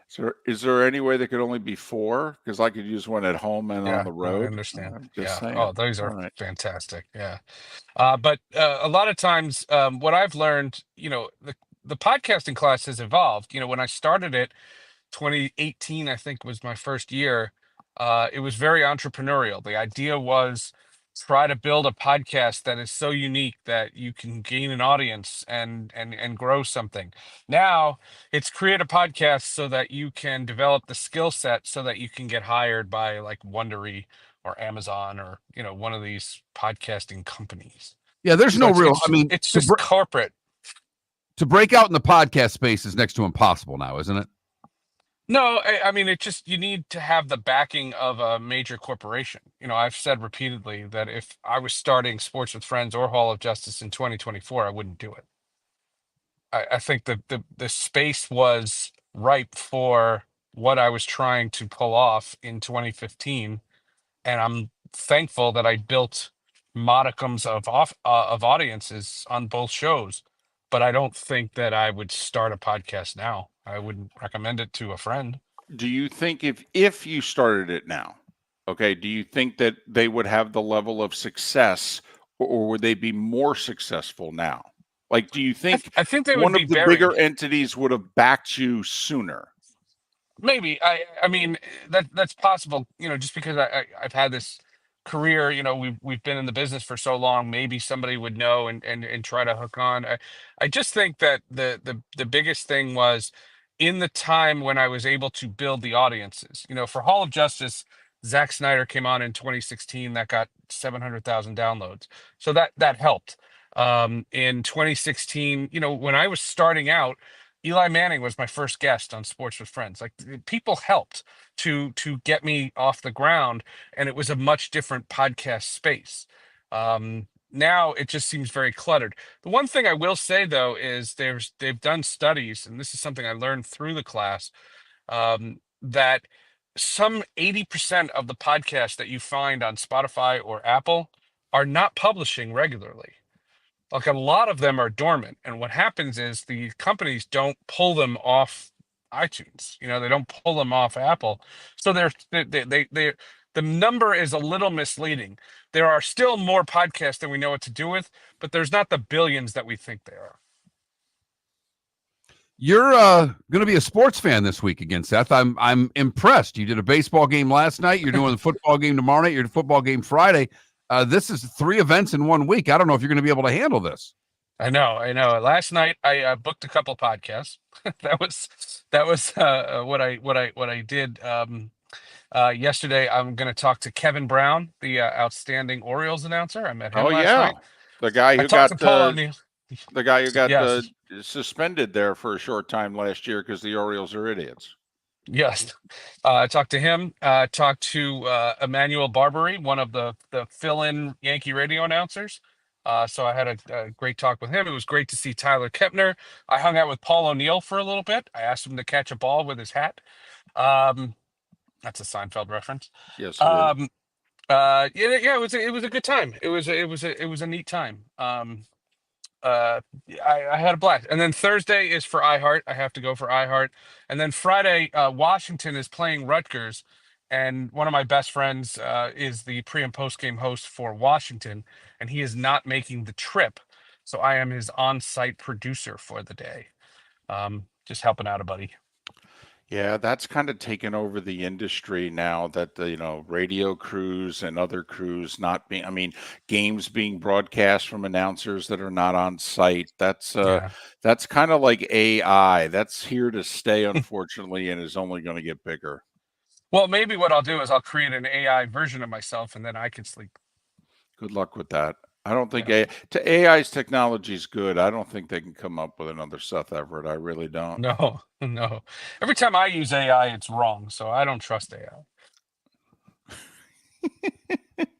So is there any way there could only be 4? Because I could use one at home and on the road. I understand. I'm just saying. Oh, those are All right. fantastic. Yeah. But a lot of times, what I've learned, the podcasting class has evolved. When I started it, 2018, I think was my first year. It was very entrepreneurial. The idea was try to build a podcast that is so unique that you can gain an audience and grow something. Now it's create a podcast so that you can develop the skill set so that you can get hired by like Wondery or Amazon or one of these podcasting companies. Yeah, there's no real. I mean, it's just corporate. To break out in the podcast space is next to impossible now, isn't it? No, I mean, you need to have the backing of a major corporation. I've said repeatedly that if I was starting Sports with Friends or Hall of Justice in 2024, I wouldn't do it. I think that the space was ripe for what I was trying to pull off in 2015. And I'm thankful that I built modicums of audiences on both shows. But I don't think that I would start a podcast now. I wouldn't recommend it to a friend. Do you think if you started it now, okay, do you think that they would have the level of success or would they be more successful now? Like, do you think I think they would one be of the buried. bigger entities would have backed you sooner? Maybe. I mean, that's possible, just because I've had this career, we've been in the business for so long, maybe somebody would know and try to hook on. I just think that the biggest thing was in the time when I was able to build the audiences. For Hall of Justice, Zack Snyder came on in 2016 that got 700,000 downloads. So that helped. In 2016, when I was starting out, Eli Manning was my first guest on Sports with Friends. Like, people helped to get me off the ground, and it was a much different podcast space. Now it just seems very cluttered. The one thing I will say though is they've done studies, and this is something I learned through the class, that some 80% of the podcasts that you find on Spotify or Apple are not publishing regularly. Like, a lot of them are dormant, and what happens is the companies don't pull them off iTunes. They don't pull them off Apple, so they the number is a little misleading. There are still more podcasts than we know what to do with, but there's not the billions that we think there are. You're going to be a sports fan this week again, Seth. I'm impressed. You did a baseball game last night. You're doing the football game tomorrow night. You're doing a football game Friday. This is 3 events in 1 week. I don't know if you're going to be able to handle this. I know. Last night I booked a couple podcasts. that was what I did. Yesterday I'm going to talk to Kevin Brown, the outstanding Orioles announcer. I met him last night. The guy who got Yes. suspended there for a short time last year because the Orioles are idiots. Yes. I talked to him. Talked to Emmanuel Barbary, one of the fill-in Yankee radio announcers. So I had a great talk with him. It was great to see Tyler Kepner. I hung out with Paul O'Neill for a little bit. I asked him to catch a ball with his hat. That's a Seinfeld reference. Yes. It is. It was a good time. It was a neat time. I had a blast. And then Thursday is for iHeart. I have to go for iHeart. And then Friday, Washington is playing Rutgers, and one of my best friends is the pre and post game host for Washington, and he is not making the trip, so I am his on-site producer for the day. Just helping out a buddy. Yeah, that's kind of taken over the industry now, that the radio crews and other crews not being, games being broadcast from announcers that are not on site. That's kind of like AI. That's here to stay, unfortunately, and is only going to get bigger. Well, maybe what I'll do is I'll create an AI version of myself, and then I can sleep. Good luck with that. I don't think AI's technology is good. I don't think they can come up with another Seth Everett. I really don't. No. Every time I use AI, it's wrong, so I don't trust AI.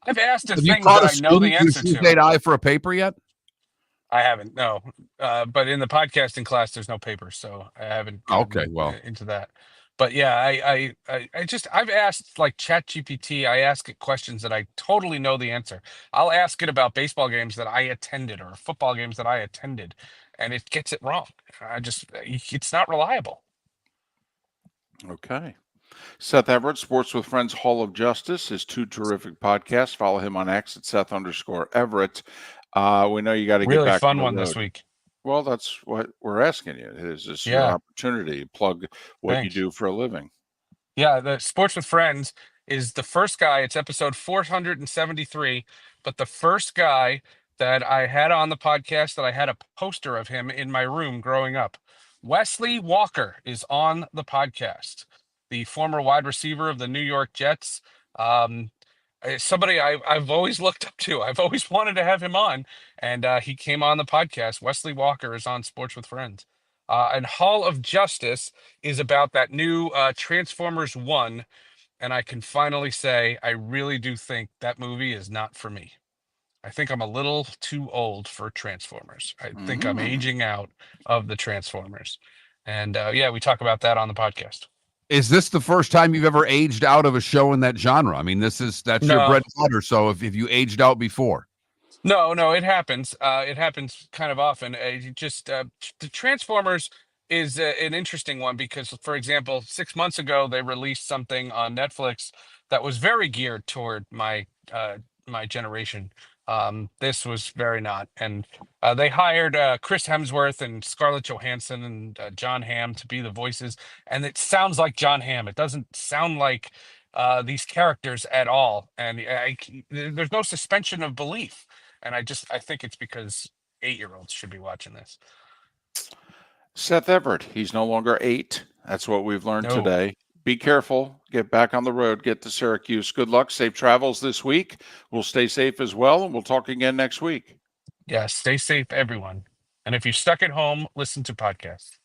I've asked it things that I know the answer to. AI for a paper yet? I haven't, no. But in the podcasting class, there's no paper, so I haven't gotten into that. But yeah, I've asked like ChatGPT, I ask it questions that I totally know the answer. I'll ask it about baseball games that I attended or football games that I attended, and it gets it wrong. It's not reliable. Okay. Seth Everett, Sports with Friends, Hall of Justice, his 2 terrific podcasts. Follow him on X at Seth_Everett. We know you got to get back. Really fun one this week. Well, that's what we're asking you. Is this your opportunity? Plug what you do for a living. Yeah, the Sports with Friends is the first guy. It's episode 473, but the first guy that I had on the podcast that I had a poster of him in my room growing up. Wesley Walker is on the podcast, the former wide receiver of the New York Jets. Somebody I've always looked up to. I've always wanted to have him on, and he came on the podcast. Wesley Walker is on Sports with Friends. And Hall of Justice is about that new Transformers 1, and I can finally say I really do think that movie is not for me. I think I'm a little too old for Transformers. I think I'm aging out of the Transformers. And we talk about that on the podcast. Is this the first time you've ever aged out of a show in that genre? that's your bread and butter. So if you aged out before. No, it happens. It happens kind of often. The Transformers is an interesting one because, for example, 6 months ago, they released something on Netflix that was very geared toward my generation. This was very not. And they hired Chris Hemsworth and Scarlett Johansson and John Hamm to be the voices. And it sounds like John Hamm. It doesn't sound like these characters at all, and there's no suspension of belief. And I think it's because 8-year-olds should be watching this. Seth Everett, he's no longer 8. That's what we've learned No. today. Be careful. Get back on the road. Get to Syracuse. Good luck. Safe travels this week. We'll stay safe as well, and we'll talk again next week. Yeah, stay safe, everyone. And if you're stuck at home, listen to podcasts.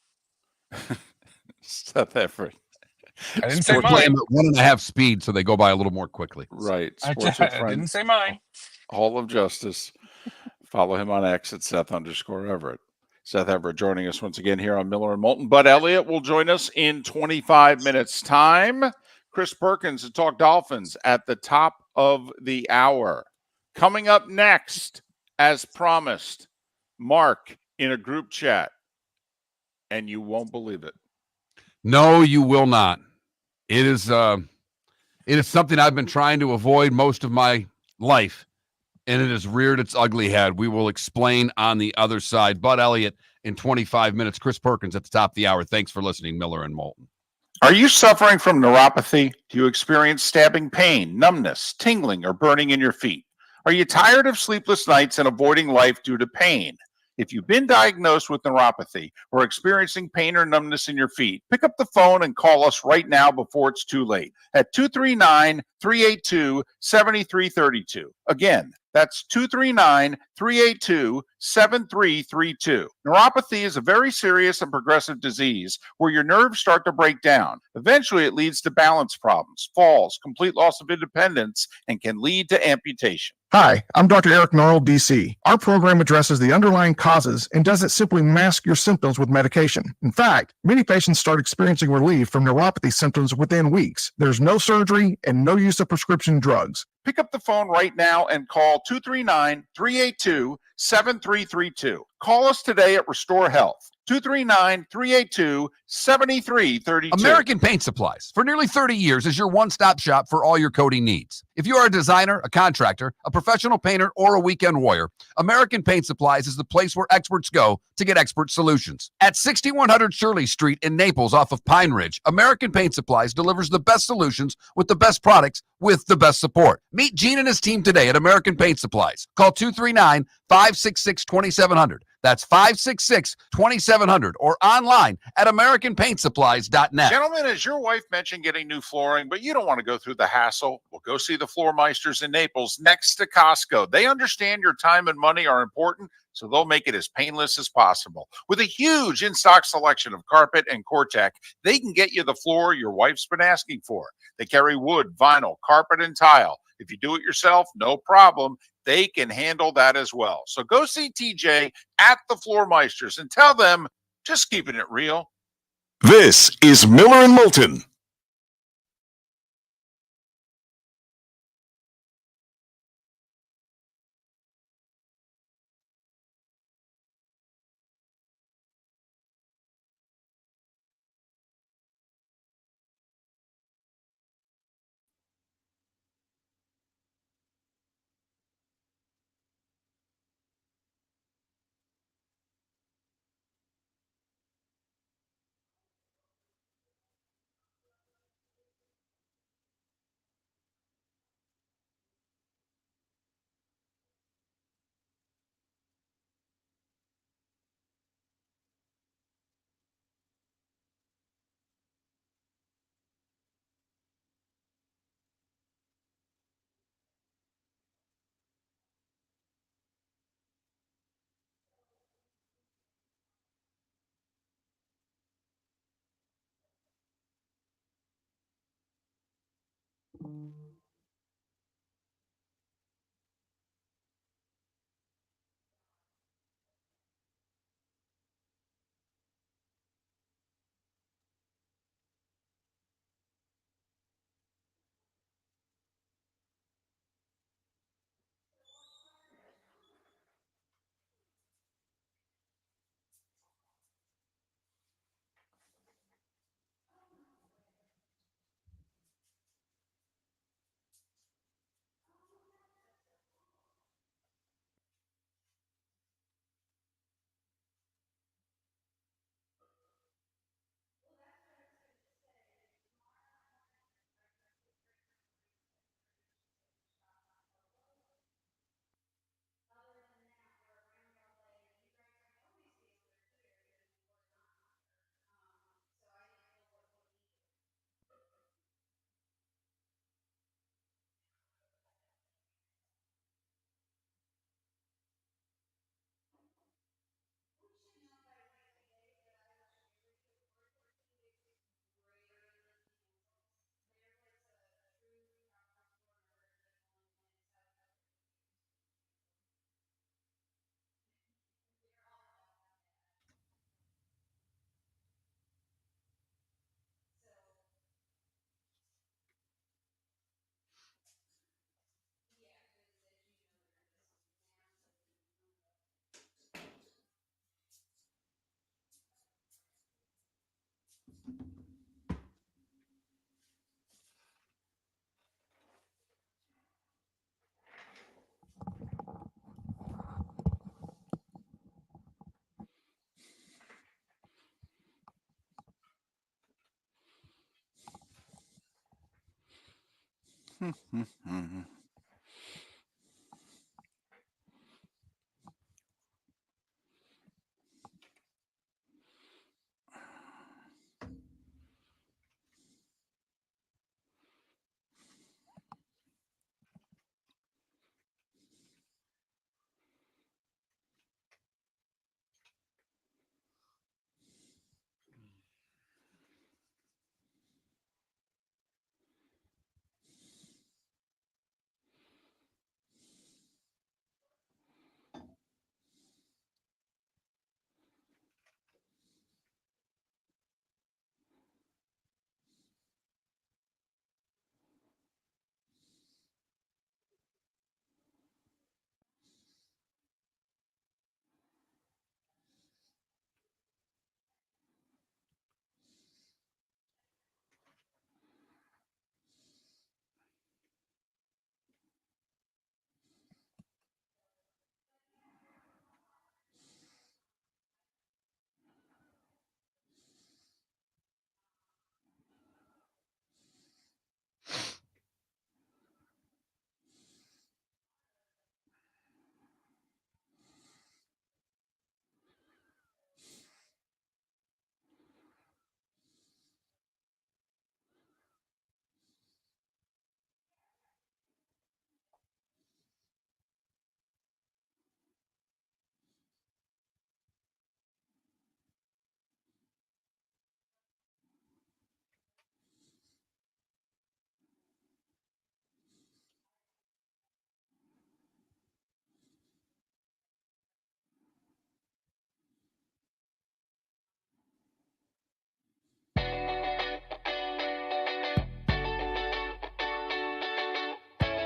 Seth Everett. I didn't say We're playing mine. at 1.5 speed, so they go by a little more quickly. Right. I Sports with Friends. didn't say mine. Hall of Justice. Follow him on X at Seth_Everett. Seth Everett joining us once again here on Miller and Moulton. Bud Elliott will join us in 25 minutes' time. Chris Perkins to talk Dolphins at the top of the hour. Coming up next, as promised, Mark in a group chat, and you won't believe it. No, you will not. It is something I've been trying to avoid most of my life, and it has reared its ugly head. We will explain on the other side. Bud Elliott in 25 minutes. Chris Perkins at the top of the hour. Thanks for listening, Miller and Moulton. Are you suffering from neuropathy? Do you experience stabbing pain, numbness, tingling, or burning in your feet? Are you tired of sleepless nights and avoiding life due to pain? If you've been diagnosed with neuropathy or experiencing pain or numbness in your feet, pick up the phone and call us right now before it's too late at 239-382-7332. Again, that's 239-382-7332. Neuropathy is a very serious and progressive disease where your nerves start to break down. Eventually, it leads to balance problems, falls, complete loss of independence, and can lead to amputation. Hi, I'm Dr. Eric Norrell, DC. Our program addresses the underlying causes and doesn't simply mask your symptoms with medication. In fact, many patients start experiencing relief from neuropathy symptoms within weeks. There's no surgery and no use of prescription drugs. Pick up the phone right now and call 239-382-7332. Call us today at Restore Health. 239-382-7332. American Paint Supplies, for nearly 30 years, is your one-stop shop for all your coating needs. If you are a designer, a contractor, a professional painter, or a weekend warrior, American Paint Supplies is the place where experts go to get expert solutions. At 6100 Shirley Street in Naples off of Pine Ridge, American Paint Supplies delivers the best solutions with the best products with the best support. Meet Gene and his team today at American Paint Supplies. Call 239-566-2700. That's 566-2700 or online at AmericanPaintSupplies.net. Gentlemen, as your wife mentioned getting new flooring, but you don't want to go through the hassle, well, go see the Floor Meisters in Naples next to Costco. They understand your time and money are important, so they'll make it as painless as possible. With a huge in-stock selection of carpet and Cortec, they can get you the floor your wife's been asking for. They carry wood, vinyl, carpet, and tile. If you do it yourself, no problem. They can handle that as well. So go see TJ at the Floor Meisters and tell them, just keeping it real. This is Miller and Moulton.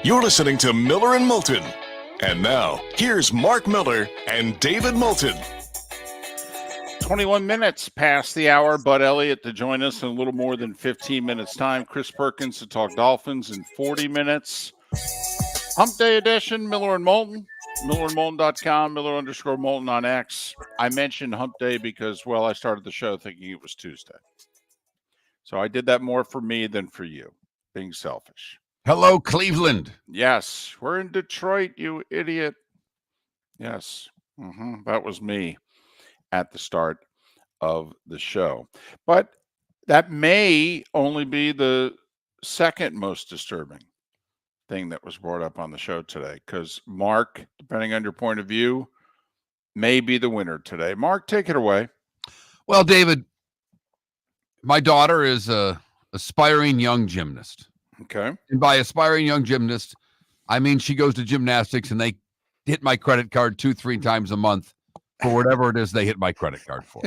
You're listening to Miller and Moulton. And now, here's Mark Miller and David Moulton. 21 minutes past the hour. Bud Elliott to join us in a little more than 15 minutes time. Chris Perkins to talk Dolphins in 40 minutes. Hump Day edition, Miller and Moulton. MillerandMoulton.com, Miller_Moulton on X. I mentioned Hump Day because, well, I started the show thinking it was Tuesday. So I did that more for me than for you, being selfish. Hello, Cleveland. Yes, we're in Detroit, you idiot. Yes, that was me at the start of the show. But that may only be the second most disturbing thing that was brought up on the show today, because Mark, depending on your point of view, may be the winner today. Mark, take it away. Well, David, my daughter is a aspiring young gymnast. Okay. And by aspiring young gymnast, I mean she goes to gymnastics and they hit my credit card 2-3 times a month for whatever it is they hit my credit card for.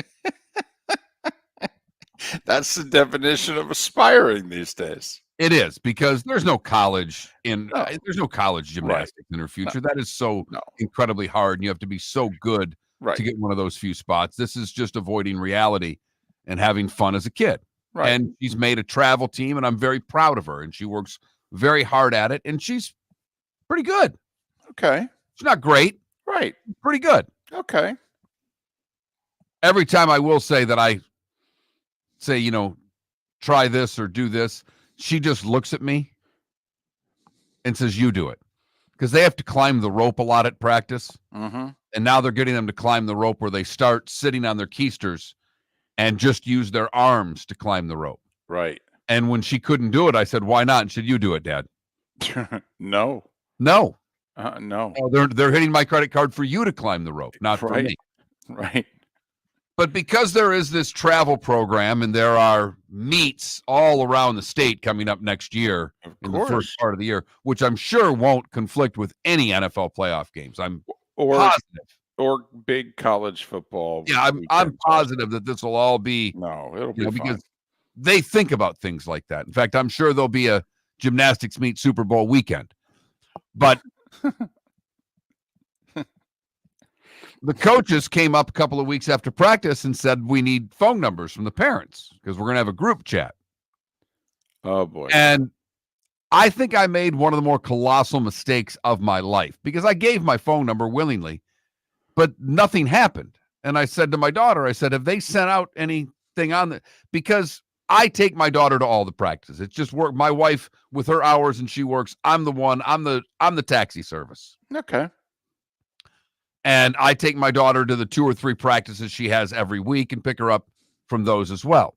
That's the definition of aspiring these days. It is, because there's no college there's no college gymnastics in her future. That is so incredibly hard, and you have to be so good to get one of those few spots. This is just avoiding reality and having fun as a kid. Right. And she's made a travel team, and I'm very proud of her. And she works very hard at it, and she's pretty good. Okay. She's not great. Right. Pretty good. Okay. Every time I will say that I say, try this or do this, she just looks at me and says, you do it. Because they have to climb the rope a lot at practice. Mm-hmm. And now they're getting them to climb the rope where they start sitting on their keisters and just use their arms to climb the rope. Right. And when she couldn't do it, I said, why not? And she said, you do it, Dad. No. No. No. Oh, they're hitting my credit card for you to climb the rope, not for me. Right. But because there is this travel program and there are meets all around the state coming up next year in the first part of the year, which I'm sure won't conflict with any NFL playoff games. I'm positive. Or big college football. Yeah, I'm positive that this will all be. No, it'll be fine. Because they think about things like that. In fact, I'm sure there'll be a gymnastics meet Super Bowl weekend. But the coaches came up a couple of weeks after practice and said, we need phone numbers from the parents because we're going to have a group chat. Oh, boy. And I think I made one of the more colossal mistakes of my life because I gave my phone number willingly, but nothing happened. And I said to my daughter, I said, have they sent out anything on the, because I take my daughter to all the practices. It's just work. My wife with her hours and she works. I'm the taxi service. Okay. And I take my daughter to the 2 or 3 practices she has every week and pick her up from those as well.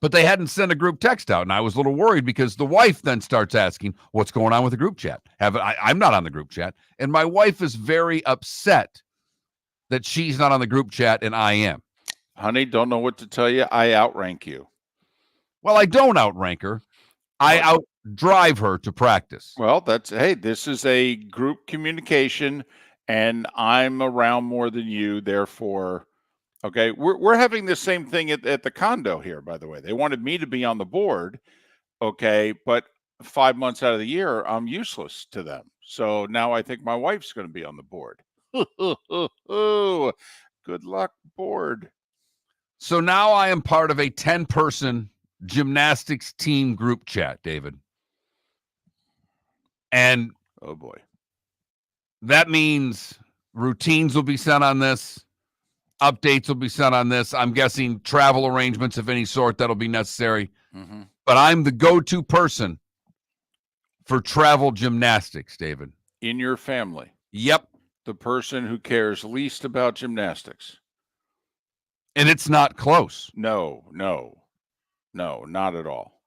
But they hadn't sent a group text out, and I was a little worried because the wife then starts asking, what's going on with the group chat? I'm not on the group chat. And my wife is very upset that she's not on the group chat and I am. Honey, don't know what to tell you. I outrank you. Well, I don't outrank her. I outdrive her to practice. Well, this is a group communication, and I'm around more than you, therefore... Okay, we're having the same thing at the condo here, by the way. They wanted me to be on the board, okay, but 5 months out of the year, I'm useless to them. So now I think my wife's going to be on the board. Good luck, board. So now I am part of a 10-person gymnastics team group chat, David. And oh boy, that means routines will be sent on this. Updates will be sent on this. I'm guessing travel arrangements of any sort that'll be necessary. Mm-hmm. But I'm the go-to person for travel gymnastics, David. In your family? Yep. The person who cares least about gymnastics. And it's not close. No, not at all.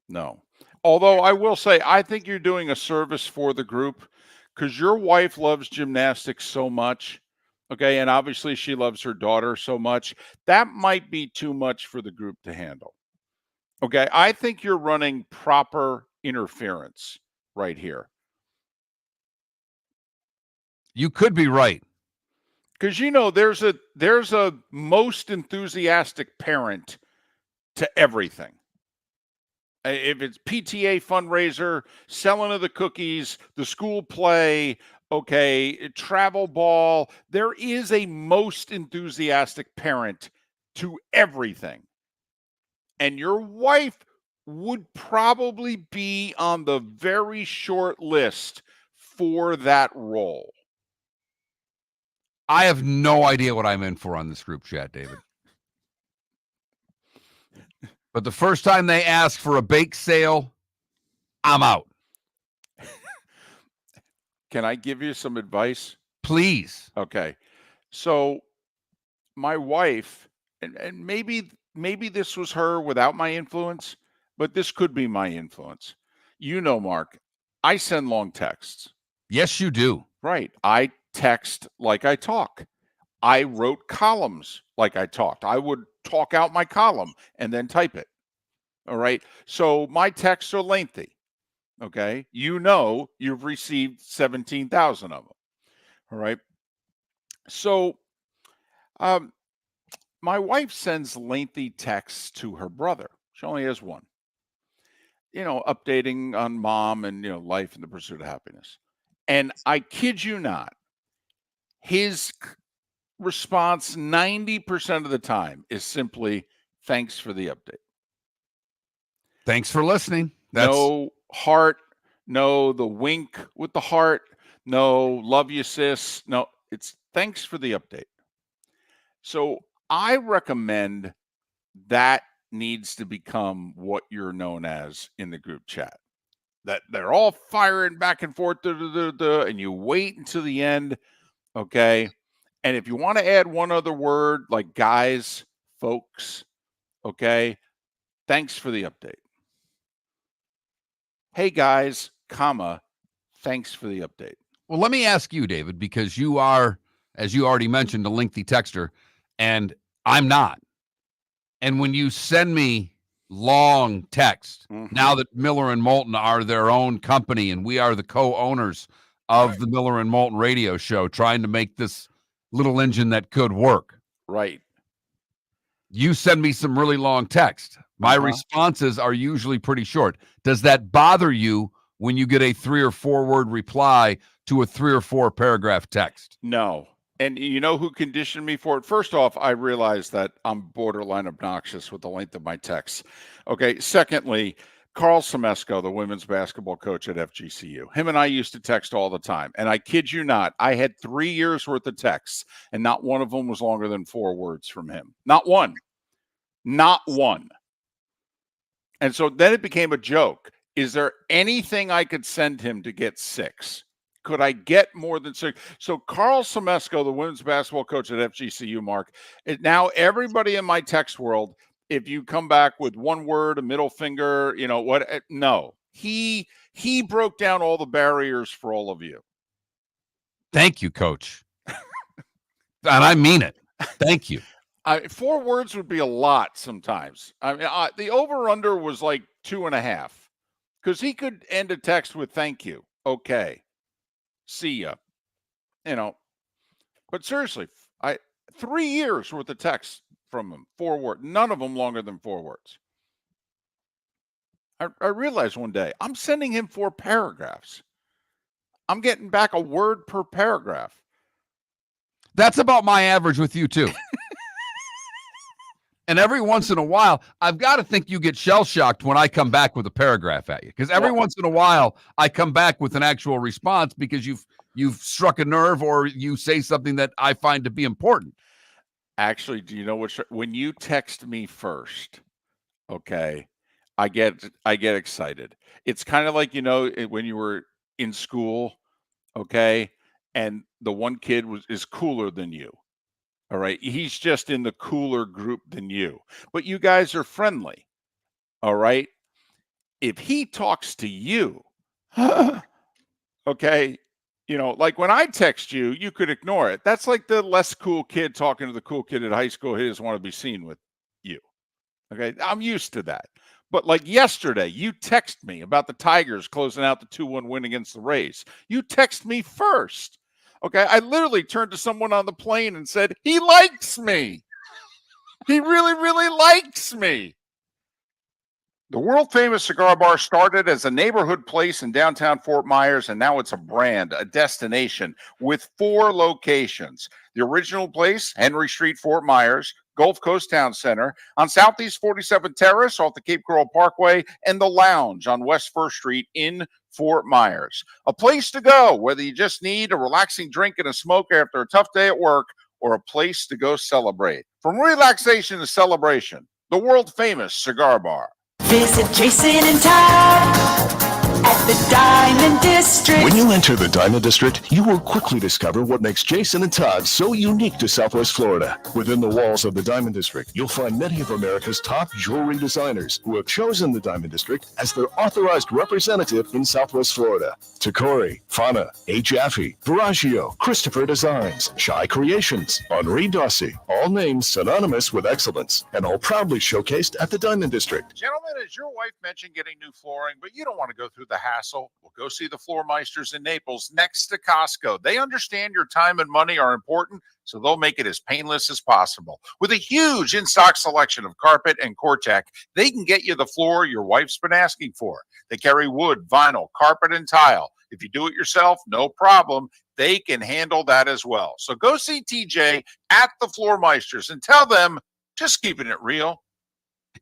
No. Although I will say, I think you're doing a service for the group because your wife loves gymnastics so much. Okay, and obviously she loves her daughter so much. That might be too much for the group to handle. Okay, I think you're running proper interference right here. You could be right. Because, there's a most enthusiastic parent to everything. If it's PTA fundraiser, selling of the cookies, the school play, okay, travel ball, there is a most enthusiastic parent to everything. And your wife would probably be on the very short list for that role. I have no idea what I'm in for on this group chat, David. But the first time they ask for a bake sale, I'm out. Can I give you some advice? Please. Okay. So my wife, and maybe this was her without my influence, but this could be my influence. Mark, I send long texts. Yes, you do. Right. I text like I talk. I wrote columns like I talked. I would talk out my column and then type it. All right. So my texts are lengthy. Okay. You've received 17,000 of them. All right. So my wife sends lengthy texts to her brother. She only has one. Updating on mom and, life and the pursuit of happiness. And I kid you not, his response 90% of the time is simply, thanks for the update. Thanks for listening. No heart, no the wink with the heart, no love you, sis. No, it's thanks for the update. So I recommend that needs to become what you're known as in the group chat. That they're all firing back and forth, and you wait until the end, okay? And if you want to add one other word, like guys, folks, okay, thanks for the update. Hey, guys, thanks for the update. Well, let me ask you, David, because you are, as you already mentioned, a lengthy texter, and I'm not. And when you send me long text, now that Miller and Moulton are their own company and we are the co-owners of the Miller and Moulton radio show, trying to make this little engine that could work. Right. You send me some really long text. My responses are usually pretty short. Does that bother you when you get a 3 or 4 word reply to a 3 or 4 paragraph text. No. And you know who conditioned me for it? First off, I realized that I'm borderline obnoxious with the length of my texts. Okay. Secondly, Carl Semesco, the women's basketball coach at FGCU, him and I used to text all the time. And I kid you not, I had 3 years worth of texts, and not one of them was longer than 4 words from him. Not one. Not one. And so then it became a joke. Is there anything I could send him to get 6? Could I get more than 6? So Carl Semesco, the women's basketball coach at FGCU, Mark, now everybody in my text world, if you come back with 1 word, a middle finger, what? No, he broke down all the barriers for all of you. Thank you, Coach. And I mean it. Thank you. 4 words would be a lot sometimes. I mean, the over-under was like 2.5, because he could end a text with "thank you." Okay. See ya. But seriously, 3 years worth of text from him, 4 words, none of them longer than 4 words. I realized one day I'm sending him 4 paragraphs. I'm getting back a word per paragraph. That's about my average with you too. And every once in a while, I've got to think you get shell-shocked when I come back with a paragraph at you. Because every once in a while, I come back with an actual response because you've struck a nerve or you say something that I find to be important. Actually, do you know what? When you text me first, okay, I get excited. It's kind of like, when you were in school, okay, and the one kid is cooler than you. All right. He's just in the cooler group than you, but you guys are friendly. All right. If he talks to you, okay, like when I text you, you could ignore it. That's like the less cool kid talking to the cool kid at high school. He doesn't want to be seen with you. Okay. I'm used to that. But like yesterday, you text me about the Tigers closing out the 2-1 win against the Rays. You text me first. Okay, I literally turned to someone on the plane and said, he likes me. He really, really likes me. The world-famous cigar bar started as a neighborhood place in downtown Fort Myers, and now it's a brand, a destination, with 4 locations. The original place, Henry Street, Fort Myers, Gulf Coast Town Center, on Southeast 47th Terrace off the Cape Coral Parkway, and the Lounge on West 1st Street in Fort Myers. A place to go, whether you just need a relaxing drink and a smoke after a tough day at work, or a place to go celebrate. From relaxation to celebration, the world-famous cigar bar. Visit Jason and Todd at the Diamond District. When you enter the Diamond District, you will quickly discover what makes Jason and Todd so unique to Southwest Florida. Within the walls of the Diamond District, you'll find many of America's top jewelry designers who have chosen the Diamond District as their authorized representative in Southwest Florida. Tacori, Fana, A. Jaffe, Veragio, Christopher Designs, Shy Creations, Henri Dossi, all names synonymous with excellence, and all proudly showcased at the Diamond District. Gentlemen, as your wife mentioned getting new flooring, but you don't want to go through the hassle, well, go see the Floor Meisters in Naples next to Costco. They understand your time and money are important, so they'll make it as painless as possible. With a huge in-stock selection of carpet and Cortec, they can get you the floor your wife's been asking for. They carry wood, vinyl, carpet, and tile. If you do it yourself, no problem. They can handle that as well. So go see TJ at the Floor Meisters and tell them, just keeping it real.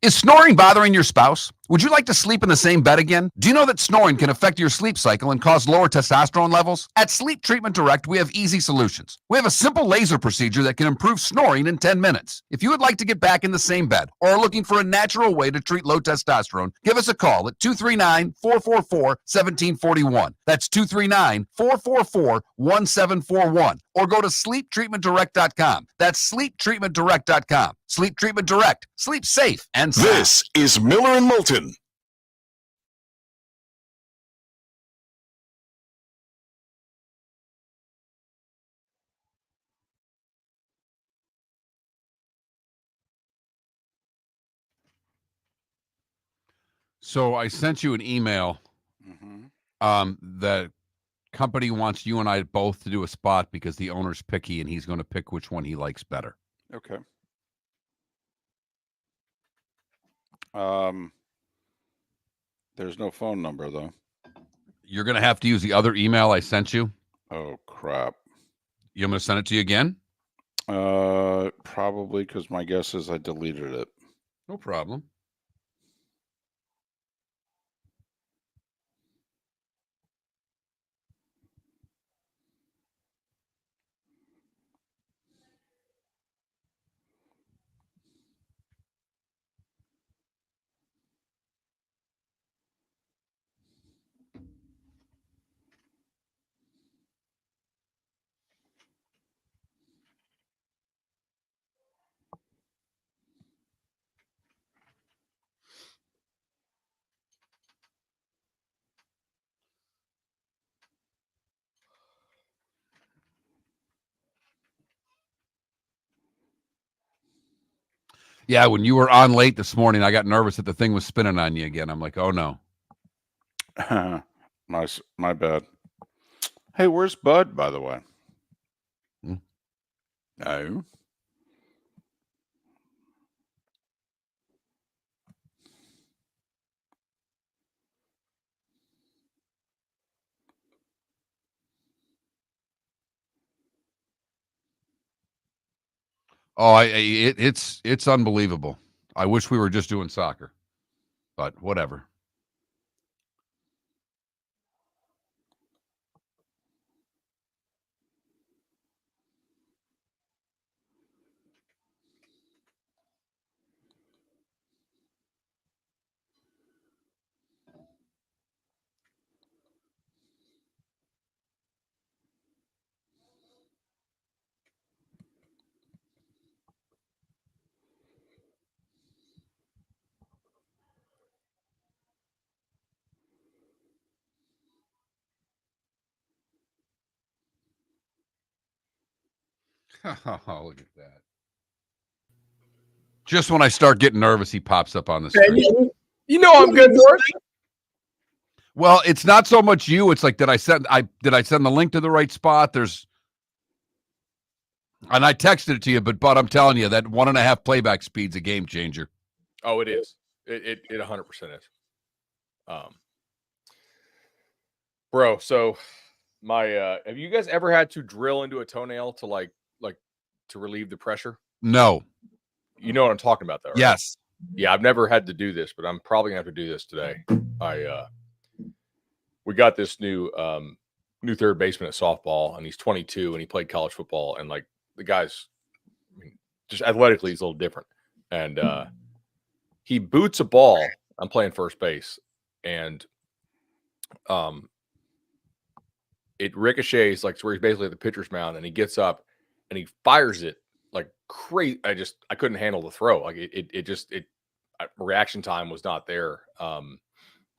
Is snoring bothering your spouse? Would you like to sleep in the same bed again? Do you know that snoring can affect your sleep cycle and cause lower testosterone levels? At Sleep Treatment Direct, we have easy solutions. We have a simple laser procedure that can improve snoring in 10 minutes. If you would like to get back in the same bed or are looking for a natural way to treat low testosterone, give us a call at 239-444-1741. That's 239-444-1741. Or go to sleeptreatmentdirect.com. That's sleeptreatmentdirect.com. Sleep Treatment Direct. Sleep safe and sound. This is Miller and Moulton. So I sent you an email. The company wants you and I both to do a spot because the owner's picky and he's going to pick which one he likes better. Okay. There's no phone number though. You're going to have to use the other email I sent you. Oh, crap. You want me to send it to you again? Probably, because my guess is I deleted it. No problem. Yeah, when you were on late this morning, I got nervous that the thing was spinning on you again. I'm like, oh no. My bad. Hey, where's Bud, by the way? No. Oh, it's unbelievable. I wish we were just doing soccer, but whatever. Oh, look at that. Just when I start getting nervous, he pops up on the screen. You know I'm good for it. Well, it's not so much you. It's like, did I send the link to the right spot? And I texted it to you, but I'm telling you that 1.5 playback speed's a game changer. Oh, it is. It 100% is. Bro, so my have you guys ever had to drill into a toenail to like to relieve the pressure? No. You know what I'm talking about, though, right? Yes. Yeah, I've never had to do this, but I'm probably gonna have to do this today. We got this new third baseman at softball, and he's 22, and he played college football, and like the guy's, I mean, just athletically, he's a little different, and he boots a ball. I'm playing first base, and it ricochets like to where he's basically at the pitcher's mound, and he gets up and he fires it like crazy. I couldn't handle the throw. Like reaction time was not there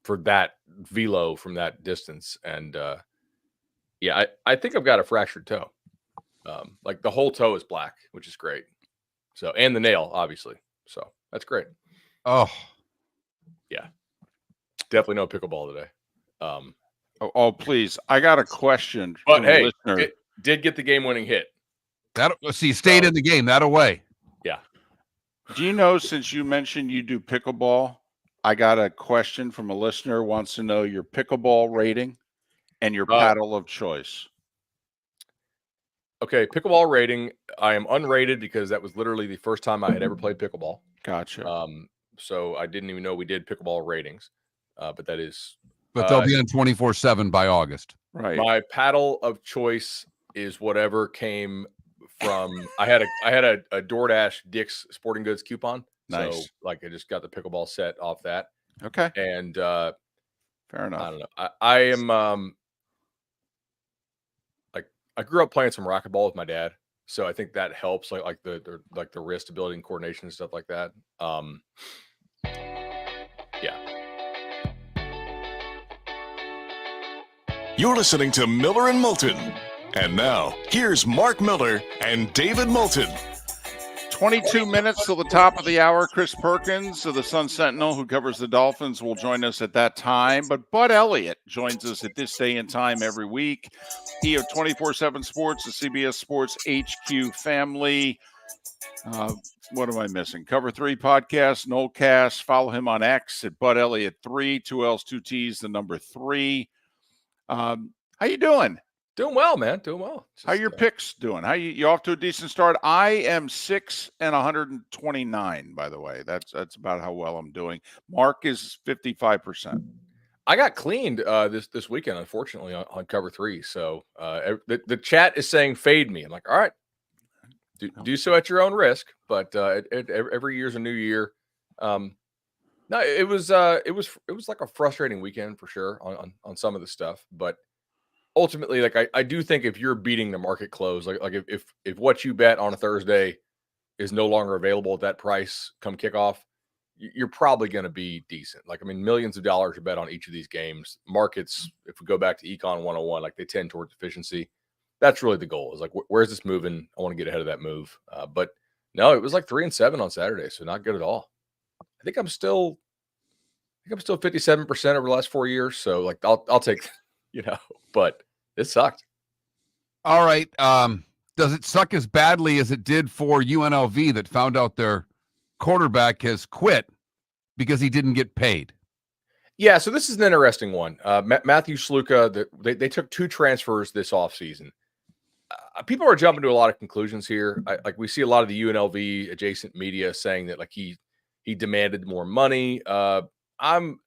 for that velo from that distance. And yeah, I think I've got a fractured toe. Like the whole toe is black, which is great. So, and the nail, obviously. So that's great. Oh, yeah, definitely no pickleball today. Oh, please! I got a question. But hey, it did get the game-winning hit. Stayed in the game that away. Yeah. Do you know, since you mentioned you do pickleball, I got a question from a listener wants to know your pickleball rating and your paddle of choice. Okay, pickleball rating. I am unrated because that was literally the first time I had ever played pickleball. Gotcha. So I didn't even know we did pickleball ratings, but that is. But they'll be on 24/7 by August. Right. My paddle of choice is whatever came from. I had a DoorDash Dick's Sporting Goods coupon. Nice. So like I just got the pickleball set off that. Okay. And fair enough. I don't know. I am like I grew up playing some racquetball with my dad, so I think that helps. Like the wrist ability and coordination and stuff like that. Yeah. You're listening to Miller and Moulton. And now, here's Mark Miller and David Moulton. 22 minutes till the top of the hour. Chris Perkins of the Sun Sentinel, who covers the Dolphins, will join us at that time. But Bud Elliott joins us at this day and time every week. He of 24/7 Sports, the CBS Sports HQ family. What am I missing? Cover 3 podcast, Nolecast. Follow him on X at Bud Elliott 3, 2 L's, 2 T's, the number 3. How you doing? Doing well, man. Doing well. How your picks doing? How you off to a decent start? I am 6 and 129, by the way. That's about how well I'm doing. Mark is 55%. I got cleaned this weekend, unfortunately, on cover 3. So the chat is saying fade me. I'm like, all right, do so at your own risk. But every year's a new year. No, it was like a frustrating weekend for sure on some of the stuff. But ultimately, like I do think if you're beating the market close, like if what you bet on a Thursday is no longer available at that price come kickoff, you're probably going to be decent. Like, I mean, millions of dollars to bet on each of these games. Markets, if we go back to Econ 101, like they tend towards efficiency. That's really the goal, is like, where's this moving? I want to get ahead of that move. But no, it was like 3 and 7 on Saturday. So not good at all. I think I'm still 57% over the last 4 years. So like, I'll take, but it sucked. All right. Does it suck as badly as it did for UNLV that found out their quarterback has quit because he didn't get paid? Yeah, so this is an interesting one. Matthew Sluka, they took 2 transfers this offseason. People are jumping to a lot of conclusions here. Like we see a lot of the UNLV adjacent media saying that like he demanded more money. I'm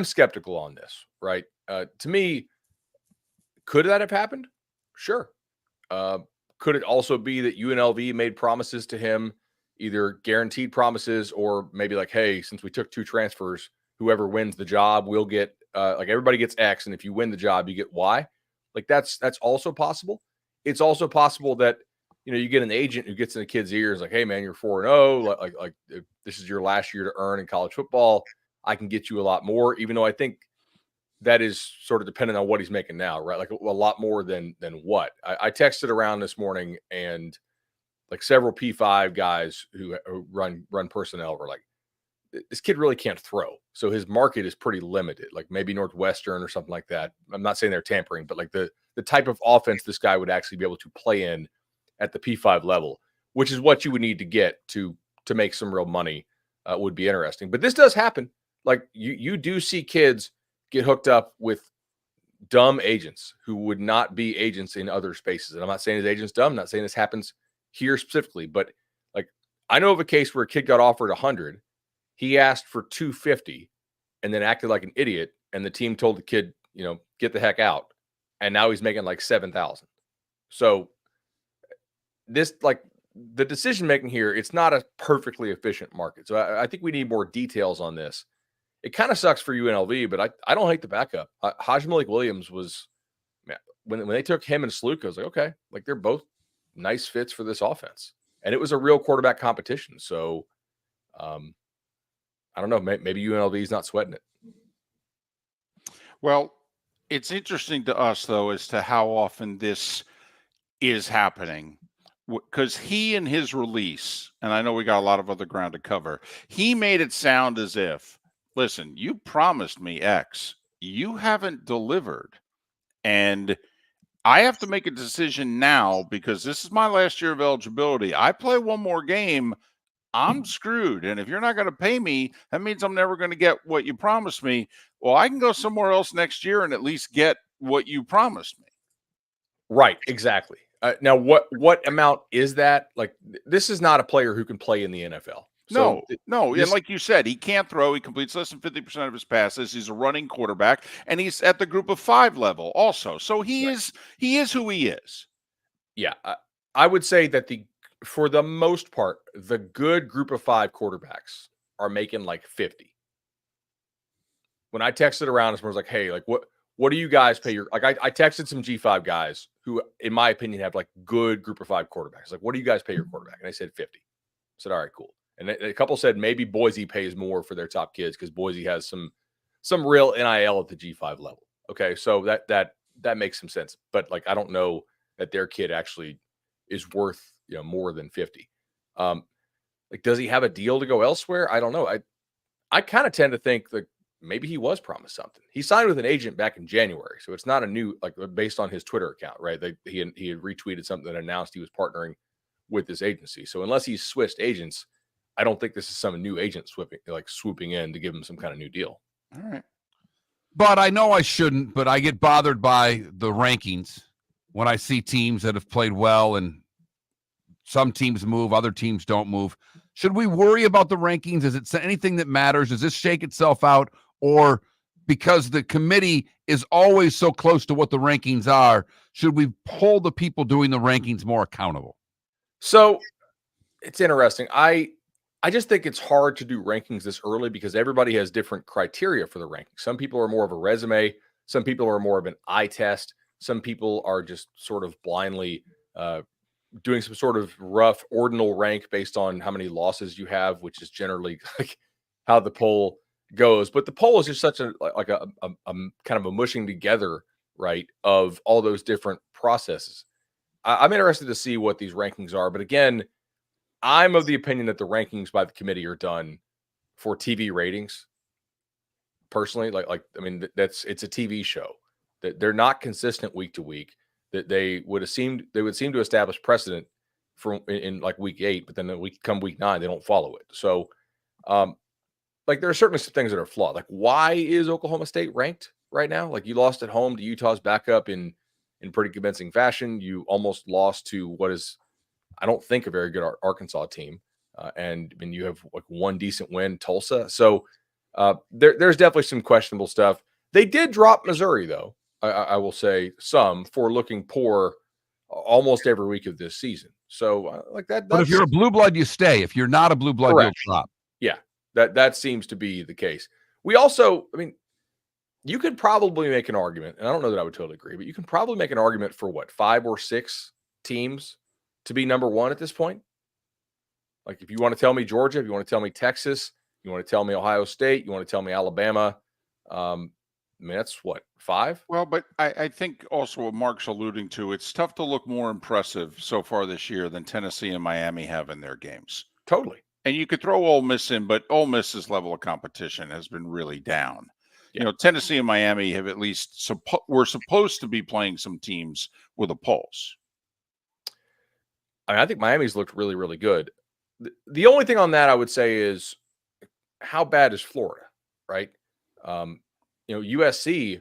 skeptical on this, right? To me, could that have happened? Sure. Could it also be that UNLV made promises to him, either guaranteed promises or maybe like, hey, since we took 2 transfers, whoever wins the job will get like everybody gets X, and if you win the job, you get Y. Like that's also possible. It's also possible that you get an agent who gets in the kid's ears like, hey man, you're 4-0. Like if this is your last year to earn in college football, I can get you a lot more, even though I think that is sort of dependent on what he's making now, right? Like a lot more than what. I texted around this morning, and like several P5 guys who run personnel were like, this kid really can't throw. So his market is pretty limited, like maybe Northwestern or something like that. I'm not saying they're tampering, but like the type of offense this guy would actually be able to play in at the P5 level, which is what you would need to get to make some real money, would be interesting. But this does happen. Like you do see kids get hooked up with dumb agents who would not be agents in other spaces. And I'm not saying his agent's dumb. I'm not saying this happens here specifically, but like I know of a case where a kid got offered 100. He asked for 250 and then acted like an idiot. And the team told the kid, get the heck out. And now he's making like 7,000. So this, like the decision-making here, it's not a perfectly efficient market. So I think we need more details on this. It kind of sucks for UNLV, but I don't hate the backup. Hajimalik Williams was, man, when they took him and Sluka, I was like, okay, like they're both nice fits for this offense. And it was a real quarterback competition. So I don't know, maybe UNLV is not sweating it. Well, it's interesting to us, though, as to how often this is happening. Because he in his release, and I know we got a lot of other ground to cover, he made it sound as if, listen, you promised me X. You haven't delivered. And I have to make a decision now because this is my last year of eligibility. I play one more game, I'm screwed. And if you're not going to pay me, that means I'm never going to get what you promised me. Well, I can go somewhere else next year and at least get what you promised me. Right, exactly. Now, what amount is that? Like, this is not a player who can play in the NFL. No. And like you said, he can't throw. He completes less than 50% of his passes. He's a running quarterback, and he's at the group of 5 level also. So he is who he is. Yeah, I would say that for the most part, the good group of 5 quarterbacks are making like 50. When I texted around, someone was like, hey, like what do you guys pay your, like I texted some G5 guys who, in my opinion, have like good group of 5 quarterbacks. Like, what do you guys pay your quarterback? And they said 50. I said, all right, cool. And a couple said maybe Boise pays more for their top kids because Boise has some real NIL at the G5 level. Okay, so that makes some sense. But like, I don't know that their kid actually is worth more than 50. Like, does he have a deal to go elsewhere? I don't know. I kind of tend to think that maybe he was promised something. He signed with an agent back in January, so it's not a new, like, based on his Twitter account, right? He had retweeted something that announced he was partnering with this agency. So unless he's switched agents, I don't think this is some new agent swooping in to give him some kind of new deal. All right. But I know I shouldn't, but I get bothered by the rankings when I see teams that have played well and some teams move, other teams don't move. Should we worry about the rankings? Is it anything that matters? Does this shake itself out? Or because the committee is always so close to what the rankings are, should we hold the people doing the rankings more accountable? So it's interesting. I just think it's hard to do rankings this early because everybody has different criteria for the rankings. Some people are more of a resume. Some people are more of an eye test. Some people are just sort of blindly doing some sort of rough ordinal rank based on how many losses you have, which is generally like how the poll goes. But the poll is just such a kind of a mushing together, right, of all those different processes. I'm interested to see what these rankings are. But again, I'm of the opinion that the rankings by the committee are done for TV ratings. Personally, it's a TV show that they're not consistent week to week. That they would seem to establish precedent in like week 8, but then come week 9 they don't follow it. So, there are certainly some things that are flawed. Like, why is Oklahoma State ranked right now? Like, you lost at home to Utah's backup in pretty convincing fashion. You almost lost to what is, I don't think, a very good Arkansas team, and you have like one decent win, Tulsa. So there's definitely some questionable stuff. They did drop Missouri though. I will say some for looking poor almost every week of this season. So But if you're a blue blood, you stay. If you're not a blue blood, you'll drop. Yeah, that seems to be the case. We also, you could probably make an argument, and I don't know that I would totally agree, but you can probably make an argument for 5 or 6 teams to be number 1 at this point. Like, if you want to tell me Georgia, if you want to tell me Texas, you want to tell me Ohio State, you want to tell me Alabama, that's 5? Well, but I think also what Mark's alluding to, it's tough to look more impressive so far this year than Tennessee and Miami have in their games. Totally. And you could throw Ole Miss in, but Ole Miss's level of competition has been really down. Yeah. Tennessee and Miami have at least were supposed to be playing some teams with a pulse. I think Miami's looked really, really good. The only thing on that I would say is, how bad is Florida, right? USC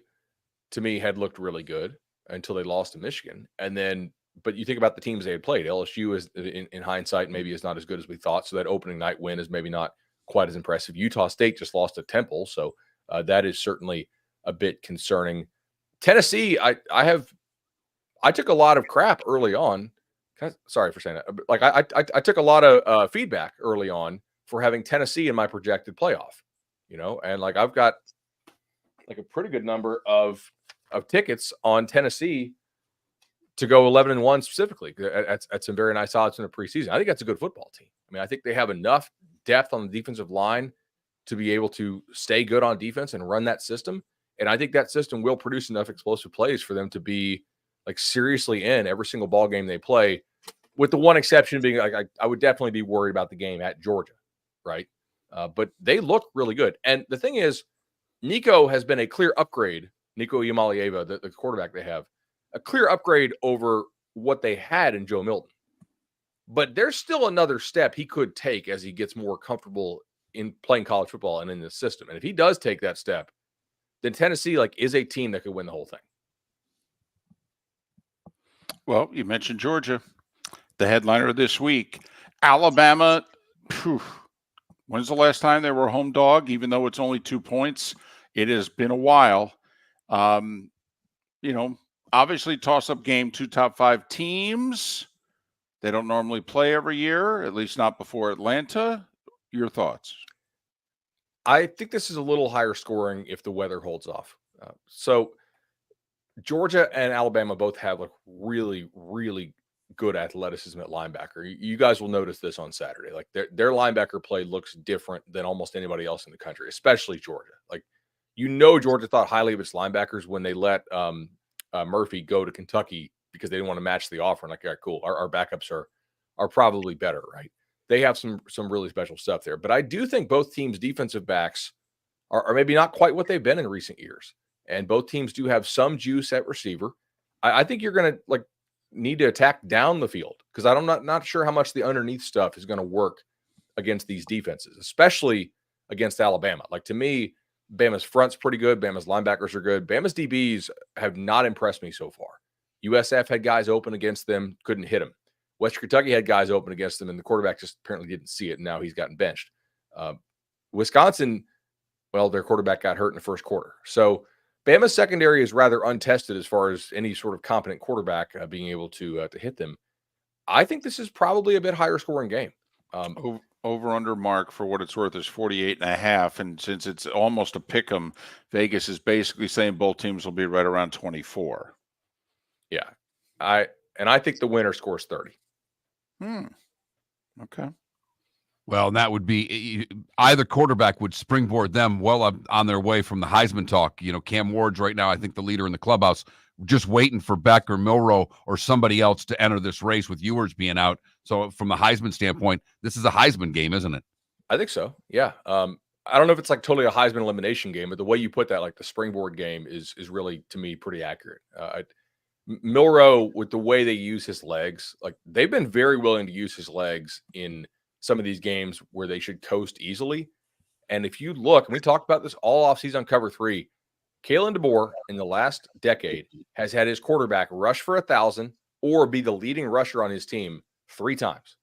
to me had looked really good until they lost to Michigan. And then, but you think about the teams they had played. LSU is in hindsight maybe is not as good as we thought. So that opening night win is maybe not quite as impressive. Utah State just lost to Temple. So that is certainly a bit concerning. Tennessee, I took a lot of crap early on. Sorry for saying that. I took a lot of feedback early on for having Tennessee in my projected playoff, and I've got a pretty good number of tickets on Tennessee to go 11-1 specifically. That's some very nice odds in the preseason. I think that's a good football team. I think they have enough depth on the defensive line to be able to stay good on defense and run that system. And I think that system will produce enough explosive plays for them to be seriously in every single ball game they play, with the one exception being I would definitely be worried about the game at Georgia, right? But they look really good. And the thing is, Nico has been a clear upgrade. Nico Iamaleava, the quarterback they have, a clear upgrade over what they had in Joe Milton. But there's still another step he could take as he gets more comfortable in playing college football and in the system. And if he does take that step, then Tennessee is a team that could win the whole thing. Well, you mentioned Georgia, the headliner this week. Alabama, when's the last time they were a home dog, even though it's only 2 points? It has been a while. Obviously toss-up game, 2 top 5 teams. They don't normally play every year, at least not before Atlanta. Your thoughts? I think this is a little higher scoring if the weather holds off. So Georgia and Alabama both have really, really good athleticism at linebacker. You guys will notice this on Saturday. Their linebacker play looks different than almost anybody else in the country, especially Georgia. Georgia thought highly of its linebackers when they let Murphy go to Kentucky because they didn't want to match the offer. And all right, cool. Our backups are probably better, right? They have some really special stuff there. But I do think both teams' defensive backs are maybe not quite what they've been in recent years. And both teams do have some juice at receiver. I think you're going to need to attack down the field because I'm not sure how much the underneath stuff is going to work against these defenses, especially against Alabama. To me, Bama's front's pretty good. Bama's linebackers are good. Bama's DBs have not impressed me so far. USF had guys open against them, couldn't hit them. Western Kentucky had guys open against them, and the quarterback just apparently didn't see it, and now he's gotten benched. Wisconsin, well, their quarterback got hurt in the first quarter. So Bama's secondary is rather untested as far as any sort of competent quarterback being able to hit them. I think this is probably a bit higher scoring game. Over under mark, for what it's worth, is 48.5. And since it's almost a pick 'em, Vegas is basically saying both teams will be right around 24. Yeah. I think the winner scores 30. Okay. Well, and that would be either quarterback would springboard them well up on their way from the Heisman talk. You know, Cam Ward's right now, I think, the leader in the clubhouse, just waiting for Beck or Milroe or somebody else to enter this race with Ewers being out. So from the Heisman standpoint, this is a Heisman game, isn't it? I think so. Yeah. I don't know if it's like totally a Heisman elimination game, but the way you put that, like the springboard game, is really, to me, pretty accurate. Milroe, with the way they use his legs, like they've been very willing to use his legs in some of these games where they should coast easily. And if you look, and we talked about this all offseason on Cover 3, Kalen DeBoer in the last decade has had his quarterback rush for 1,000 or be the leading rusher on his team 3 times.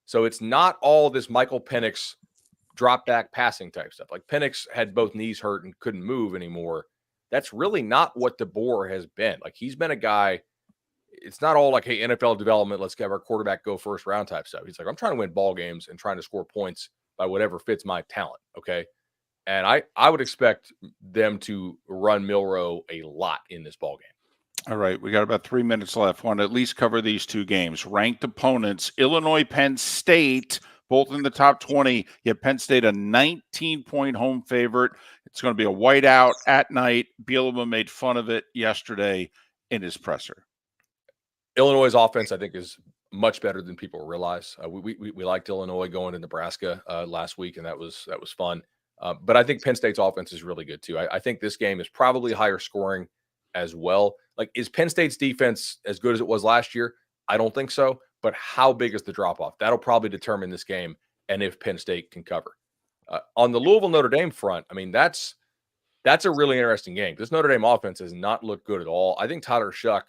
So it's not all this Michael Penix drop back passing type stuff. Like Penix had both knees hurt and couldn't move anymore. That's really not what DeBoer has been. Like he's been a guy, it's not all like, hey, NFL development, let's have our quarterback go first round type stuff. He's like, I'm trying to win ball games and trying to score points by whatever fits my talent. Okay. And I would expect them to run Milroe a lot in this ball game. All right. We got about 3 minutes left. Want to at least cover these 2 games. Ranked opponents, Illinois, Penn State, both in the top 20. Yet Penn State a 19-point home favorite. It's going to be a whiteout at night. Bielema made fun of it yesterday in his presser. Illinois' offense, I think, is much better than people realize. We liked Illinois going to Nebraska last week, and that was fun. But I think Penn State's offense is really good too. I think this game is probably higher scoring as well. Like, is Penn State's defense as good as it was last year? I don't think so. But how big is the drop off? That'll probably determine this game and if Penn State can cover. On the Louisville Notre Dame front, I mean, that's a really interesting game. This Notre Dame offense has not looked good at all. I think Tyler Shuck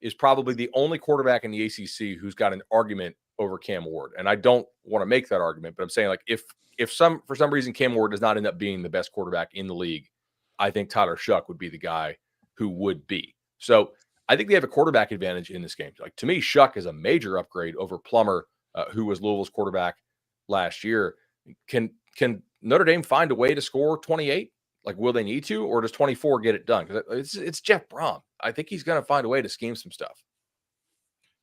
is probably the only quarterback in the ACC who's got an argument over Cam Ward. And I don't want to make that argument, but I'm saying, like, if for some reason Cam Ward does not end up being the best quarterback in the league, I think Tyler Shuck would be the guy who would be. So I think they have a quarterback advantage in this game. Like, to me, Shuck is a major upgrade over Plummer, who was Louisville's quarterback last year. Can Notre Dame find a way to score 28? Like, will they need to, or does 24 get it done? Because it's Jeff Brom. I think he's going to find a way to scheme some stuff.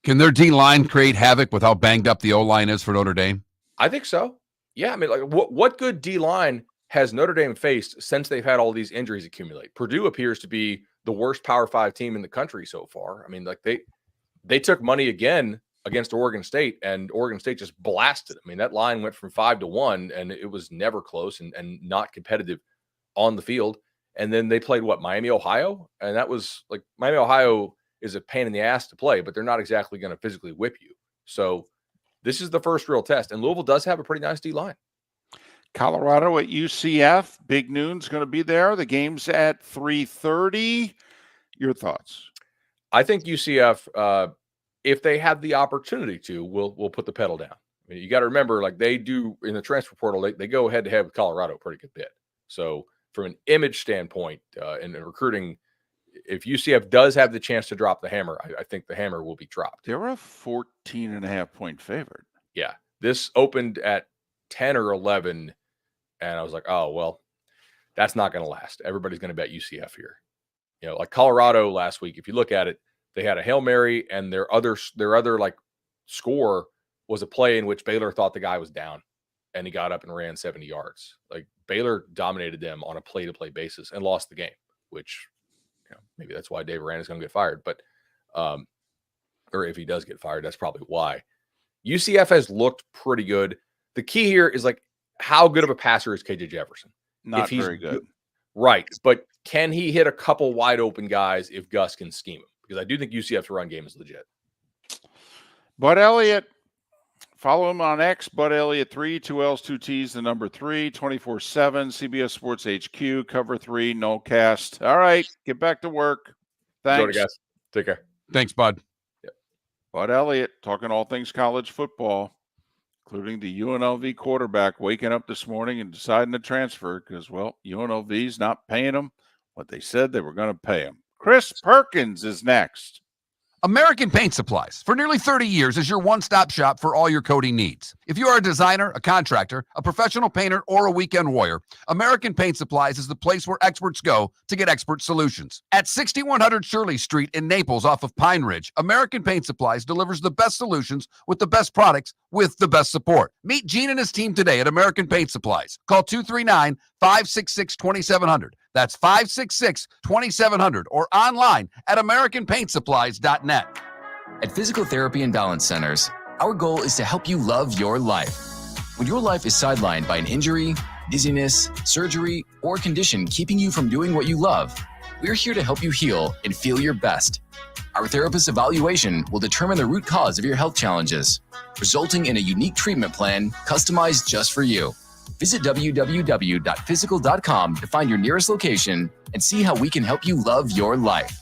Can their D-line create havoc with how banged up the O-line is for Notre Dame? I think so. Yeah, I mean, like, what good D-line has Notre Dame faced since they've had all these injuries accumulate? Purdue appears to be the worst Power 5 team in the country so far. I mean, like, they took money again against Oregon State, and Oregon State just blasted. I mean, that line went from 5-1, and it was never close and not competitive on the field. And then they played Miami, Ohio, and that was like, Miami, Ohio is a pain in the ass to play, but they're not exactly going to physically whip you. So this is the first real test, and Louisville does have a pretty nice D-line. Colorado at UCF. Big Noon's going to be there. The game's at 3:30. Your thoughts? I think UCF, if they have the opportunity to, will put the pedal down. I mean, you got to remember, like, they do in the transfer portal, they go head to head with Colorado a pretty good bit. So from an image standpoint and recruiting, if UCF does have the chance to drop the hammer, I think the hammer will be dropped. They're a 14.5-point favorite. Yeah. This opened at 10 or 11, and I was like, oh, well, that's not going to last. Everybody's going to bet UCF here. You know, like Colorado last week, if you look at it, they had a Hail Mary, and their other like score was a play in which Baylor thought the guy was down, and he got up and ran 70 yards. Like, Baylor dominated them on a play-to-play basis and lost the game, which, you know, maybe that's why Dave Aranda is going to get fired. But, or if he does get fired, that's probably why. UCF has looked pretty good. The key here is, like, how good of a passer is KJ Jefferson? Not very good. Right. But can he hit a couple wide open guys if Gus can scheme him? Because I do think UCF's run game is legit. But Elliott, Follow him on X, Bud Elliott 3, 2 L's, 2 T's, the number 3, 24/7, CBS Sports HQ, Cover 3, no cast. All right, get back to work. Enjoy Thanks. it, guys. Take care. Thanks, Bud. Bud Elliott talking all things college football, including the UNLV quarterback waking up this morning and deciding to transfer because, well, UNLV's not paying him what they said they were going to pay him. Chris Perkins is next. American Paint Supplies, for nearly 30 years, is your one-stop shop for all your coating needs. If you are a designer, a contractor, a professional painter, or a weekend warrior, American Paint Supplies is the place where experts go to get expert solutions. At 6100 Shirley Street in Naples off of Pine Ridge, American Paint Supplies delivers the best solutions with the best products with the best support. Meet Gene and his team today at American Paint Supplies. Call 239-566-2700. That's 566-2700 or online at AmericanPaintSupplies.net. At Physical Therapy and Balance Centers, our goal is to help you love your life. When your life is sidelined by an injury, dizziness, surgery, or condition keeping you from doing what you love, we're here to help you heal and feel your best. Our therapist evaluation will determine the root cause of your health challenges, resulting in a unique treatment plan customized just for you. Visit www.physical.com to find your nearest location and see how we can help you love your life.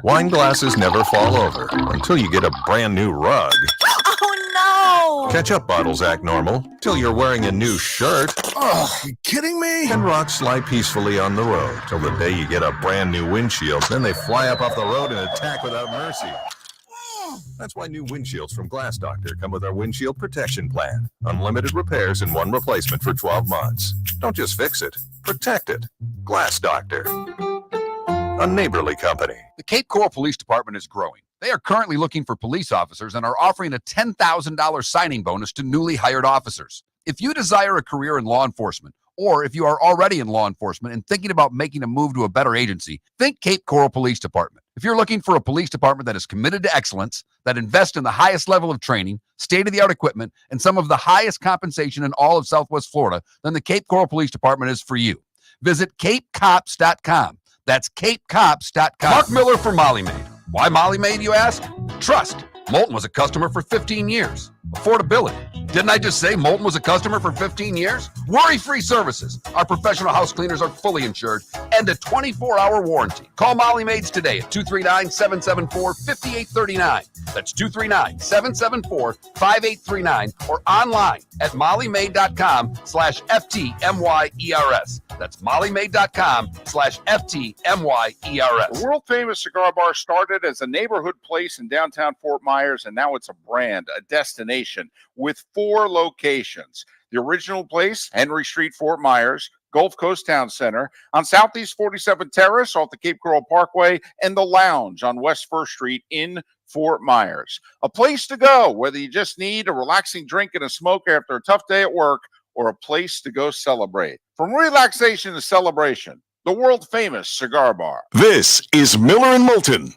Wine glasses never fall over until you get a brand new rug. Oh no! Ketchup bottles act normal till you're wearing a new shirt. Oh, you kidding me? And rocks slide peacefully on the road till the day you get a brand new windshield. Then they fly up off the road and attack without mercy. That's why new windshields from Glass Doctor come with our windshield protection plan. Unlimited repairs and one replacement for 12 months. Don't just fix it, protect it. Glass Doctor. A neighborly company. The Cape Coral Police Department is growing. They are currently looking for police officers and are offering a $10,000 signing bonus to newly hired officers. If you desire a career in law enforcement, or if you are already in law enforcement and thinking about making a move to a better agency, think Cape Coral Police Department. If you're looking for a police department that is committed to excellence, that invests in the highest level of training, state-of-the-art equipment, and some of the highest compensation in all of Southwest Florida, then the Cape Coral Police Department is for you. Visit capecops.com. That's capecops.com. Mark Miller for Molly Maid. Why Molly Maid, you ask? Trust. Moulton was a customer for 15 years. Affordability. Didn't I just say Moulton was a customer for 15 years? Worry-free services. Our professional house cleaners are fully insured and a 24-hour warranty. Call Molly Maids today at 239-774-5839. That's 239-774-5839 or online at mollymaid.com/FTMYERS. That's mollymaid.com/FTMYERS. The world-famous cigar bar started as a neighborhood place in downtown Fort Myers, and now it's a brand, a destination, with 4 locations. The original place, Henry Street, Fort Myers, Gulf Coast Town Center, on Southeast 47th Terrace off the Cape Coral Parkway, and the Lounge on West 1st Street in Fort Myers. A place to go, whether you just need a relaxing drink and a smoke after a tough day at work, or a place to go celebrate. From relaxation to celebration, the world-famous cigar bar. This is Miller and Moulton.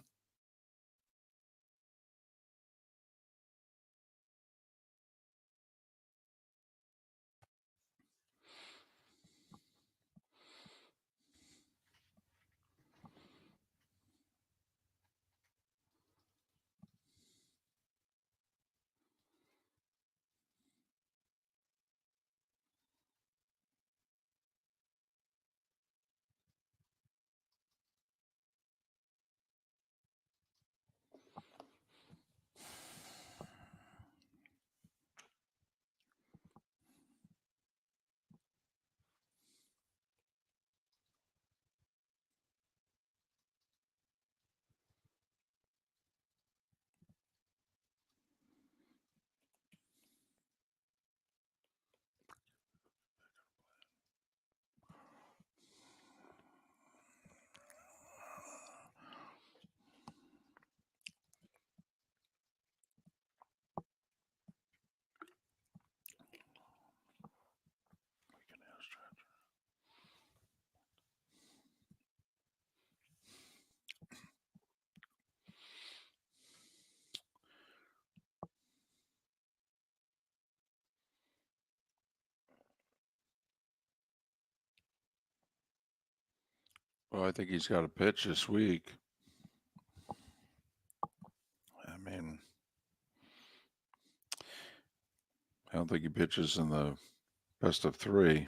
Well, I think he's got a pitch this week. I mean, I don't think he pitches in the best of 3.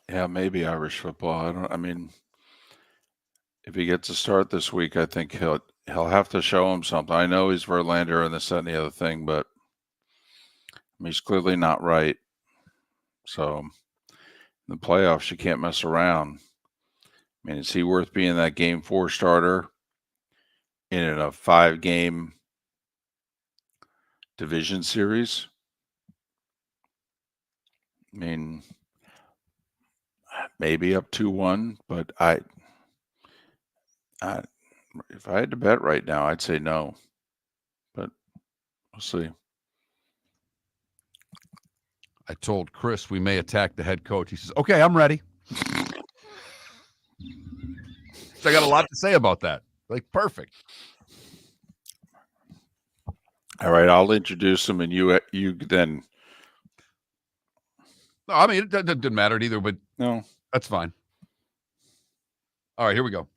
Yeah, maybe Irish football. I mean, if he gets a start this week, I think he'll have to show him something. I know he's Verlander and this, that, and the other thing, but he's clearly not right. So in the playoffs, you can't mess around. I mean, is he worth being that Game 4 starter in a 5-game division series? I mean, maybe up 2-1, but if I had to bet right now, I'd say no. But we'll see. I told Chris we may attack the head coach. He says, okay, I'm ready. So I got a lot to say about that. Like, perfect. All right, I'll introduce him, and you then. No, I mean, it doesn't matter either, but no, that's fine. All right, here we go.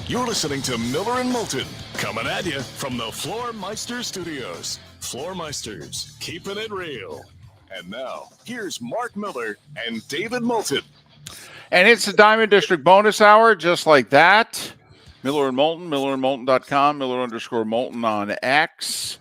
You're listening to Miller and Moulton, coming at you from the Floor Meister Studios. Floor Meisters, keeping it real. And now, here's Mark Miller and David Moulton. And it's the Diamond District bonus hour, just like that. Miller and Moulton, millerandmoulton.com, Miller_Moulton on X.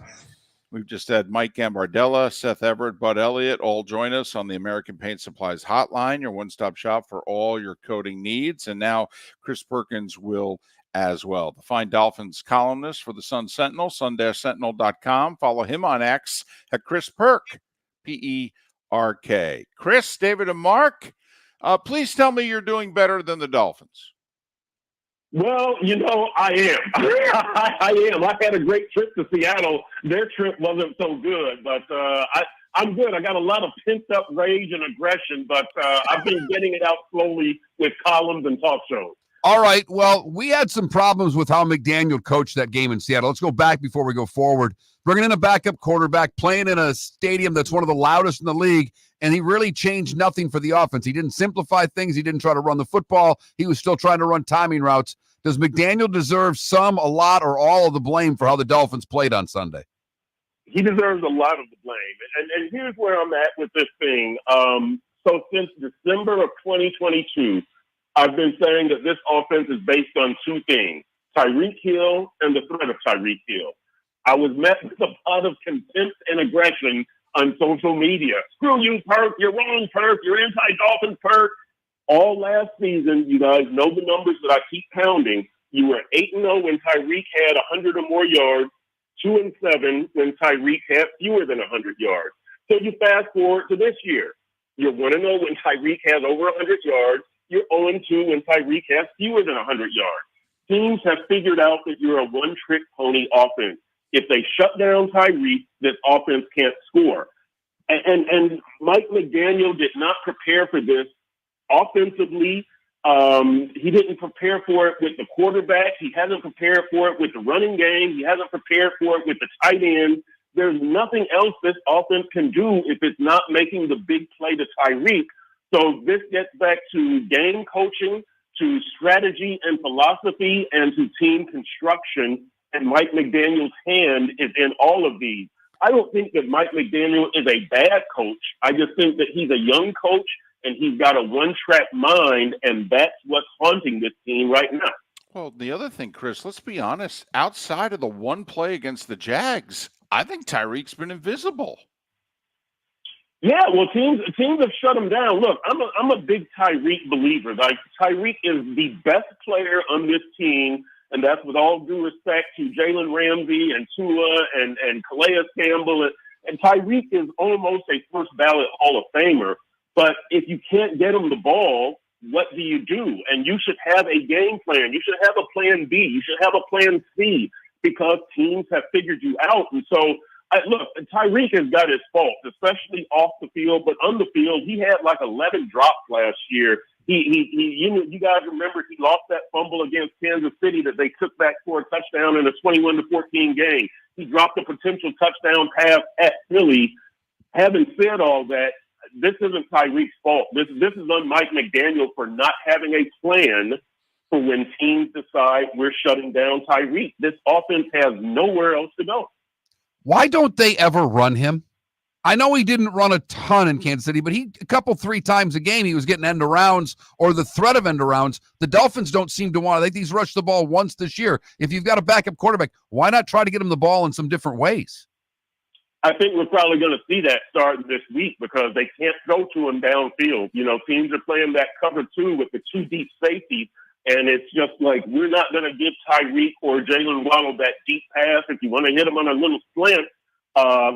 We've just had Mike Gambardella, Seth Everett, Bud Elliott all join us on the American Paint Supplies hotline, your one-stop shop for all your coating needs. And now Chris Perkins will as well. The fine Dolphins columnist for the Sun Sentinel, sun-sentinel.com. Follow him on X at Chris Perk, P-E-R-K. Chris, David, and Mark, please tell me you're doing better than the Dolphins. Well, I am. I am. I had a great trip to Seattle. Their trip wasn't so good, but I'm good. I got a lot of pent-up rage and aggression, but I've been getting it out slowly with columns and talk shows. All right. Well, we had some problems with how McDaniel coached that game in Seattle. Let's go back before we go forward. Bringing in a backup quarterback, playing in a stadium that's one of the loudest in the league, and he really changed nothing for the offense. He didn't simplify things. He didn't try to run the football. He was still trying to run timing routes. Does McDaniel deserve some, a lot, or all of the blame for how the Dolphins played on Sunday? He deserves a lot of the blame. And here's where I'm at with this thing. So since December of 2022, I've been saying that this offense is based on two things, Tyreek Hill and the threat of Tyreek Hill. I was met with a lot of contempt and aggression on social media. Screw you, Perk. You're wrong, Perk. You're anti-Dolphins, Perk. All last season, you guys know the numbers that I keep pounding. You were 8-0 when Tyreek had 100 or more yards, 2-7 when Tyreek had fewer than 100 yards. So you fast forward to this year. You're 1-0 when Tyreek has over 100 yards. You're 0-2 when Tyreek has fewer than 100 yards. Teams have figured out that you're a one-trick pony offense. If they shut down Tyreek, this offense can't score. And Mike McDaniel did not prepare for this offensively He didn't prepare for it with the quarterback. He hasn't prepared for it with the running game. He hasn't prepared for it with the tight end. There's nothing else this offense can do if it's not making the big play to Tyreek. So this gets back to game coaching, to strategy and philosophy, and to team construction. And Mike McDaniel's hand is in all of these. I don't think that Mike McDaniel is a bad coach. I just think that he's a young coach and he's got a one-track mind, and that's what's haunting this team right now. Well, the other thing, Chris, let's be honest. Outside of the one play against the Jags, I think Tyreek's been invisible. Yeah, well, teams have shut him down. Look, I'm a big Tyreek believer. Like, Tyreek is the best player on this team, and that's with all due respect to Jalen Ramsey and Tua and Calais Campbell. And Tyreek is almost a first ballot Hall of Famer. But if you can't get him the ball, what do you do? And you should have a game plan. You should have a plan B. You should have a plan C, because teams have figured you out. And so, look, Tyreek has got his faults, especially off the field. But on the field, he had like 11 drops last year. You guys remember he lost that fumble against Kansas City that they took back for a touchdown in a 21-14 game. He dropped a potential touchdown pass at Philly. Having said all that, this isn't Tyreek's fault. This is on Mike McDaniel for not having a plan for when teams decide we're shutting down Tyreek. This offense has nowhere else to go. Why don't they ever run him? I know he didn't run a ton in Kansas City, but three times a game he was getting end arounds or the threat of end arounds. The Dolphins don't seem to want to. I think he's rushed the ball once this year. If you've got a backup quarterback, why not try to get him the ball in some different ways? I think we're probably going to see that starting this week because they can't go to him downfield. You know, teams are playing that cover two with the two deep safeties, and it's just like we're not going to give Tyreek or Jalen Waddle that deep pass. If you want to hit him on a little slant,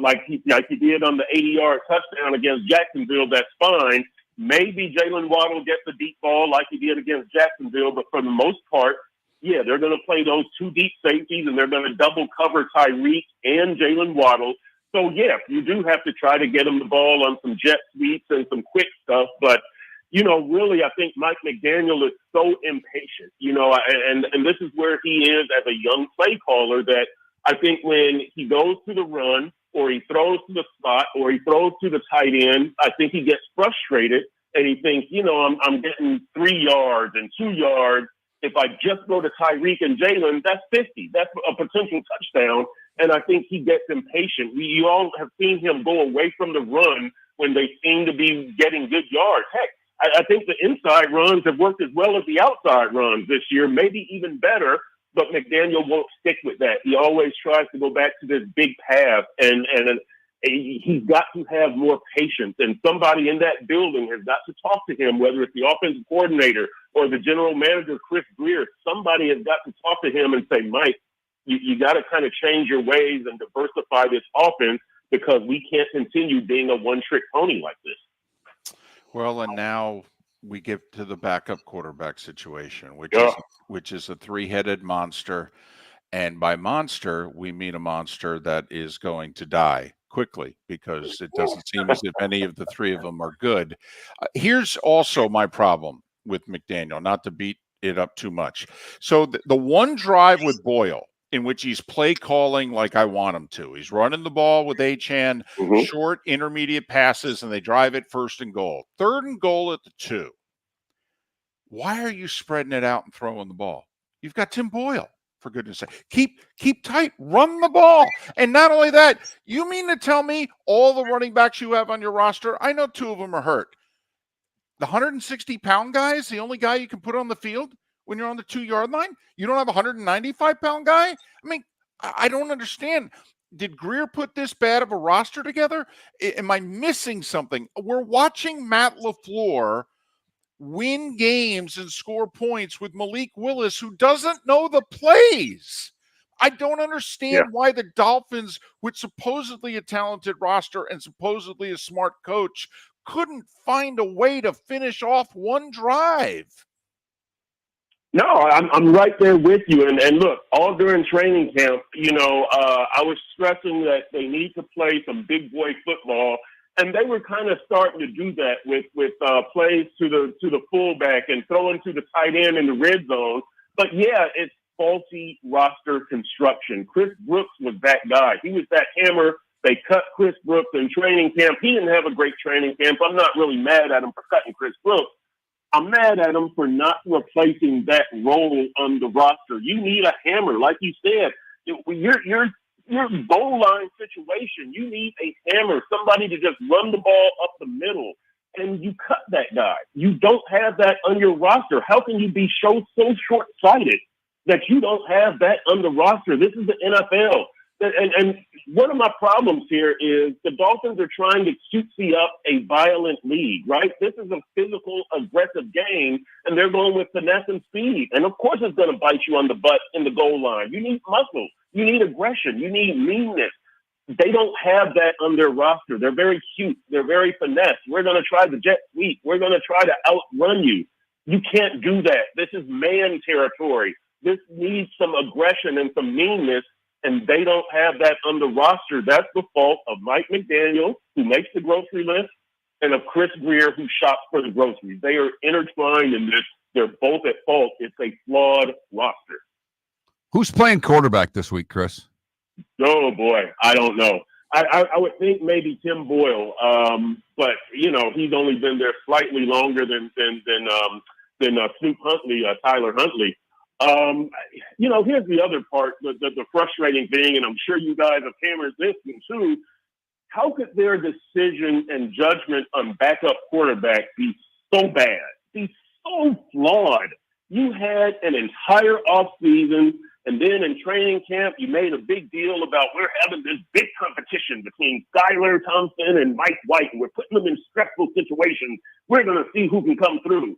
like he did on the 80-yard touchdown against Jacksonville, that's fine. Maybe Jalen Waddle gets a deep ball like he did against Jacksonville, but for the most part, yeah, they're going to play those two deep safeties, and they're going to double cover Tyreek and Jalen Waddle. So, yeah, you do have to try to get him the ball on some jet sweeps and some quick stuff. But, you know, really, I think Mike McDaniel is so impatient, you know, and this is where he is as a young play caller, that I think when he goes to the run or he throws to the slot or he throws to the tight end, I think he gets frustrated and he thinks, you know, I'm getting 3 yards and 2 yards. If I just go to Tyreek and Jalen, that's 50. That's a potential touchdown. And I think he gets impatient. You all have seen him go away from the run when they seem to be getting good yards. Heck, I think the inside runs have worked as well as the outside runs this year, maybe even better, but McDaniel won't stick with that. He always tries to go back to this big pass, and he's got to have more patience. And somebody in that building has got to talk to him, whether it's the offensive coordinator or the general manager, Chris Greer. Somebody has got to talk to him and say, Mike, you got to kind of change your ways and diversify this offense because we can't continue being a one-trick pony like this. Well, and now we get to the backup quarterback situation, which is a three-headed monster. And by monster, we mean a monster that is going to die quickly because it doesn't seem as if any of the three of them are good. Here's also my problem with McDaniel, not to beat it up too much. So the one drive with Boyle, in which he's play calling like I want him to. He's running the ball with Achane, short, intermediate passes, and they drive it 1st and goal. 3rd and goal at the 2. Why are you spreading it out and throwing the ball? You've got Tim Boyle, for goodness sake. Keep tight, run the ball. And not only that, you mean to tell me all the running backs you have on your roster, I know 2 of them are hurt. The 160-pound guy is the only guy you can put on the field when you're on the 2-yard line? You don't have a 195-pound guy? I mean, I don't understand. Did Greer put this bad of a roster together? Am I missing something? We're watching Matt LaFleur win games and score points with Malik Willis, who doesn't know the plays. I don't understand why the Dolphins, with supposedly a talented roster and supposedly a smart coach, couldn't find a way to finish off one drive. No, I'm right there with you. And look, all during training camp, you know, I was stressing that they need to play some big boy football. And they were kind of starting to do that with plays to the fullback and throwing to the tight end in the red zone. But yeah, it's faulty roster construction. Chris Brooks was that guy. He was that hammer. They cut Chris Brooks in training camp. He didn't have a great training camp. I'm not really mad at him for cutting Chris Brooks. I'm mad at him for not replacing that role on the roster. You need a hammer, like you said. Your goal line situation, you need a hammer, somebody to just run the ball up the middle, and you cut that guy. You don't have that on your roster. How can you be so short-sighted that you don't have that on the roster? This is the NFL. And one of my problems here is the Dolphins are trying to cutesy up a violent league, right? This is a physical, aggressive game, and they're going with finesse and speed. And of course it's going to bite you on the butt in the goal line. You need muscle. You need aggression. You need meanness. They don't have that on their roster. They're very cute. They're very finesse. We're going to try the jet sweep. We're going to try to outrun you. You can't do that. This is man territory. This needs some aggression and some meanness, and they don't have that on the roster. That's the fault of Mike McDaniel, who makes the grocery list, and of Chris Greer, who shops for the groceries. They are intertwined in this. They're both at fault. It's a flawed roster. Who's playing quarterback this week, Chris? Oh, boy. I don't know. I would think maybe Tim Boyle, but, he's only been there slightly longer than Snoop Huntley, Tyler Huntley. Here's the other part, the frustrating thing, and I'm sure you guys have hammered this one too. How could their decision and judgment on backup quarterback be so bad, be so flawed? You had an entire offseason, and then in training camp, you made a big deal about we're having this big competition between Skylar Thompson and Mike White, and we're putting them in stressful situations. We're going to see who can come through.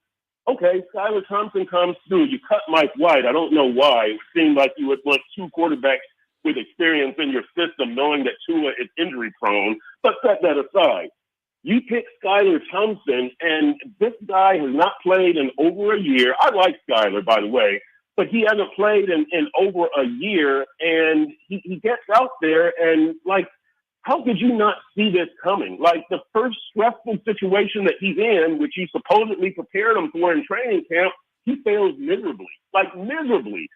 Okay, Skylar Thompson comes through. You cut Mike White. I don't know why. It seemed like you would want two quarterbacks with experience in your system, knowing that Tua is injury prone. But set that aside. You pick Skylar Thompson, and this guy has not played in over a year. I like Skylar, by the way, but he hasn't played in over a year, and he gets out there and, how could you not see this coming? Like, the first stressful situation that he's in, which you supposedly prepared him for in training camp, he fails miserably. Miserably.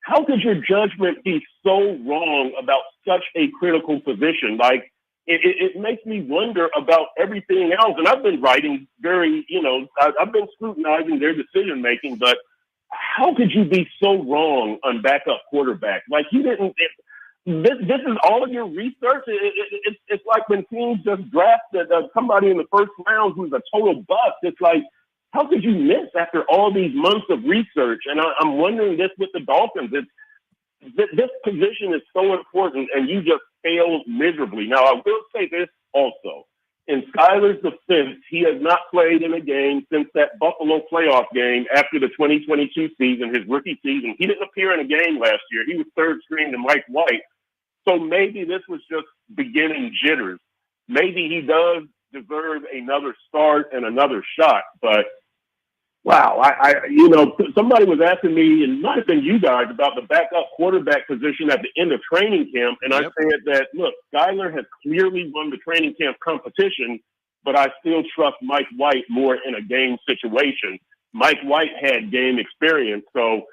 How could your judgment be so wrong about such a critical position? It makes me wonder about everything else. And I've been writing I've been scrutinizing their decision-making, but how could you be so wrong on backup quarterback? You didn't... This is all of your research. It's like when teams just drafted somebody in the first round who's a total bust. It's like, how could you miss after all these months of research? And I'm wondering this with the Dolphins. This position is so important, and you just failed miserably. Now, I will say this also. In Skylar's defense, he has not played in a game since that Buffalo playoff game after the 2022 season, his rookie season. He didn't appear in a game last year. He was third string to Mike White. So maybe this was just beginning jitters. Maybe he does deserve another start and another shot. But, wow, somebody was asking me, and it might have been you guys, about the backup quarterback position at the end of training camp. And I said that, look, Skylar has clearly won the training camp competition, but I still trust Mike White more in a game situation. Mike White had game experience. So,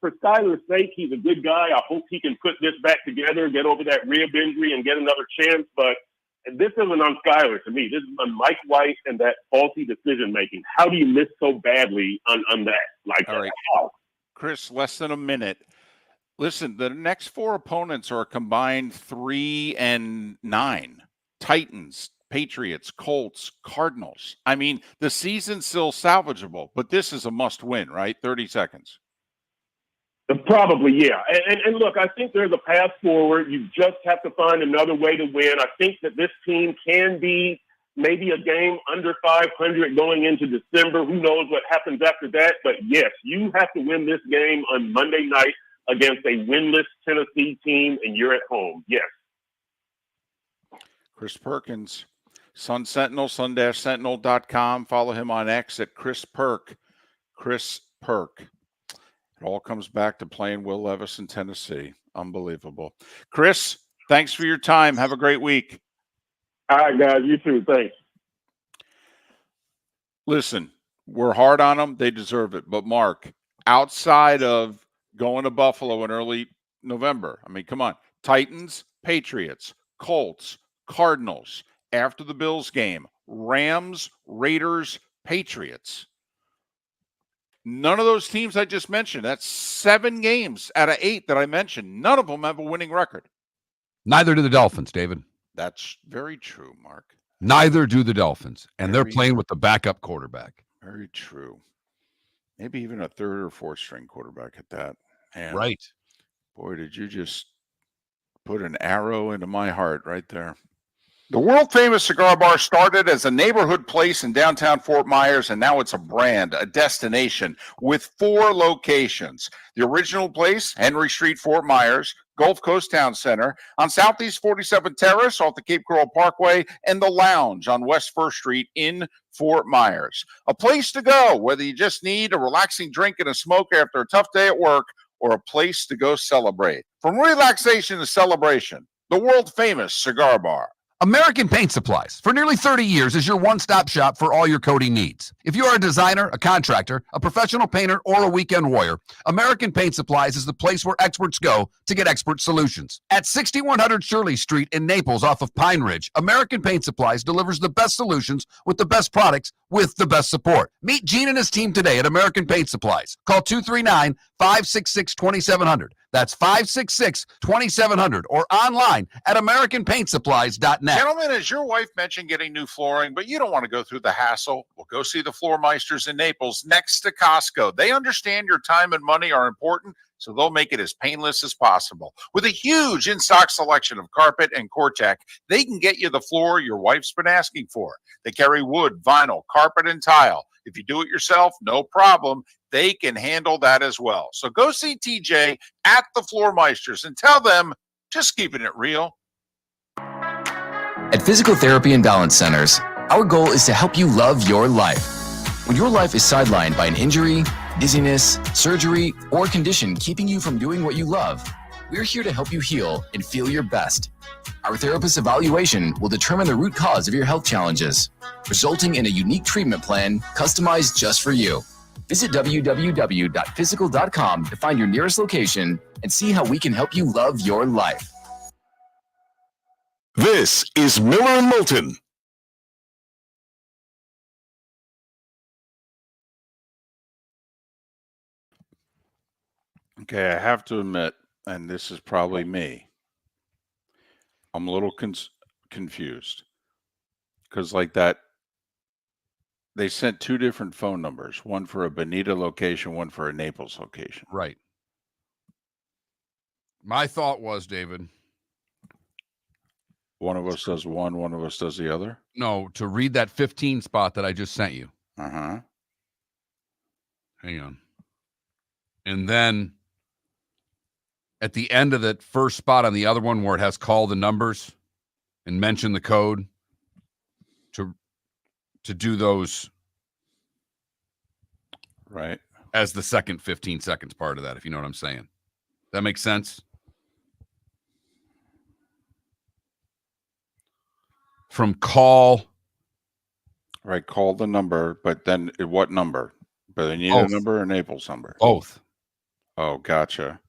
for Skylar's sake, he's a good guy. I hope he can put this back together, get over that rib injury, and get another chance. But this isn't on Skylar to me. This is on Mike White and that faulty decision-making. How do you miss so badly on that? All right. How? Chris, less than a minute. Listen, the next four opponents are a combined 3-9. Titans, Patriots, Colts, Cardinals. I mean, the season's still salvageable, but this is a must-win, right? 30 seconds. Probably, yeah. And look, I think there's a path forward. You just have to find another way to win. I think that this team can be maybe a game under 500 going into December. Who knows what happens after that? But yes, you have to win this game on Monday night against a winless Tennessee team, and you're at home. Yes. Chris Perkins, Sun Sentinel, sun-sentinel.com. Follow him on X at Chris Perk. Chris Perk. It all comes back to playing Will Levis in Tennessee. Unbelievable. Chris, thanks for your time. Have a great week. All right, guys. You too. Thanks. Listen, we're hard on them. They deserve it. But, Mark, outside of going to Buffalo in early November, I mean, come on. Titans, Patriots, Colts, Cardinals, after the Bills game, Rams, Raiders, Patriots. None of those teams I just mentioned, that's 7 games out of 8 that I mentioned. None of them have a winning record. Neither do the Dolphins, David. That's very true, Mark. Neither do the Dolphins. And they're playing with the backup quarterback. Very true. Maybe even a third or fourth string quarterback at that. And right. Boy, did you just put an arrow into my heart right there. The world-famous cigar bar started as a neighborhood place in downtown Fort Myers, and now it's a brand, a destination, with 4 locations. The original place, Henry Street, Fort Myers, Gulf Coast Town Center, on Southeast 47th Terrace off the Cape Coral Parkway, and the Lounge on West 1st Street in Fort Myers. A place to go, whether you just need a relaxing drink and a smoke after a tough day at work, or a place to go celebrate. From relaxation to celebration, the world-famous cigar bar. American Paint Supplies, for nearly 30 years, is your one-stop shop for all your coating needs. If you are a designer, a contractor, a professional painter, or a weekend warrior, American Paint Supplies is the place where experts go to get expert solutions. At 6100 Shirley Street in Naples off of Pine Ridge, American Paint Supplies delivers the best solutions with the best products with the best support. Meet Gene and his team today at American Paint Supplies. Call 239-566-2700. That's 566-2700 or online at AmericanPaintSupplies.net. Gentlemen, as your wife mentioned getting new flooring, but you don't want to go through the hassle, well, go see the Floor Meisters in Naples next to Costco. They understand your time and money are important, so they'll make it as painless as possible. With a huge in-stock selection of carpet and Cortec, they can get you the floor your wife's been asking for. They carry wood, vinyl, carpet, and tile. If you do it yourself, no problem. They can handle that as well. So go see TJ at the Floor Meisters and tell them, just keeping it real. At Physical Therapy and Balance Centers, our goal is to help you love your life. When your life is sidelined by an injury, dizziness, surgery, or condition keeping you from doing what you love, we're here to help you heal and feel your best. Our therapist's evaluation will determine the root cause of your health challenges, resulting in a unique treatment plan customized just for you. Visit www.physical.com to find your nearest location and see how we can help you love your life. This is Miller and Moulton. Okay, I have to admit, and this is probably me, I'm a little confused. Because like that, they sent 2 different phone numbers, one for a Bonita location, one for a Naples location. Right. My thought was, David, one of us does one of us does the other? No, to read that 15 spot that I just sent you. Uh-huh. Hang on. And then at the end of that first spot on the other one where it has call the numbers and mention the code to do those right as the second 15 seconds part of that, if you know what I'm saying. That makes sense? From call. Right, call the number, but then what number? But they need a number or Naples number? Both. Oh, gotcha.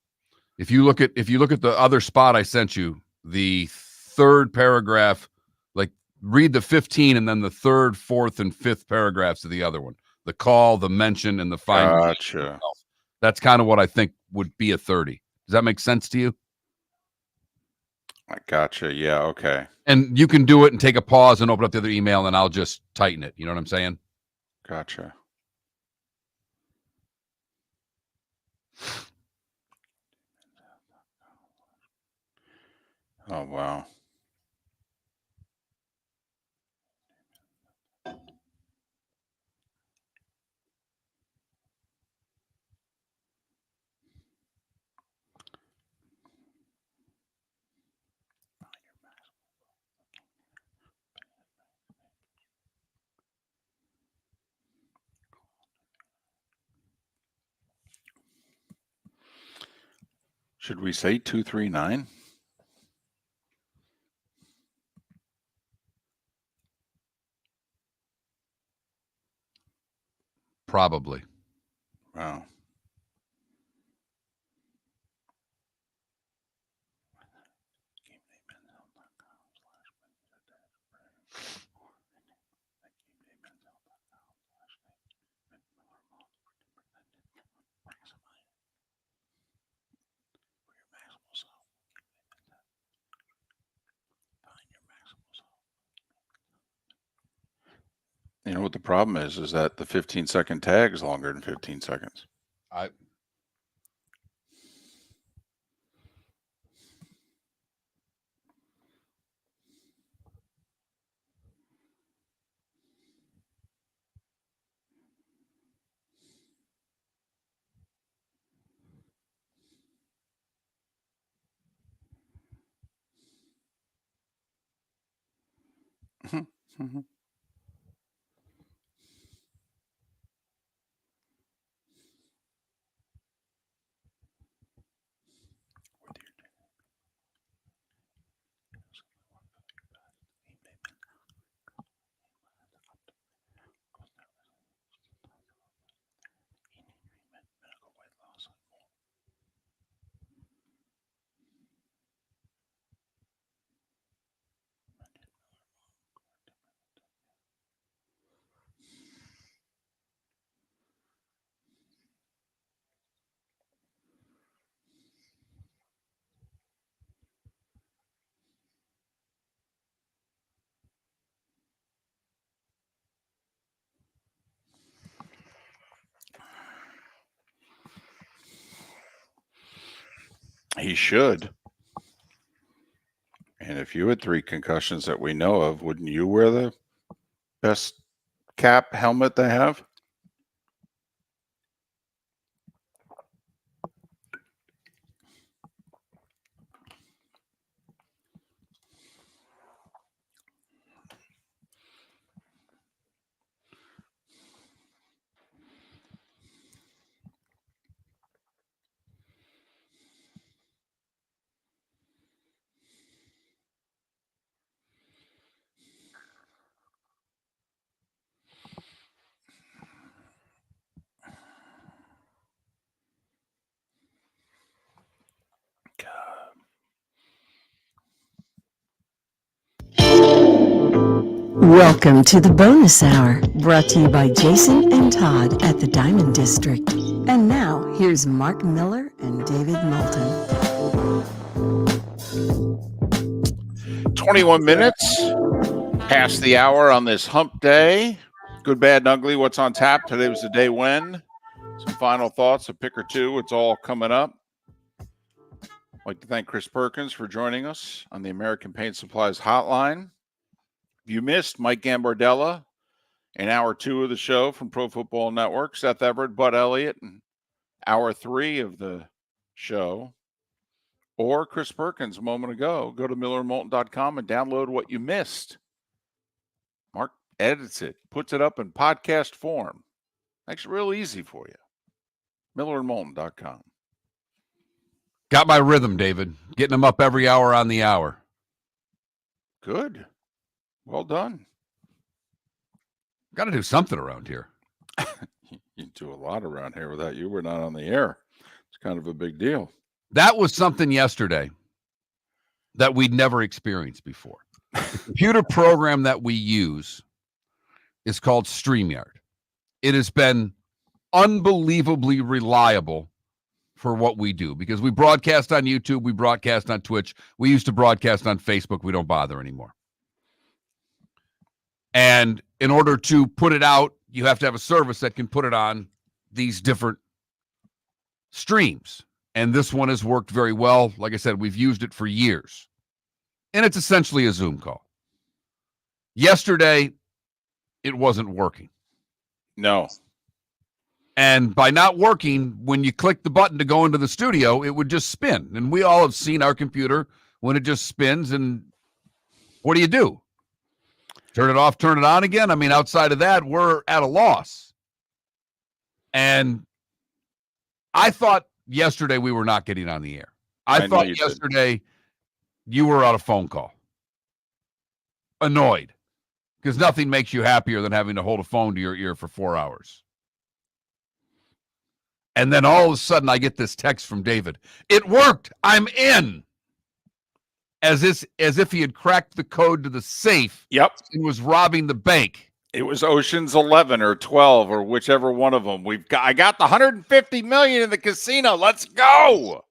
If you look at the other spot I sent you, the third paragraph, like read the 15 and then the third, fourth, and fifth paragraphs of the other one. The call, the mention, and the final. Gotcha. That's kind of what I think would be a 30. Does that make sense to you? I gotcha. Yeah, okay. And you can do it and take a pause and open up the other email, and I'll just tighten it. You know what I'm saying? Gotcha. Oh, wow. Should we say 239? Probably. Wow. You know what the problem is that the 15-second tag is longer than 15 seconds. He should. And if you had 3 concussions that we know of, wouldn't you wear the best cap helmet they have? Welcome to the bonus hour, brought to you by Jason and Todd at the Diamond District. And now, here's Mark Miller and David Moulton. 21 minutes past the hour on this hump day. Good, bad, and ugly. What's on tap? Today was the day when. Some final thoughts, a pick or two. It's all coming up. I'd like to thank Chris Perkins for joining us on the American Paint Supplies hotline. If you missed Mike Gambardella in hour 2 of the show from Pro Football Network, Seth Everett, Bud Elliott, in hour 3 of the show, or Chris Perkins a moment ago, go to millerandmoulton.com and download what you missed. Mark edits it, puts it up in podcast form. Makes it real easy for you. millerandmoulton.com. Got my rhythm, David. Getting them up every hour on the hour. Good. Well done. Got to do something around here. You do a lot around here. Without you, we're not on the air. It's kind of a big deal. That was something yesterday that we'd never experienced before. The computer program that we use is called StreamYard. It has been unbelievably reliable for what we do because we broadcast on YouTube, we broadcast on Twitch, we used to broadcast on Facebook. We don't bother anymore. And in order to put it out, you have to have a service that can put it on these different streams. And this one has worked very well. Like I said, we've used it for years. And it's essentially a Zoom call. Yesterday, it wasn't working. No. And by not working, when you click the button to go into the studio, it would just spin. And we all have seen our computer when it just spins. And what do? Turn it off, turn it on again? I mean, outside of that, we're at a loss. And I thought yesterday we were not getting on the air. I thought yesterday you were on a phone call. Annoyed. Because nothing makes you happier than having to hold a phone to your ear for 4 hours. And then all of a sudden I get this text from David. It worked. I'm in. As if he had cracked the code to the safe. Yep. And was robbing the bank. It was Ocean's 11 or 12 or whichever one of them. I got the $150 million in the casino. Let's go.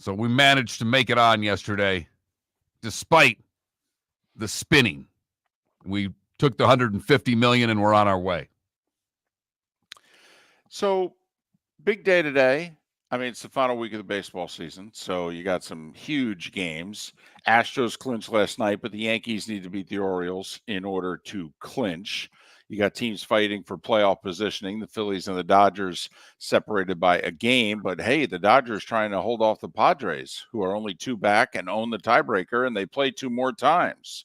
So we managed to make it on yesterday, despite the spinning. We took the $150 million and we're on our way. So, big day today. I mean, it's the final week of the baseball season, so you got some huge games. Astros clinched last night, but the Yankees need to beat the Orioles in order to clinch. You got teams fighting for playoff positioning. The Phillies and the Dodgers separated by a game, but hey, the Dodgers trying to hold off the Padres, who are only 2 back and own the tiebreaker, and they play 2 more times.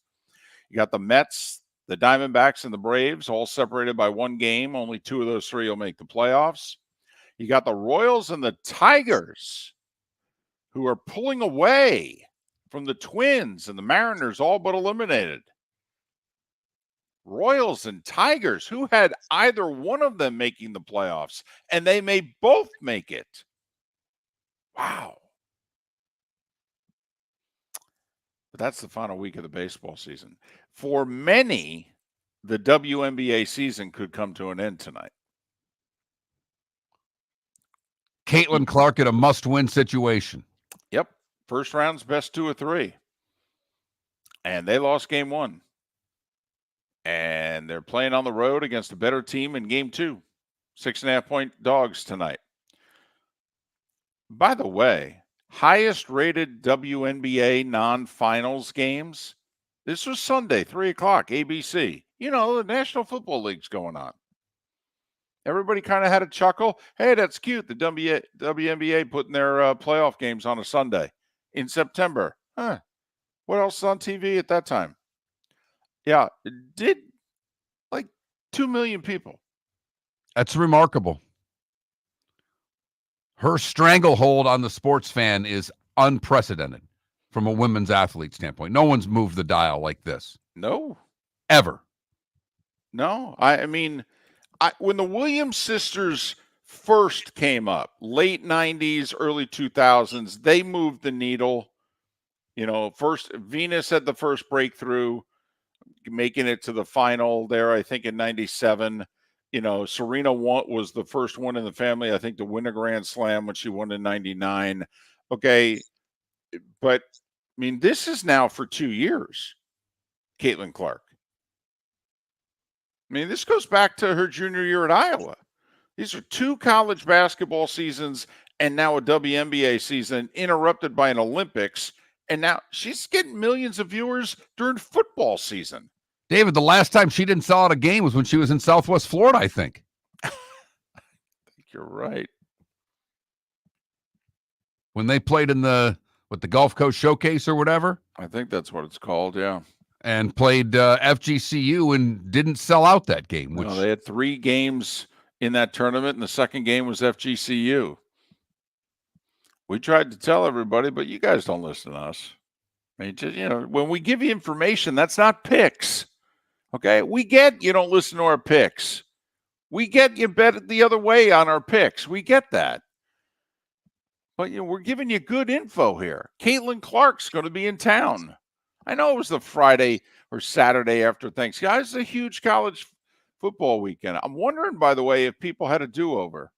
You got the Mets, the Diamondbacks, and the Braves all separated by 1 game. Only 2 of those 3 will make the playoffs. You got the Royals and the Tigers, who are pulling away from the Twins and the Mariners, all but eliminated. Royals and Tigers, who had either one of them making the playoffs, and they may both make it. Wow. But that's the final week of the baseball season. For many, the WNBA season could come to an end tonight. Caitlin Clark in a must-win situation. Yep. First round's best 2 or 3. And they lost game 1. And they're playing on the road against a better team in game 2. 6.5-point dogs tonight. By the way, highest rated WNBA non-finals games. This was Sunday, 3 o'clock, ABC. You know, the National Football League's going on. Everybody kind of had a chuckle. Hey, that's cute. The WNBA putting their playoff games on a Sunday in September. Huh. What else is on TV at that time? Yeah, it did like 2 million people. That's remarkable. Her stranglehold on the sports fan is unprecedented from a women's athlete standpoint. No one's moved the dial like this. No. Ever. No. I mean, when the Williams sisters first came up, late 90s, early 2000s, they moved the needle. You know, first, Venus had the first breakthrough, making it to the final there, I think, in 97. You know, Serena was the first one in the family, I think, to win a Grand Slam when she won in 99. Okay, but, I mean, this is now for 2 years, Caitlin Clark. I mean, this goes back to her junior year at Iowa. These are 2 college basketball seasons and now a WNBA season interrupted by an Olympics. And now she's getting millions of viewers during football season. David, the last time she didn't sell out a game was when she was in Southwest Florida, I think. I think you're right. When they played in the Gulf Coast Showcase or whatever. I think that's what it's called, yeah. And played FGCU and didn't sell out that game. Which... No, they had 3 games in that tournament, and the second game was FGCU. We tried to tell everybody, but you guys don't listen to us. I mean, just, you know, when we give you information, that's not picks. Okay? We get you don't listen to our picks. We get you bet it the other way on our picks. We get that. But, you know, we're giving you good info here. Caitlin Clark's going to be in town. I know it was the Friday or Saturday after Thanksgiving. It's a huge college football weekend. I'm wondering, by the way, if people had a do-over.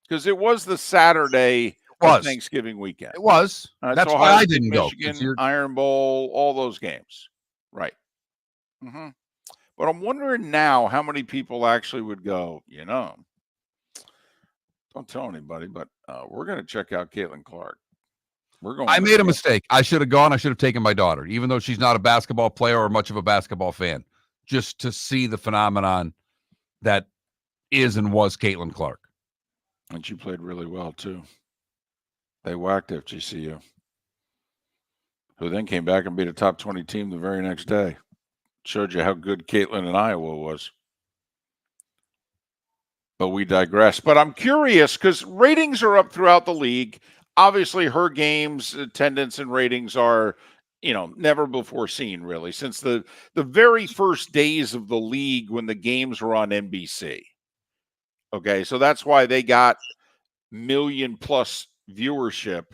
Because it was the Saturday of Thanksgiving weekend. It was. That's why I didn't go. Michigan, Iron Bowl, all those games. Right. Mm-hmm. But I'm wondering now how many people actually would go, you know. Don't tell anybody, but we're going to check out Caitlin Clark. I made a mistake. I should have gone. I should have taken my daughter, even though she's not a basketball player or much of a basketball fan, just to see the phenomenon that is and was Caitlin Clark. And she played really well, too. They whacked FGCU, who then came back and beat a top 20 team the very next day. Showed you how good Caitlin in Iowa was. But we digress. But I'm curious because ratings are up throughout the league. Obviously, her games, attendance, and ratings are never before seen, really, since the very first days of the league when the games were on NBC. Okay, so that's why they got million plus viewership,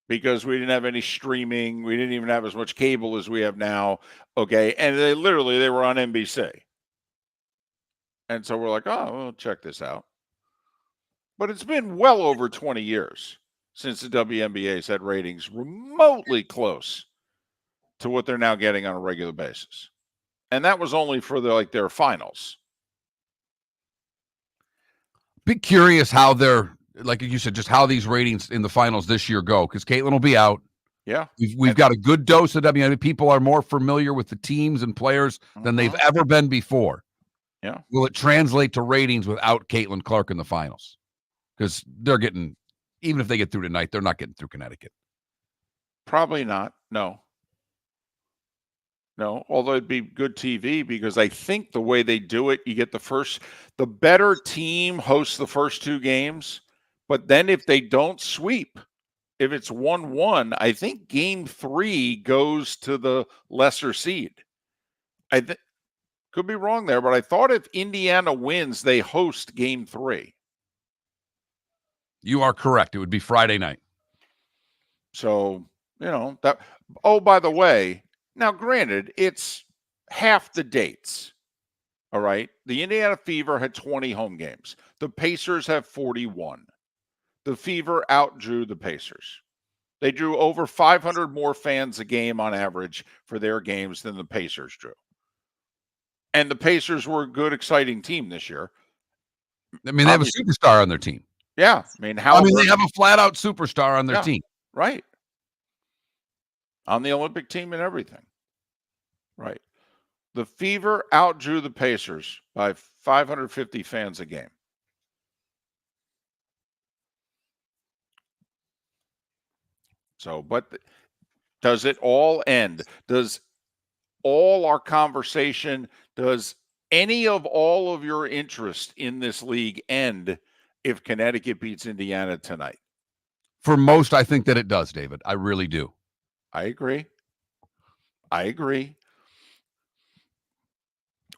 because we didn't have any streaming. We didn't even have as much cable as we have now. Okay, and they were on NBC. And so we're like, oh, well, check this out. But it's been well over 20 years since the WNBA's had ratings remotely close to what they're now getting on a regular basis. And that was only for their finals. Be curious how they're, like you said, just how these ratings in the finals this year go, because Caitlin will be out. Yeah. We've got a good dose of WNBA. People are more familiar with the teams and players than they've ever been before. Yeah. Will it translate to ratings without Caitlin Clark in the finals? Because they're getting, even if they get through tonight, they're not getting through Connecticut. Probably not. No, although it'd be good TV, because I think the way they do it, you get the better team hosts the first two games, but then if they don't sweep, if it's 1-1, I think game 3 goes to the lesser seed. Could be wrong there, but I thought if Indiana wins, they host game 3. You are correct. It would be Friday night. So, that. Oh, by the way, now granted, it's half the dates. All right. The Indiana Fever had 20 home games. The Pacers have 41. The Fever outdrew the Pacers. They drew over 500 more fans a game on average for their games than the Pacers drew. And the Pacers were a good, exciting team this year. I mean, they have a superstar on their team. Yeah. I mean, they have a flat-out superstar on their team. Right. On the Olympic team and everything. Right. The Fever outdrew the Pacers by 550 fans a game. So, but does it all end? Does all our conversation, does any of all of your interest in this league end if Connecticut beats Indiana tonight? For most, I think that it does, David. I really do. I agree.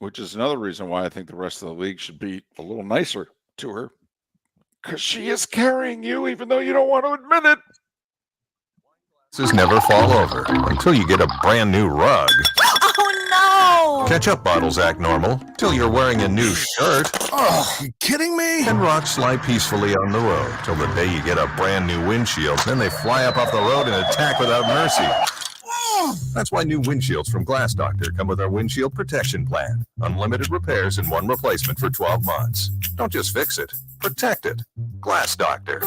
Which is another reason why I think the rest of the league should be a little nicer to her, because she is carrying you, even though you don't want to admit it. Never fall over until you get a brand new rug. Oh no! Ketchup bottles act normal till you're wearing a new shirt. Oh, you kidding me? And rocks slide peacefully on the road till the day you get a brand new windshield. Then they fly up off the road and attack without mercy. That's why new windshields from Glass Doctor come with our windshield protection plan. Unlimited repairs and one replacement for 12 months. Don't just fix it, protect it. Glass Doctor.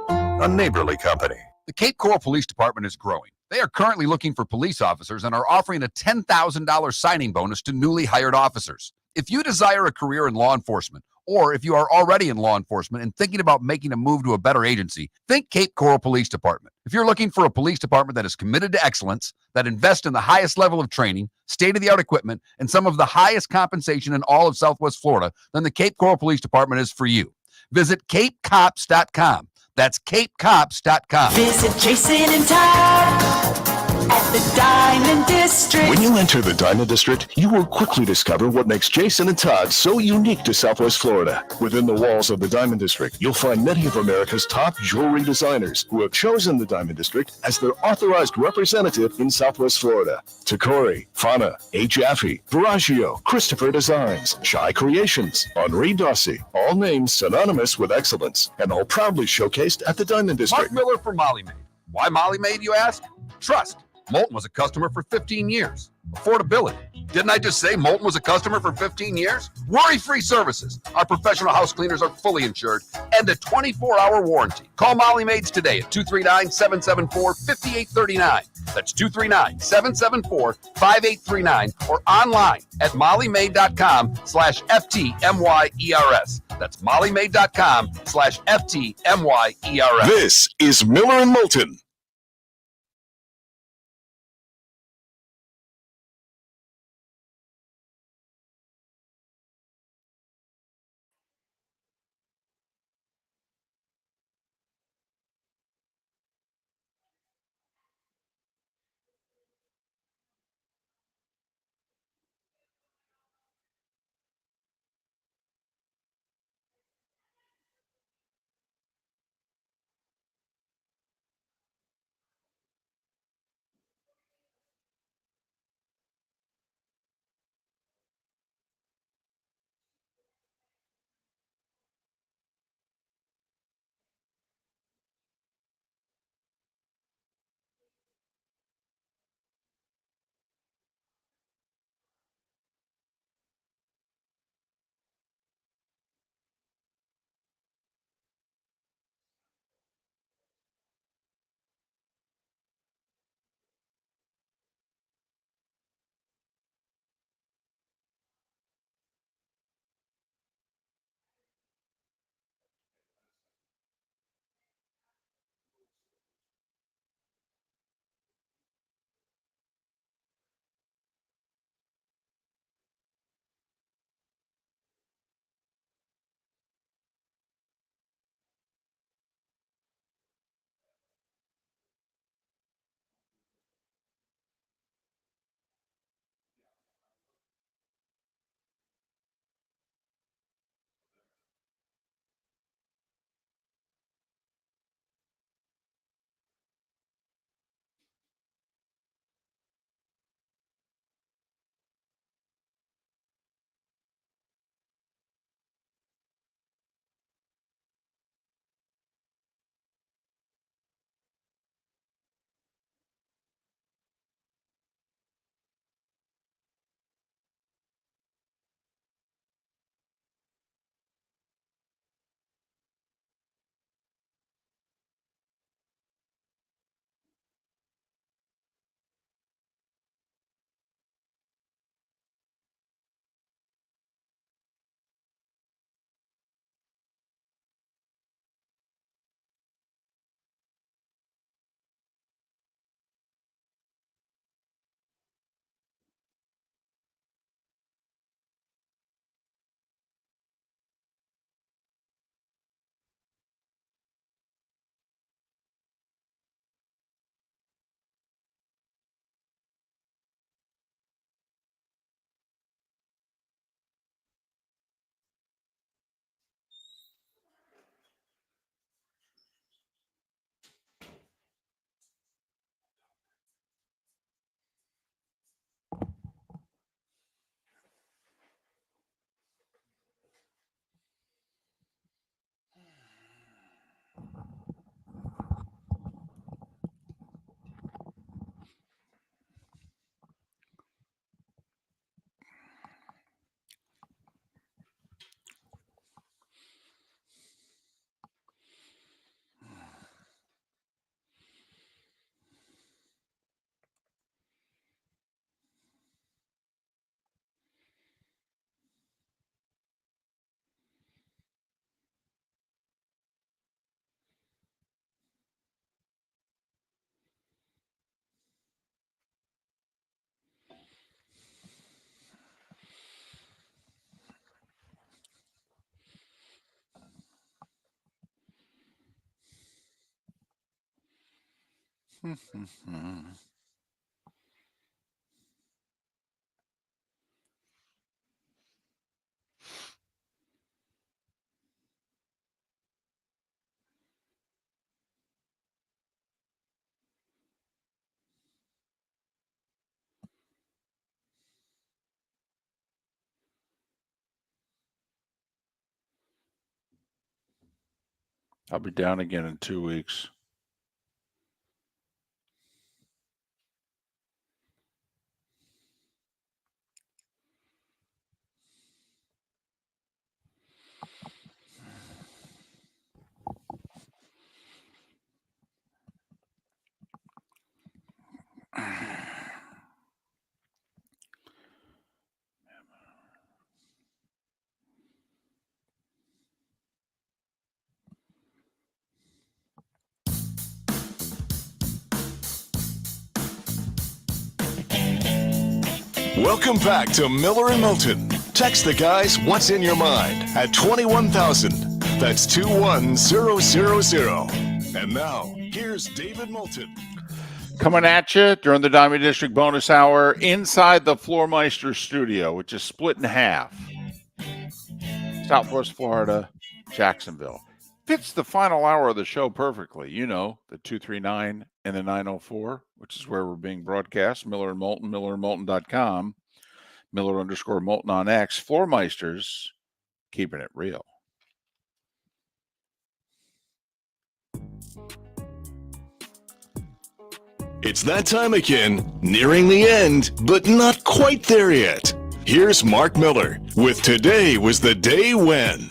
A neighborly company. The Cape Coral Police Department is growing. They are currently looking for police officers and are offering a $10,000 signing bonus to newly hired officers. If you desire a career in law enforcement, or if you are already in law enforcement and thinking about making a move to a better agency, think Cape Coral Police Department. If you're looking for a police department that is committed to excellence, that invests in the highest level of training, state-of-the-art equipment, and some of the highest compensation in all of Southwest Florida, then the Cape Coral Police Department is for you. Visit capecops.com. That's capecops.com. Visit Jason and Todd at the Diamond District. When you enter the Diamond District, you will quickly discover what makes Jason and Todd so unique to Southwest Florida. Within the walls of the Diamond District, you'll find many of America's top jewelry designers who have chosen the Diamond District as their authorized representative in Southwest Florida. Takori, Fana, A. Jaffe, Veragio, Christopher Designs, Shy Creations, Henri Dossi, all names synonymous with excellence, and all proudly showcased at the Diamond District. Mark Miller for Molly Maid. Why Molly Maid, you ask? Trust. Moulton was a customer for 15 years. Affordability. Didn't I just say Moulton was a customer for 15 years? Worry-free services. Our professional house cleaners are fully insured and a 24-hour warranty. Call Molly Maids today at 239-774-5839. That's 239-774-5839 or online at mollymaid.com/FTMYERS. That's mollymaid.com/FTMYERS. This is Miller and Moulton. I'll be down again in 2 weeks. Welcome back to Miller and Moulton. Text the guys what's in your mind at 21,000. That's 21000. And now, here's David Moulton. Coming at you during the Diamond District bonus hour inside the Floormeister studio, which is split in half. Southwest Florida, Jacksonville. Fits the final hour of the show perfectly. You know, the 239 and the 904, which is where we're being broadcast. Miller and Moulton, millerandmoulton.com. Miller_Moulton on X. Floormeisters, keeping it real. It's that time again, nearing the end, but not quite there yet. Here's Mark Miller with Today Was the Day When.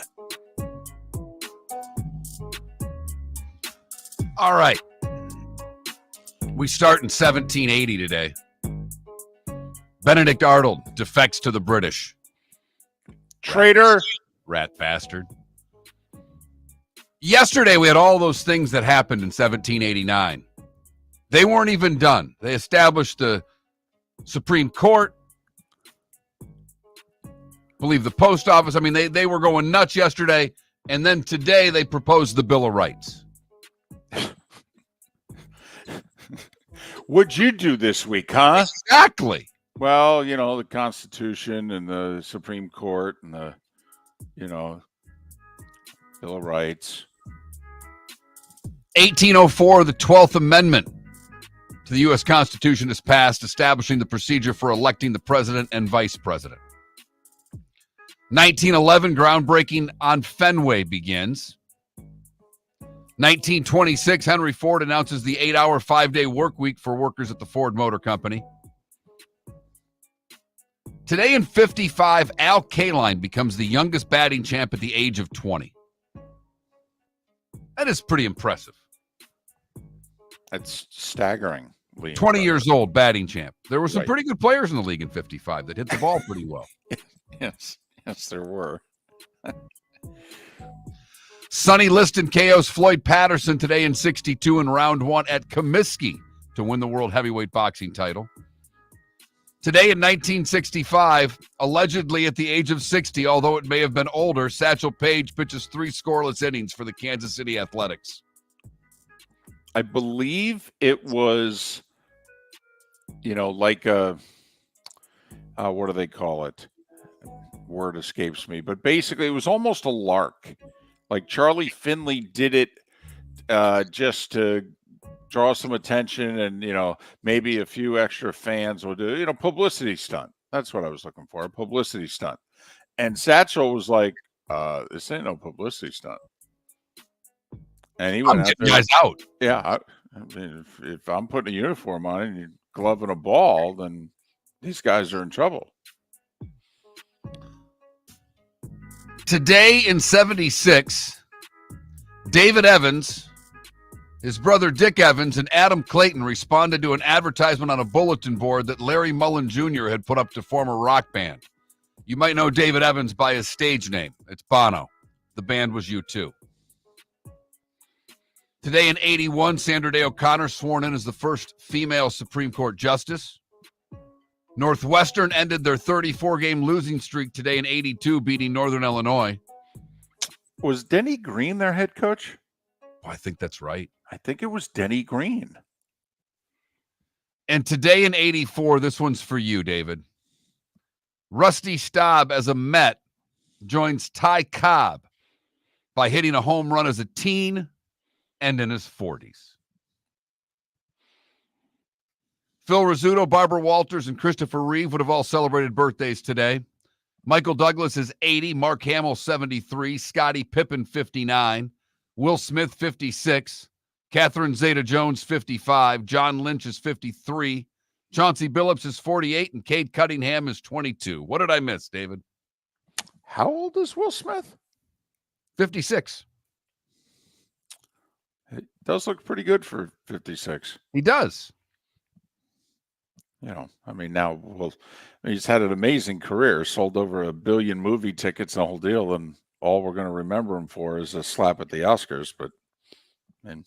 All right. We start in 1780 today. Benedict Arnold defects to the British. Traitor. Rat bastard. Yesterday, we had all those things that happened in 1789. They weren't even done. They established the Supreme Court. I believe the post office. I mean, they were going nuts yesterday. And then today, they proposed the Bill of Rights. What'd you do this week, huh? Exactly. Well, you know, the Constitution and the Supreme Court and the, Bill of Rights. 1804, the 12th Amendment to the U.S. Constitution is passed, establishing the procedure for electing the president and vice president. 1911, groundbreaking on Fenway begins. 1926, Henry Ford announces the 8-hour, 5-day work week for workers at the Ford Motor Company. Today in 55, Al Kaline becomes the youngest batting champ at the age of 20. That is pretty impressive. That's staggering. 20 years old, batting champ. There were some Right. pretty good players in the league in 55 that hit the ball pretty well. Yes, there were. Sonny Liston KOs Floyd Patterson today in 62 in round 1 at Comiskey to win the world heavyweight boxing title. Today in 1965, allegedly at the age of 60, although it may have been older, Satchel Paige pitches 3 scoreless innings for the Kansas City Athletics. I believe it was, like what do they call it? Word escapes me. But basically, it was almost a lark. Like Charlie Finley did it just to draw some attention and, maybe a few extra fans will do, publicity stunt. That's what I was looking for, a publicity stunt. And Satchel was like, this ain't no publicity stunt. And he went I'm getting guys out. Yeah. I mean, if I'm putting a uniform on and you're gloving a ball, then these guys are in trouble. Today in 76, David Evans, his brother Dick Evans, and Adam Clayton responded to an advertisement on a bulletin board that Larry Mullen Jr. had put up to form a rock band. You might know David Evans by his stage name. It's Bono. The band was U2. Today in 81, Sandra Day O'Connor sworn in as the first female Supreme Court justice. Northwestern ended their 34-game losing streak today in 82, beating Northern Illinois. Was Denny Green their head coach? Oh, I think that's right. I think it was Denny Green. And today in 84, this one's for you, David. Rusty Staub as a Met joins Ty Cobb by hitting a home run as a teen and in his 40s. Phil Rizzuto, Barbara Walters, and Christopher Reeve would have all celebrated birthdays today. Michael Douglas is 80, Mark Hamill 73, Scottie Pippen 59, Will Smith 56, Catherine Zeta-Jones 55, John Lynch is 53, Chauncey Billups is 48, and Cade Cunningham is 22. What did I miss, David? How old is Will Smith? 56. It does look pretty good for 56. He does. You know, I mean, now he's had an amazing career, sold over 1 billion movie tickets, the whole deal, and all we're going to remember him for is a slap at the Oscars. But, and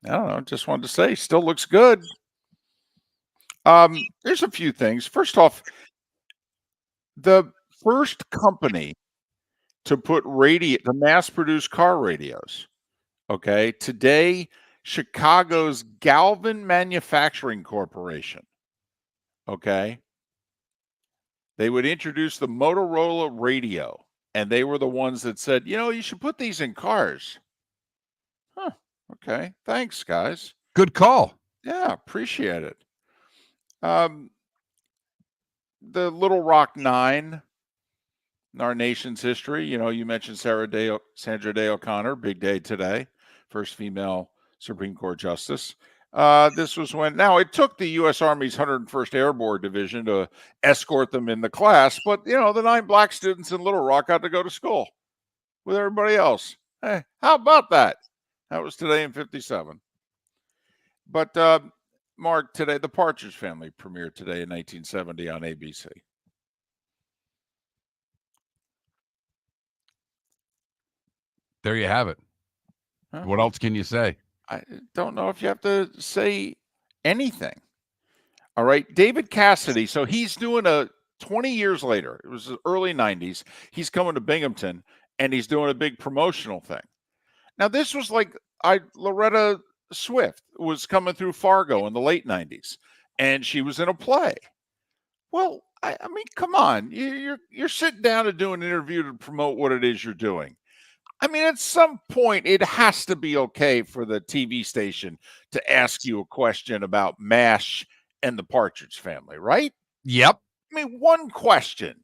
I don't know, just wanted to say, still looks good. There's a few things. First off, the first company to put to mass-produce car radios. Okay, today, Chicago's Galvin Manufacturing Corporation. Okay. They would introduce the Motorola radio, and they were the ones that said, you know, you should put these in cars. Huh. Okay. Thanks, guys. Good call. Yeah, appreciate it. The Little Rock Nine in our nation's history, you know, you mentioned Sandra Day O'Connor, big day today, first female Supreme Court justice. This was when, now it took the U.S. Army's 101st Airborne Division to escort them in the class, but, you know, the 9 black students in Little Rock got to go to school with everybody else. Hey, how about that? That was today in 57. But, Mark, today, the Partridge Family premiered today in 1970 on ABC. There you have it. Huh? What else can you say? I don't know if you have to say anything. All right. David Cassidy. So he's doing 20 years later. It was the early 90s. He's coming to Binghamton and he's doing a big promotional thing. Now, this was like Loretta Swift was coming through Fargo in the late 90s and she was in a play. Well, I mean, come on. You're sitting down to do an interview to promote what it is you're doing. I mean, at some point, it has to be okay for the TV station to ask you a question about MASH and the Partridge Family, right? Yep. I mean, one question.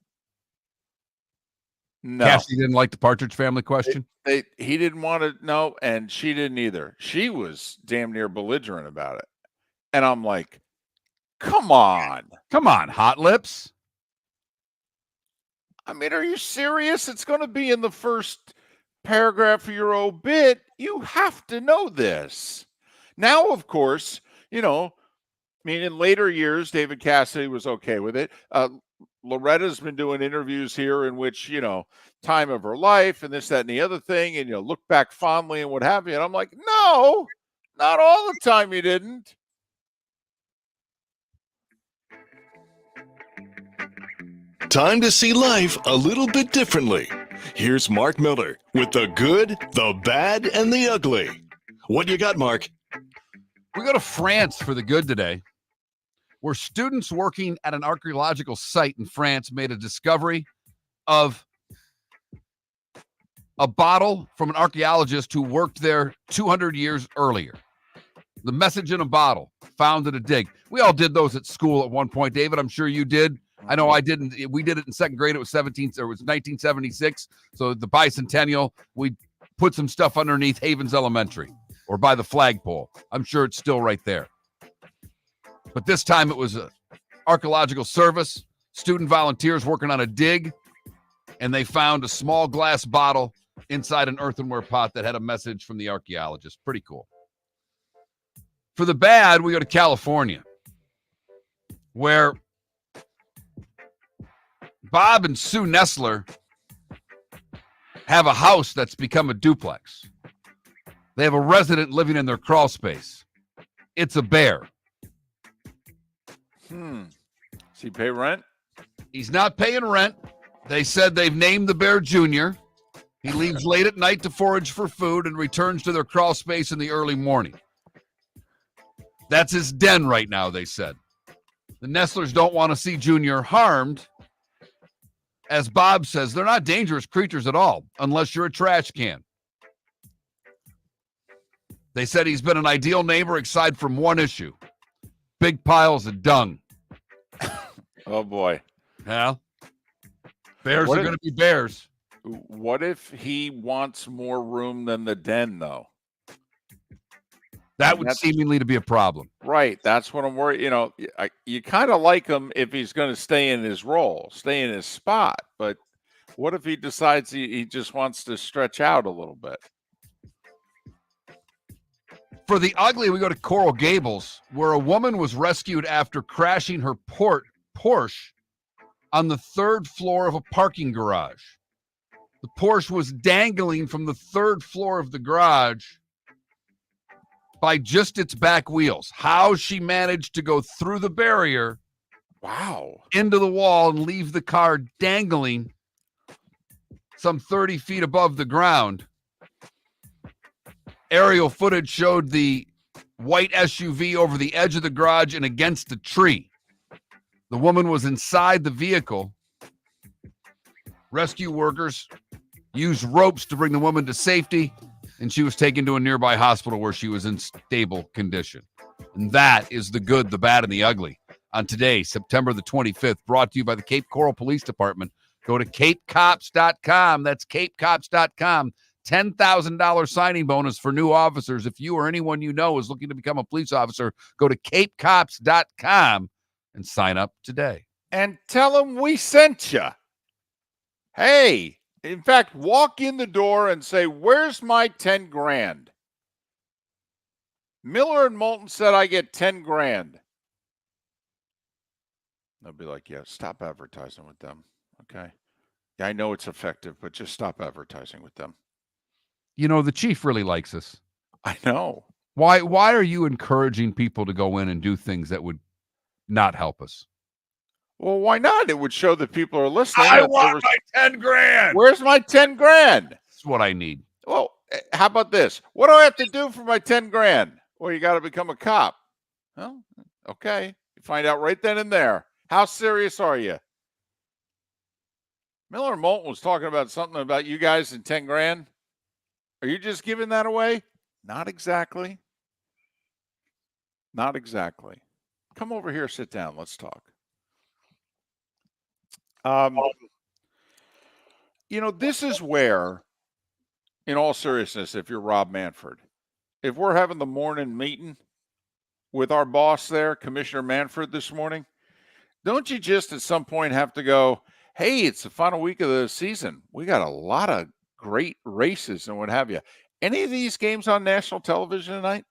No. Cassie didn't like the Partridge Family question? He didn't want to know, and she didn't either. She was damn near belligerent about it. And I'm like, come on. Come on, Hot Lips. I mean, are you serious? It's going to be in the first paragraph of your obit. You have to know this. Now, of course, you know, I mean, in later years, David Cassidy was okay with it. Loretta's been doing interviews here in which, you know, time of her life and this, that, and the other thing, and, you know, look back fondly and what have you. And I'm like, no, not all the time you didn't. Time to see life a little bit differently. Here's Mark Miller with the good, the bad, and the ugly. What you got, Mark? We go to France for the good today, where students working at an archaeological site in France made a discovery of a bottle from an archaeologist who worked there 200 years earlier. The message in a bottle found at a dig. We all did those at school at one point, David. I'm sure you did. I know I didn't. We did it in second grade. It was 1976. So the bicentennial, we put some stuff underneath Havens Elementary or by the flagpole. I'm sure it's still right there. But this time it was an archaeological service, student volunteers working on a dig, and they found a small glass bottle inside an earthenware pot that had a message from the archaeologist. Pretty cool. For the bad, we go to California, where Bob and Sue Nestler have a house that's become a duplex. They have a resident living in their crawl space. It's a bear. Does he pay rent? He's not paying rent. They said they've named the bear Junior. He leaves late at night to forage for food and returns to their crawl space in the early morning. That's his den right now, they said. The Nestlers don't want to see Junior harmed. As Bob says, they're not dangerous creatures at all, unless you're a trash can. They said he's been an ideal neighbor aside from one issue. Big piles of dung. Oh, boy. Yeah. Bears are going to be bears. What if he wants more room than the den, though? That would seemingly to be a problem. Right. That's what I'm worried. You know, you kind of like him if he's going to stay in his role, stay in his spot. But what if he decides he just wants to stretch out a little bit? For the ugly, we go to Coral Gables, where a woman was rescued after crashing her Porsche on the third floor of a parking garage. The Porsche was dangling from the third floor of the garage by just its back wheels. How she managed to go through the barrier, into the wall and leave the car dangling some 30 feet above the ground. Aerial footage showed the white SUV over the edge of the garage and against a tree. The woman was inside the vehicle. Rescue workers used ropes to bring the woman to safety, and she was taken to a nearby hospital where she was in stable condition. And that is the good, the bad, and the ugly on today, September the 25th, brought to you by the Cape Coral Police Department. Go to capecops.com. That's capecops.com. $10,000 signing bonus for new officers. If you or anyone you know is looking to become a police officer, go to capecops.com and sign up today. And tell them we sent you. Hey, in fact, walk in the door and say, "Where's my 10 grand?" Miller and Moulton said I get 10 grand. They'll be like, yeah, stop advertising with them. Okay. Yeah, I know it's effective, but just stop advertising with them. You know, the chief really likes us. I know. Why are you encouraging people to go in and do things that would not help us? Well, why not? It would show that people are listening. I want my 10 grand. Where's my 10 grand? That's what I need. Well, how about this? What do I have to do for my 10 grand? Well, you got to become a cop. Well, okay. You find out right then and there. How serious are you? Miller Moulton was talking about something about you guys and 10 grand. Are you just giving that away? Not exactly. Not exactly. Come over here, sit down. Let's talk. You know, this is where, in all seriousness, if you're Rob Manfred, if we're having the morning meeting with our boss there, Commissioner Manfred, this morning, don't you just at some point have to go, hey, it's the final week of the season. We got a lot of great races and what have you. Any of these games on national television tonight?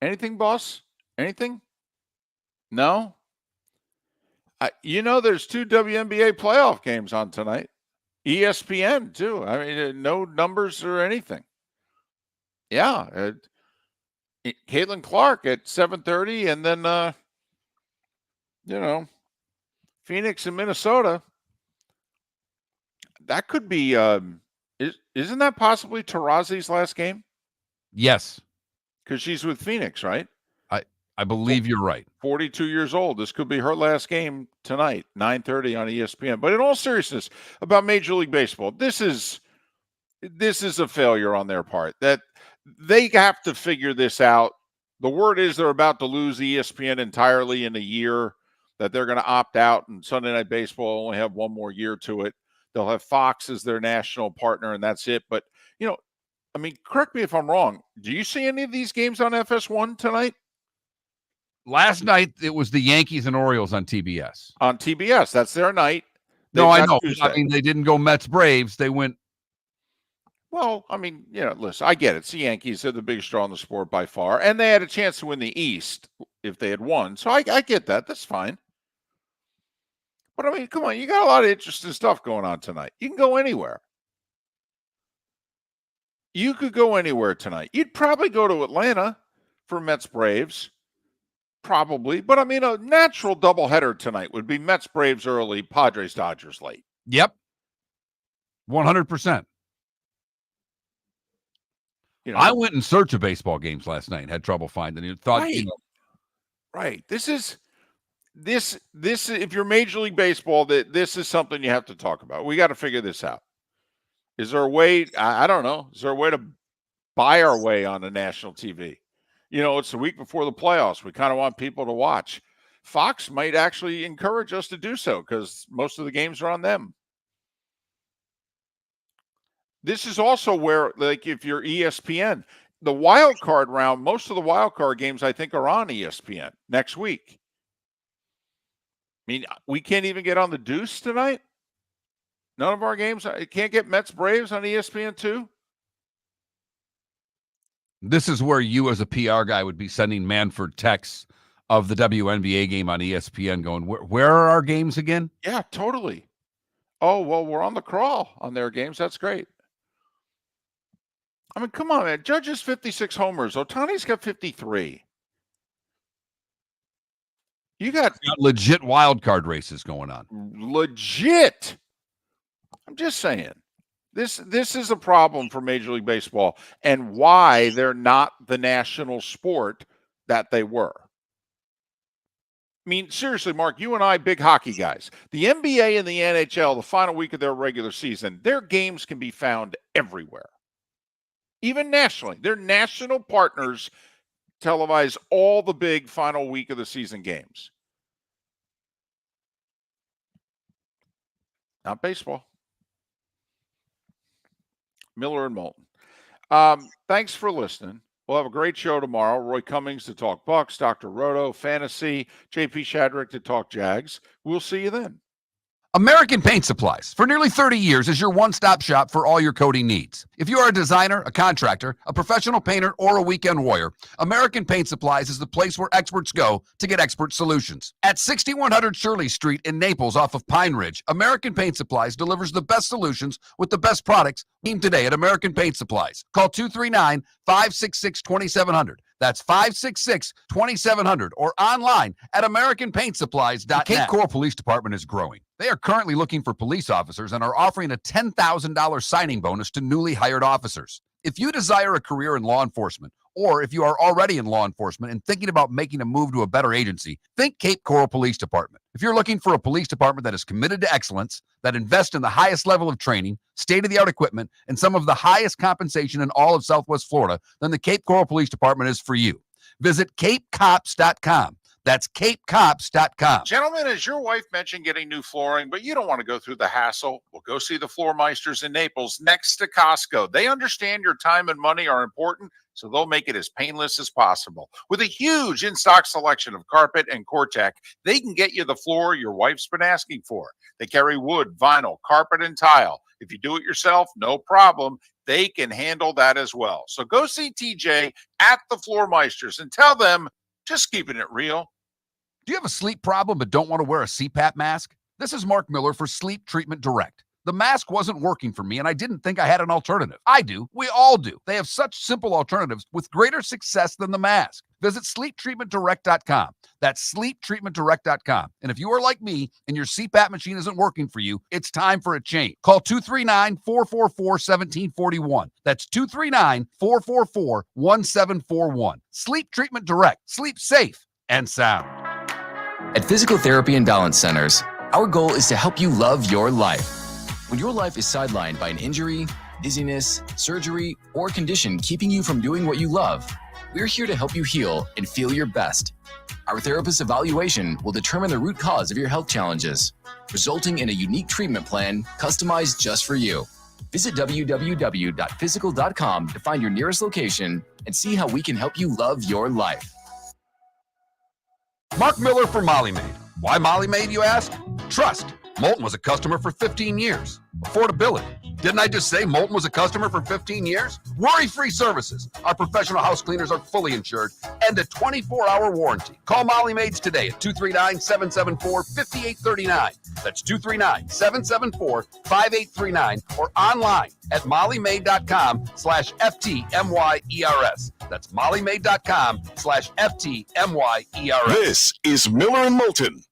Anything, boss? Anything? No? You know, there's 2 WNBA playoff games on tonight. ESPN, too. I mean, no numbers or anything. Yeah. Caitlin Clark at 7:30, and then, you know, Phoenix and Minnesota. That could be, isn't that possibly Tarazi's last game? Yes. Because she's with Phoenix, right? I believe you're right. 42 years old. This could be her last game tonight, 9:30 on ESPN. But in all seriousness, about Major League Baseball, this is a failure on their part. That they have to figure this out. The word is they're about to lose ESPN entirely in a year, that they're going to opt out, and Sunday Night Baseball will only have one more year to it. They'll have Fox as their national partner, and that's it. But, you know, I mean, correct me if I'm wrong. Do you see any of these games on FS1 tonight? Last night, it was the Yankees and Orioles on TBS. On TBS. That's their night. No, I know. I mean, they didn't go Mets-Braves. They went. Well, I mean, you know, listen, I get it. It's the Yankees. They're the biggest draw in the sport by far. And they had a chance to win the East if they had won. So I get that. That's fine. But, I mean, come on. You got a lot of interesting stuff going on tonight. You can go anywhere. You could go anywhere tonight. You'd probably go to Atlanta for Mets-Braves. Probably. But, I mean, a natural doubleheader tonight would be Mets-Braves early, Padres-Dodgers late. Yep. 100%. You know, I went in search of baseball games last night and had trouble finding it. Thought, right. you know, Right. This is this if you're Major League Baseball, this is something you have to talk about. We got to figure this out. Is there a way? I don't know. Is there a way to buy our way on a national TV? It's the week before the playoffs. We kind of want people to watch. Fox might actually encourage us to do so because most of the games are on them. This is also where, like, if you're ESPN, the wild card round, most of the wild card games, I think, are on ESPN next week. I mean, we can't even get on the Deuce tonight. None of our games. I can't get Mets Braves on ESPN2. This is where you, as a PR guy, would be sending Manford texts of the WNBA game on ESPN going, where are our games again? Yeah, totally. Oh, well, we're on the crawl on their games. That's great. I mean, come on, man. Judge has 56 homers. Ohtani's got 53. You got legit wild card races going on. Legit. I'm just saying. This is a problem for Major League Baseball and why they're not the national sport that they were. I mean, seriously, Mark, you and I, big hockey guys. The NBA and the NHL, the final week of their regular season, their games can be found everywhere. Even nationally. Their national partners televise all the big final week of the season games. Not baseball. Miller and Moulton. Thanks for listening. We'll have a great show tomorrow. Roy Cummings to talk Bucks, Dr. Roto, Fantasy, JP Shadrick to talk Jags. We'll see you then. American Paint Supplies, for nearly 30 years, is your one-stop shop for all your coating needs. If you are a designer, a contractor, a professional painter, or a weekend warrior, American Paint Supplies is the place where experts go to get expert solutions. At 6100 Shirley Street in Naples off of Pine Ridge, American Paint Supplies delivers the best solutions with the best products. Team today at American Paint Supplies. Call 239-566-2700. That's 566-2700 or online at AmericanPaintSupplies.net. The Cape Coral Police Department is growing. They are currently looking for police officers and are offering a $10,000 signing bonus to newly hired officers. If you desire a career in law enforcement, or if you are already in law enforcement and thinking about making a move to a better agency, think Cape Coral Police Department. If you're looking for a police department that is committed to excellence, that invests in the highest level of training, state-of-the-art equipment, and some of the highest compensation in all of Southwest Florida, then the Cape Coral Police Department is for you. Visit CapeCops.com. That's CapeCops.com. Gentlemen, as your wife mentioned getting new flooring, but you don't want to go through the hassle, well, go see the Floor Meisters in Naples next to Costco. They understand your time and money are important, so they'll make it as painless as possible. With a huge in-stock selection of carpet and Cortec, they can get you the floor your wife's been asking for. They carry wood, vinyl, carpet, and tile. If you do it yourself, no problem. They can handle that as well. So go see TJ at the Floor Meisters and tell them, just keeping it real. Do you have a sleep problem but don't want to wear a CPAP mask? This is Mark Miller for Sleep Treatment Direct. The mask wasn't working for me, and I didn't think I had an alternative. I do. We all do. They have such simple alternatives with greater success than the mask. Visit SleepTreatmentDirect.com. That's SleepTreatmentDirect.com. And if you are like me and your CPAP machine isn't working for you, it's time for a change. Call 239-444-1741. That's 239-444-1741. Sleep Treatment Direct. Sleep safe and sound. At Physical Therapy and Balance Centers, our goal is to help you love your life. When your life is sidelined by an injury, dizziness, surgery, or condition keeping you from doing what you love, we're here to help you heal and feel your best. Our therapist's evaluation will determine the root cause of your health challenges, resulting in a unique treatment plan customized just for you. Visit www.physical.com to find your nearest location and see how we can help you love your life. Mark Miller for Molly Maid. Why Molly Maid, you ask? Trust. Moulton was a customer for 15 years. Affordability. Didn't I just say Moulton was a customer for 15 years? Worry-free services. Our professional house cleaners are fully insured and a 24-hour warranty. Call Molly Maids today at 239-774-5839. That's 239-774-5839 or online at mollymaid.com/FTMYERS. That's mollymaid.com/FTMYERS. This is Miller and Moulton.